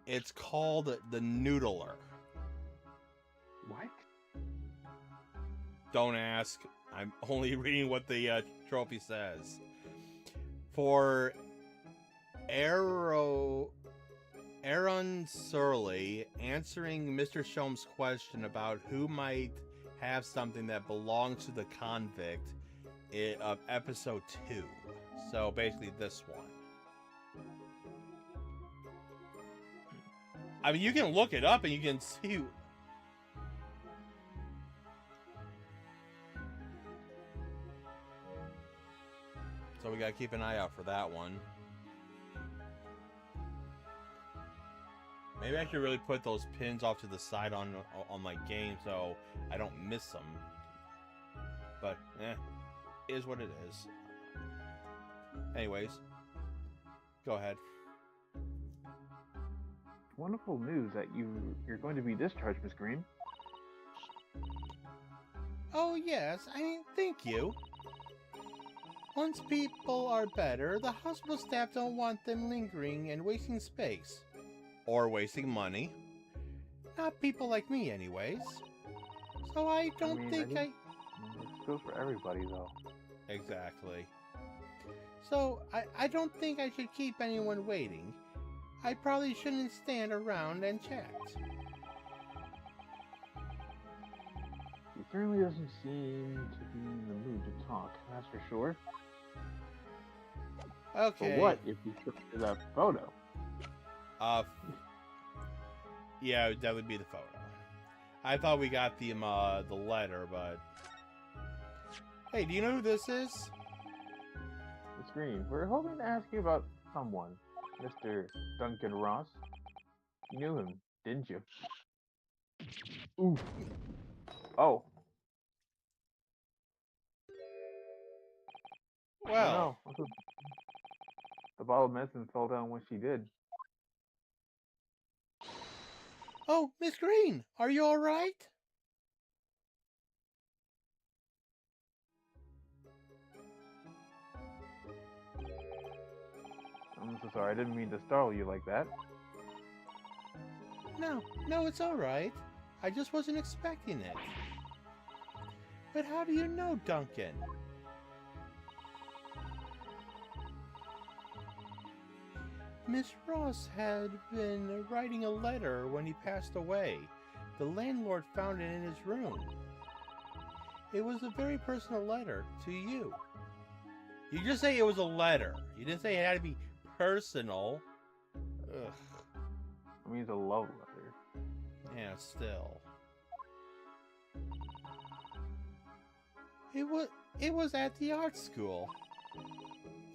it's called the Noodler. What? Don't ask. I'm only reading what the trophy says. For Aaron Surley answering Mr. Shom's question about who might have something that belongs to the convict of episode 2. So basically this one. I mean, you can look it up and you can see. So we gotta keep an eye out for that one. Maybe I should really put those pins off to the side on my game so I don't miss them. But, is what it is. Anyways, go ahead. Wonderful news that you're going to be discharged, Miss Green. Oh yes, thank you. Once people are better, the hospital staff don't want them lingering and wasting space. Or wasting money. Not people like me, anyways. So I don't think It goes for everybody, though. Exactly. So I don't think I should keep anyone waiting. I probably shouldn't stand around and chat. He certainly doesn't seem to be in the mood to talk, that's for sure. Okay. But what if you took that photo? Yeah, it would definitely be the photo. I thought we got the letter, but... Hey, do you know who this is? Miss Green, we're hoping to ask you about someone. Mr. Duncan Ross. You knew him, didn't you? Ooh. Oh. Well... Oh, no. The bottle of medicine fell down when she did. Oh, Miss Green, are you all right? I'm so sorry, I didn't mean to startle you like that. No, it's all right. I just wasn't expecting it. But how do you know Duncan? Miss Ross had been writing a letter when he passed away. The landlord found it in his room. It was a very personal letter to you. You just say it was a letter. You didn't say it had to be personal. Ugh. I mean, it's a love letter. Yeah, still. It was at the art school.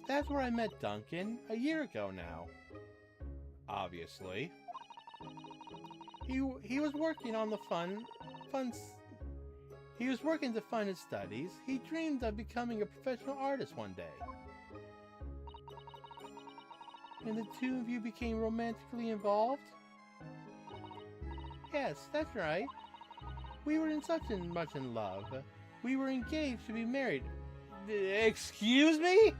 That's where I met Duncan a year ago now. Obviously. He was working on the he was working to fund his studies. He dreamed of becoming a professional artist one day. And the two of you became romantically involved? Yes, that's right. We were much in love. We were engaged to be married. Excuse me?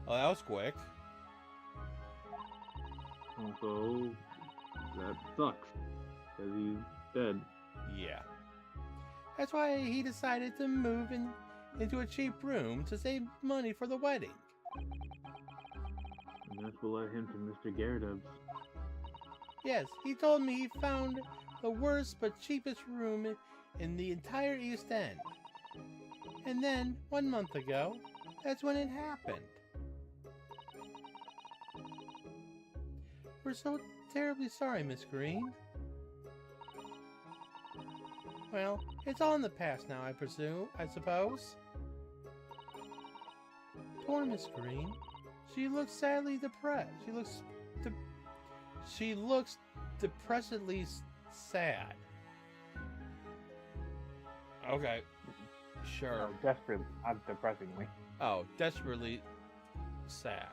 Oh, that was quick. Also, that sucks. Because he's dead. Yeah. That's why he decided to move into a cheap room to save money for the wedding. And that's what led him to Mr. Gyarados. Yes, he told me he found the worst but cheapest room in the entire East End. And then, 1 month ago, that's when it happened. We're so terribly sorry, Miss Green. Well, it's all in the past now, I suppose. Poor Miss Green. She looks sadly depressed. She looks depressedly sad. Okay. Sure. No, desperately, not depressingly. Oh, desperately sad.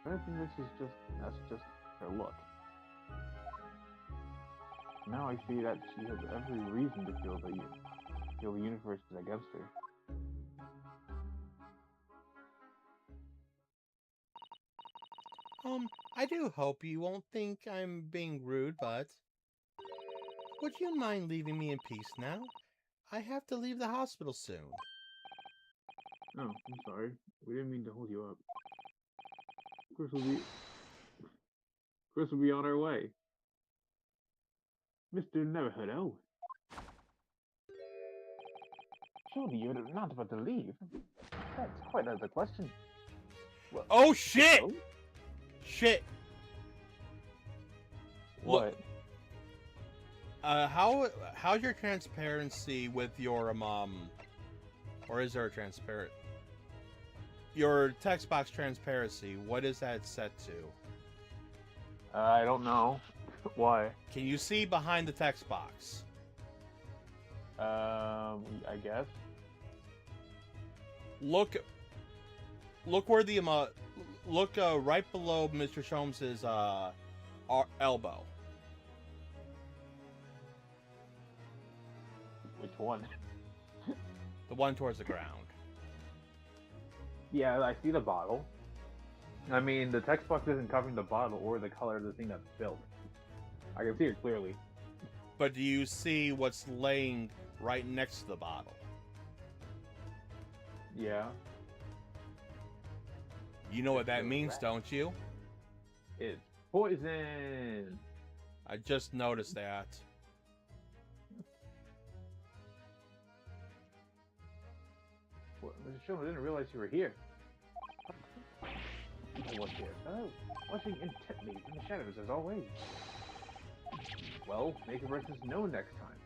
I think that's just her look. Now I see that she has every reason to feel the universe is against her. I do hope you won't think I'm being rude, but would you mind leaving me in peace now? I have to leave the hospital soon. Oh, I'm sorry. We didn't mean to hold you up. Of course we'll be on our way. Mr. Neverhood. Surely you're not about to leave. That's quite out of the question. Well, Oh shit! oh? Shit! What? How's your transparency with your or is there a transparent? Your text box transparency, what is that set to? I don't know. Why? Can you see behind the text box? I guess. Look where the look right below Mr. Sholmes's elbow. Which one? The one towards the ground. Yeah, I see the bottle. I mean, the text box isn't covering the bottle or the color of the thing that's spilled. I can see it clearly. But do you see what's laying right next to the bottle? Yeah. You know what that It's a means, rat. don't you? It's poison! I just noticed that. What, Mr. Shulman, I didn't realize you were here. I was here. Oh, watching intently in the shadows as always. Well, make your presence known next time.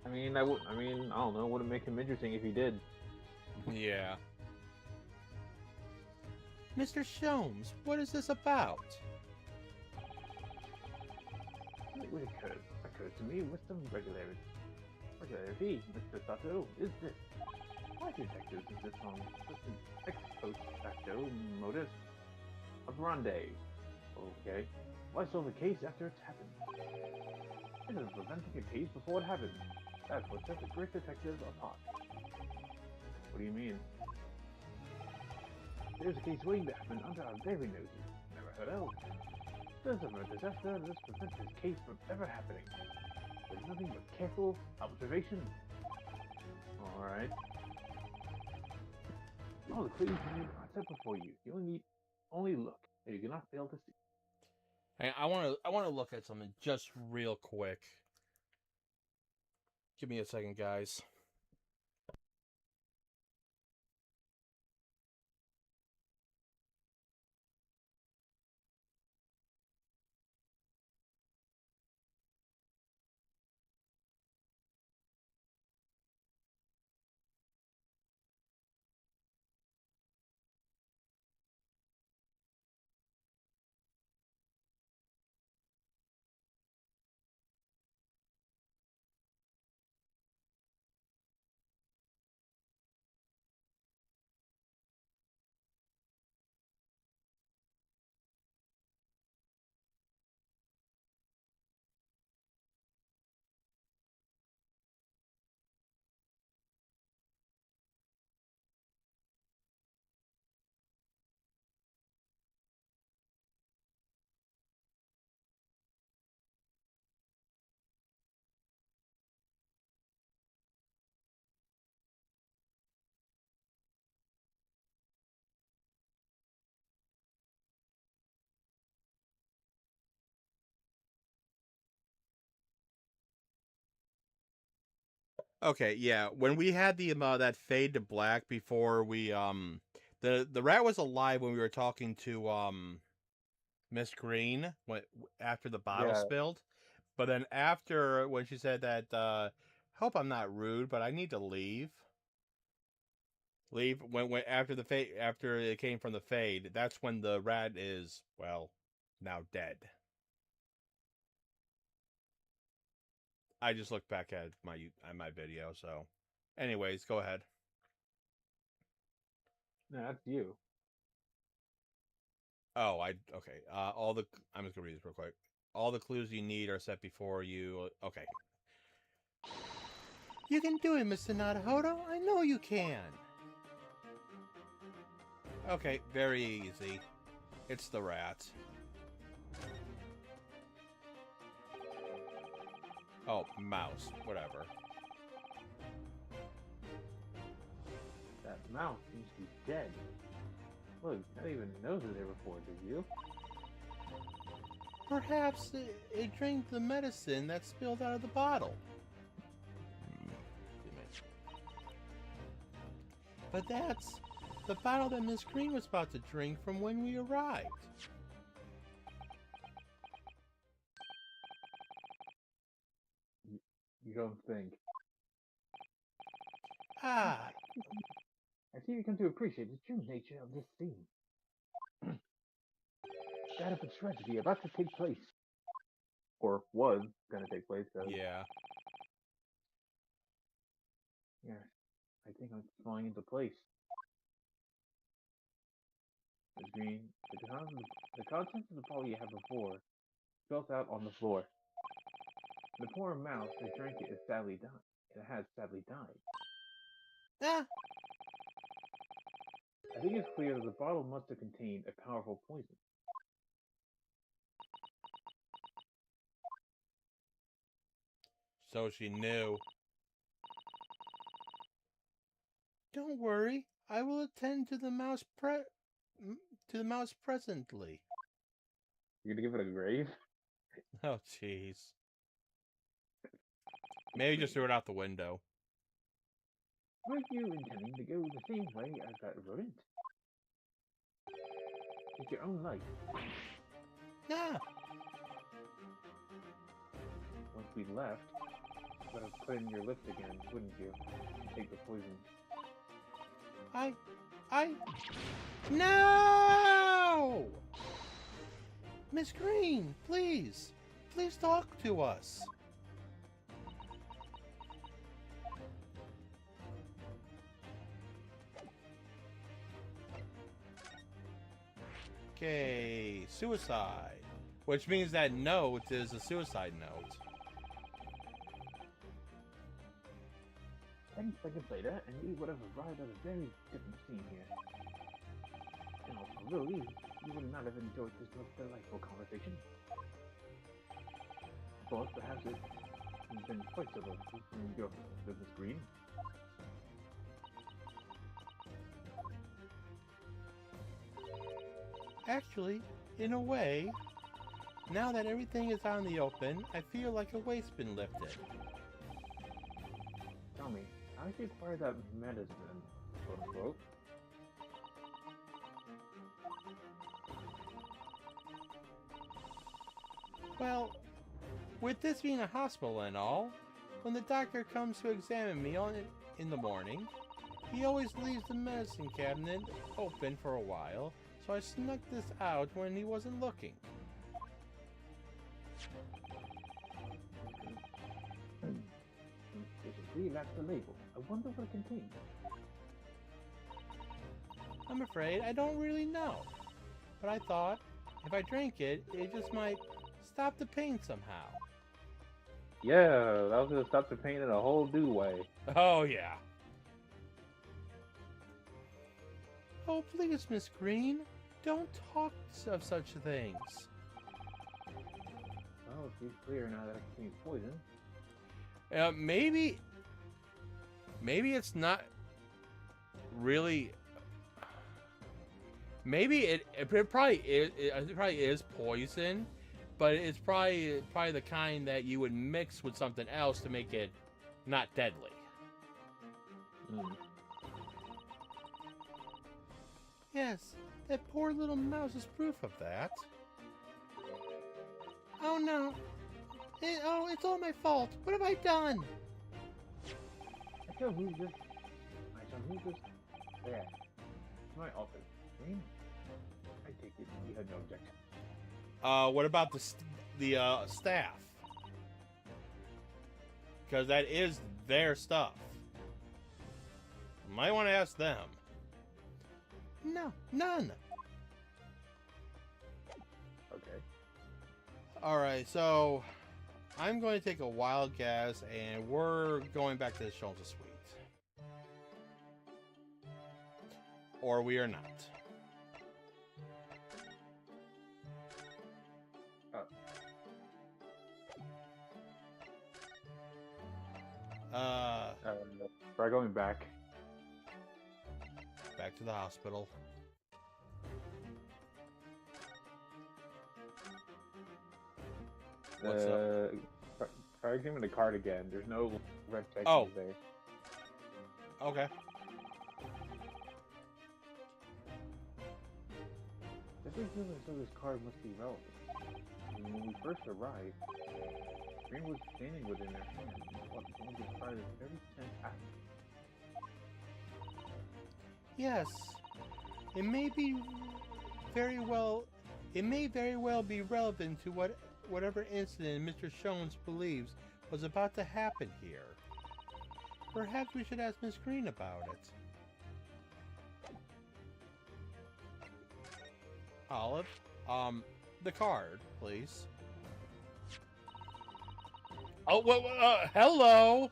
I mean, I don't know. Would it make him interesting if he did? Yeah. Mr. Sholmes, what is this about? It occurs to me with some regularity, Mr. Sato, is this? Why detectives insist on such an ex post facto modus operandi? Okay. Why solve a case after it's happened? It is preventing a case before it happens. That's what sets a great detective apart. What do you mean? There's a case waiting to happen under our very noses. Never heard else. There's a disaster. This prevents this case from ever happening. There's nothing but careful observation. Alright. All the clues you need are set before you. You only look, and you cannot fail to see. Hey, I want to look at something just real quick. Give me a second, guys. Okay, yeah. When we had the that fade to black before we the rat was alive when we were talking to Miss Green when after the bottle Yeah. spilled, but then after when she said that hope I'm not rude, but I need to leave. Leave when after the fade after it came from the fade. That's when the rat is well now dead. I just looked back at my video. So, anyways, go ahead. No, that's you. Oh, okay. I'm just gonna read this real quick. All the clues you need are set before you. Okay. You can do it, Mr. Nadahodo. I know you can. Okay, very easy. It's the rat. Oh, mouse. Whatever. That mouse seems to be dead. Look, I didn't even know who they were for, did you? Perhaps it drank the medicine that spilled out of the bottle. But that's the bottle that Miss Green was about to drink from when we arrived. You don't think. Ah, I see you come to appreciate the true nature of this scene. That of a tragedy about to take place. Or was going to take place. yeah. Yes, I think I'm falling into place. Ms. Green, the contents of the bottle you had before spilled out on the floor. The poor mouse that drank it is sadly died. It has sadly died. Ah, I think it's clear that the bottle must have contained a powerful poison. so she knew. Don't worry, I will attend to the mouse presently. You're gonna give it a grave? Oh, jeez. Maybe just threw it out the window. Weren't you intending to go the same way as that rodent? Take your own life. Ah, Once we left, you would have put in your lips again, wouldn't you? Take the poison. No! Miss Green, please talk to us. a suicide, which means that note is a suicide note. 10 seconds later, and we would have arrived at a very different scene here. And also, really, you would not have enjoyed this most delightful conversation. But perhaps it's been quite so in your business green. Actually, in a way, now that everything is out in the open, I feel like a weight's been lifted. Tell me, how did you acquire that medicine, quote unquote? Well, with this being a hospital and all, when the doctor comes to examine me in the morning, he always leaves the medicine cabinet open for a while, so I snuck this out when he wasn't looking. Basically, that's the label. I wonder what it contains. I'm afraid I don't really know, but I thought if I drank it, it just might stop the pain somehow. Yeah, that was gonna stop the pain in a whole new way. Oh, yeah. Oh, please, Miss Green, don't talk of such things. Well, it seems clear now that it contains poison. Maybe it's not really. Maybe it probably is poison, but it's probably the kind that you would mix with something else to make it not deadly. Mm. Yes, that poor little mouse is proof of that. Oh no. It's all my fault. What have I done? I tell who's this? There. It's my office. Green? I take it you had no objection. What about the staff? Because that is their stuff. Might want to ask them. No, none. Okay. Alright, so I'm going to take a wild guess, and we're going back to the Shones Suite. Or we are not. Try going back. Back to the hospital. What's up? Try examining the card again. There's no red text Oh. there. Okay. Every feeling so this card must be relevant. I mean, when we first arrived, Green was standing within their hand. What someone described as very tense atmosphere. Yes. It may very well be relevant to whatever incident Mr. Shones believes was about to happen here. Perhaps we should ask Miss Green about it. Olive, the card, please. Oh, hello.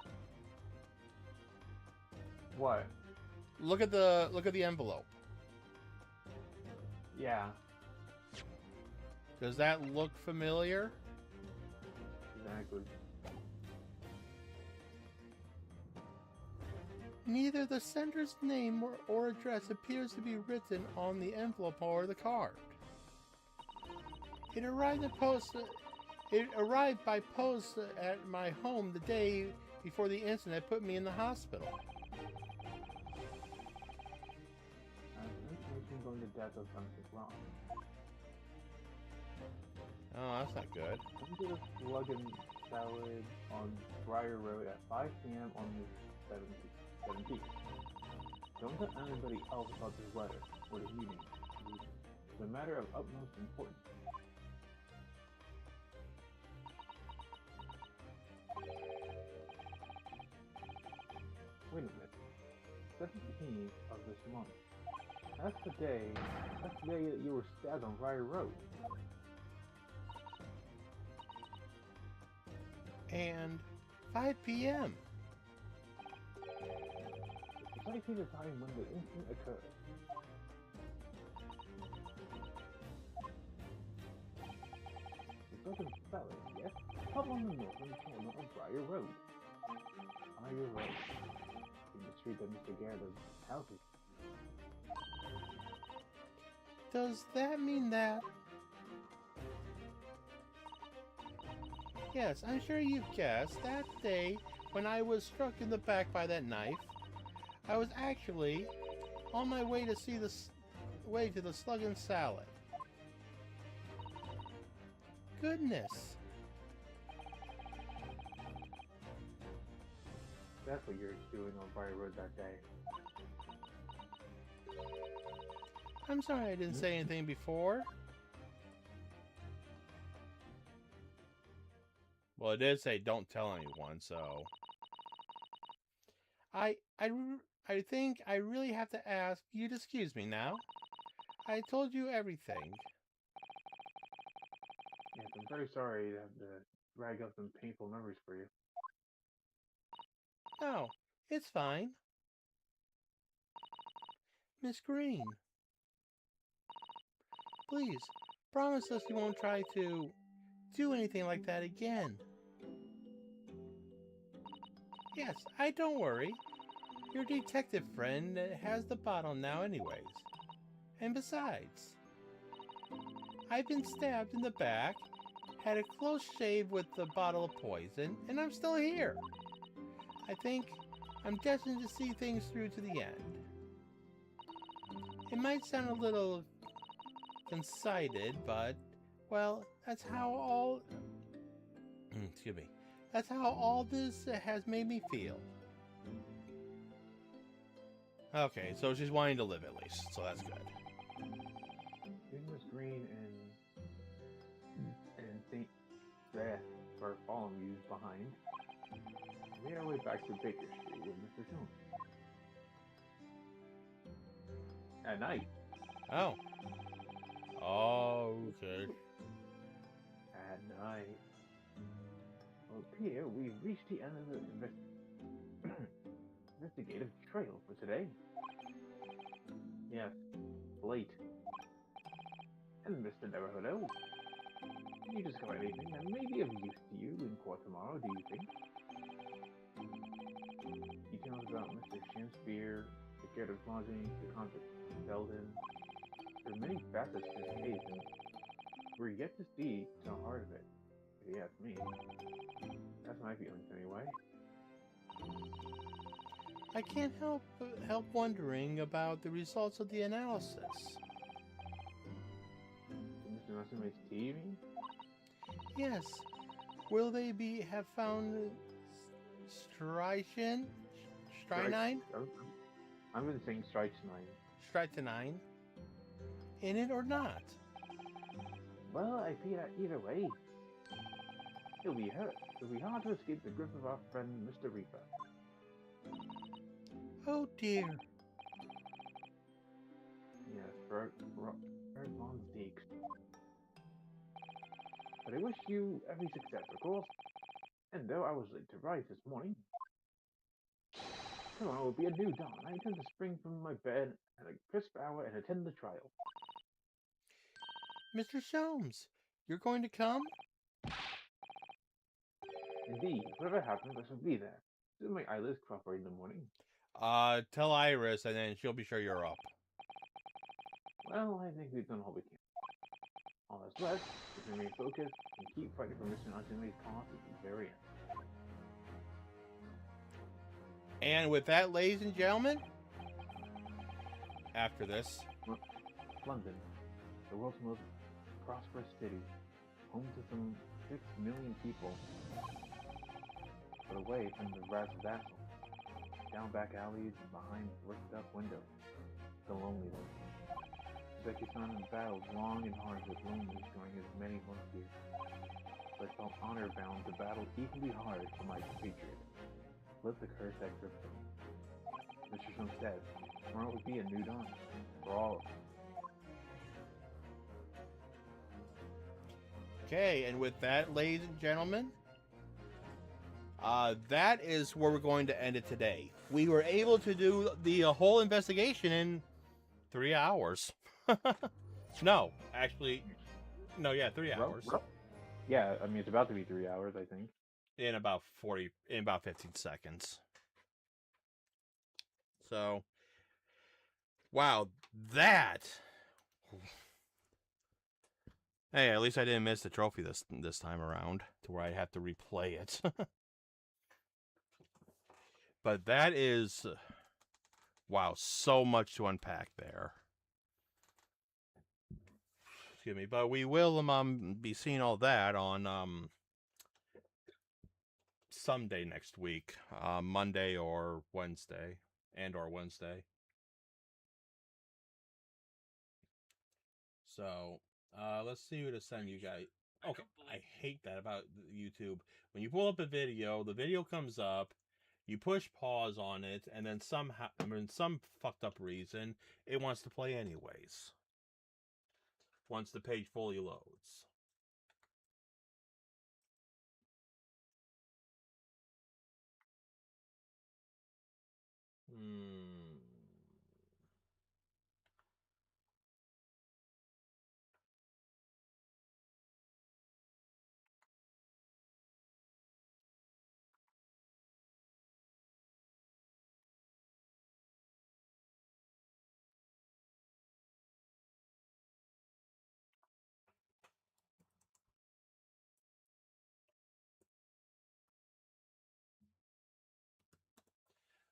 What? Look at the envelope. Yeah, Does that look familiar? exactly. Neither the sender's name or address appears to be written on the envelope or the card. It arrived by post at my home the day before the incident put me in the hospital. Information going to death of something wrong. Oh, that's not good. Come to the Slug and Salad on Briar Road at 5 p.m. on the 17th. Don't tell anybody else about this letter or the meeting. It's a matter of utmost importance. Wait a minute. 17th of this month. That's the day that you were stabbed on Briar Road. And 5 p.m. It's precisely the time when the incident occurred. The second fellow, yes, up on the northern corner of Briar Road. Briar Road. In the street that Mr. Garrett's house is. Does that mean that... Yes, I'm sure you've guessed. That day, when I was struck in the back by that knife, I was actually on my way to see the way to the Slug and Salad. Goodness. That's what you're doing on Briar Road that day. I'm sorry I didn't say anything before. Well, it did say don't tell anyone, so... I think I really have to ask you to excuse me now. I told you everything. Yes, I'm very sorry to have to drag up some painful memories for you. No, it's fine. Miss Green. Please, promise us you won't try to do anything like that again. Yes, don't worry. Your detective friend has the bottle now anyways. And besides, I've been stabbed in the back, had a close shave with the bottle of poison, and I'm still here. I think I'm destined to see things through to the end. It might sound a little conceited, but, well, that's how all... excuse me. That's how all this has made me feel. Okay, so she's wanting to live at least, so that's good. Miss Green and Saint Beth are following you behind. We made our way back to Baker Street with Mr. Jones. At night. Oh. Oh, okay. At night. Well, Pierre, we've reached the end of the investigative trail for today. Yes, late. And Mr. Neverhood, can you discover anything that may be of use to you in court tomorrow, do you think? Details about Mr. Shakespeare, the Garrett's lodging, the convict Belden. There are many facets to this case, and we're yet to see the heart of it, if you ask me. That's my feelings anyway. I can't help wondering about the results of the analysis. Mr. Matsume's TV? Yes. Will they have found strychnine? I'm going to say strychnine. Strychnine in it or not? Well, I feel that either way. It'll be hard to escape the grip of our friend Mr. Reaper. Oh dear. Yes, Bert von Deeks. But I wish you every success, of course. And though I was late to rise this morning, tomorrow will be a new dawn. I intend to spring from my bed at a crisp hour and attend the trial. Mr. Sholmes, you're going to come? Indeed, whatever happens, I shall be there. Soon my eyelids cooperate in the morning. Tell Iris, and then she'll be sure you're up. Well, I think we've done all we can. All that's left is to remain focused and keep fighting for Mr. Natsume's cause at the very end. And with that, ladies and gentlemen, after this, London, the world's most prosperous city, home to some 6 million people, but away from the brass battle, down back alleys and behind bricked-up windows, the loneliness. Uzeki-san battled long and hard with loneliness during his many months here, but felt honor-bound to battle equally hard for my compatriot. Let the curse that gripped him. Mr. Stone said, Tomorrow would be a new dawn for all of us. Okay, and with that, ladies and gentlemen, that is where we're going to end it today. We were able to do the whole investigation in 3 hours. No, actually, no, yeah, 3 hours. Yeah, I mean, it's about to be 3 hours, I think. In about 15 seconds. So, wow, that. Hey, at least I didn't miss the trophy this time around, to where I have to replay it. But that is, wow, so much to unpack there. Excuse me, but we will be seeing all that on someday next week, Monday or Wednesday, or Wednesday. So, let's see who to send you guys. Okay, I hate that about YouTube. When you pull up a video, the video comes up, you push pause on it, and then somehow, some fucked up reason, it wants to play anyways. Once the page fully loads.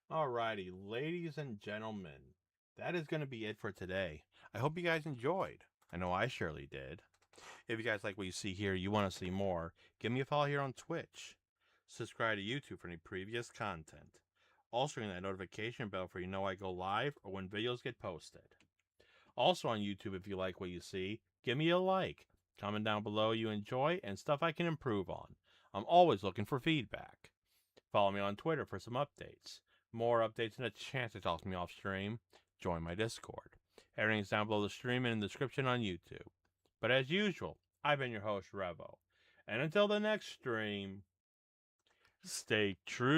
Alrighty, ladies and gentlemen, that is going to be it for today. I hope you guys enjoyed. I know I surely did. If you guys like what you see here, you want to see more, give me a follow here on Twitch. Subscribe to YouTube for any previous content. Also ring that notification bell for you know I go live or when videos get posted. Also on YouTube, if you like what you see, give me a like. Comment down below you enjoy and stuff I can improve on. I'm always looking for feedback. Follow me on Twitter for some updates. More updates and a chance to talk to me off stream. Join my Discord. Everything's down below the stream and in the description on YouTube. But as usual, I've been your host, Revo. And until the next stream, stay true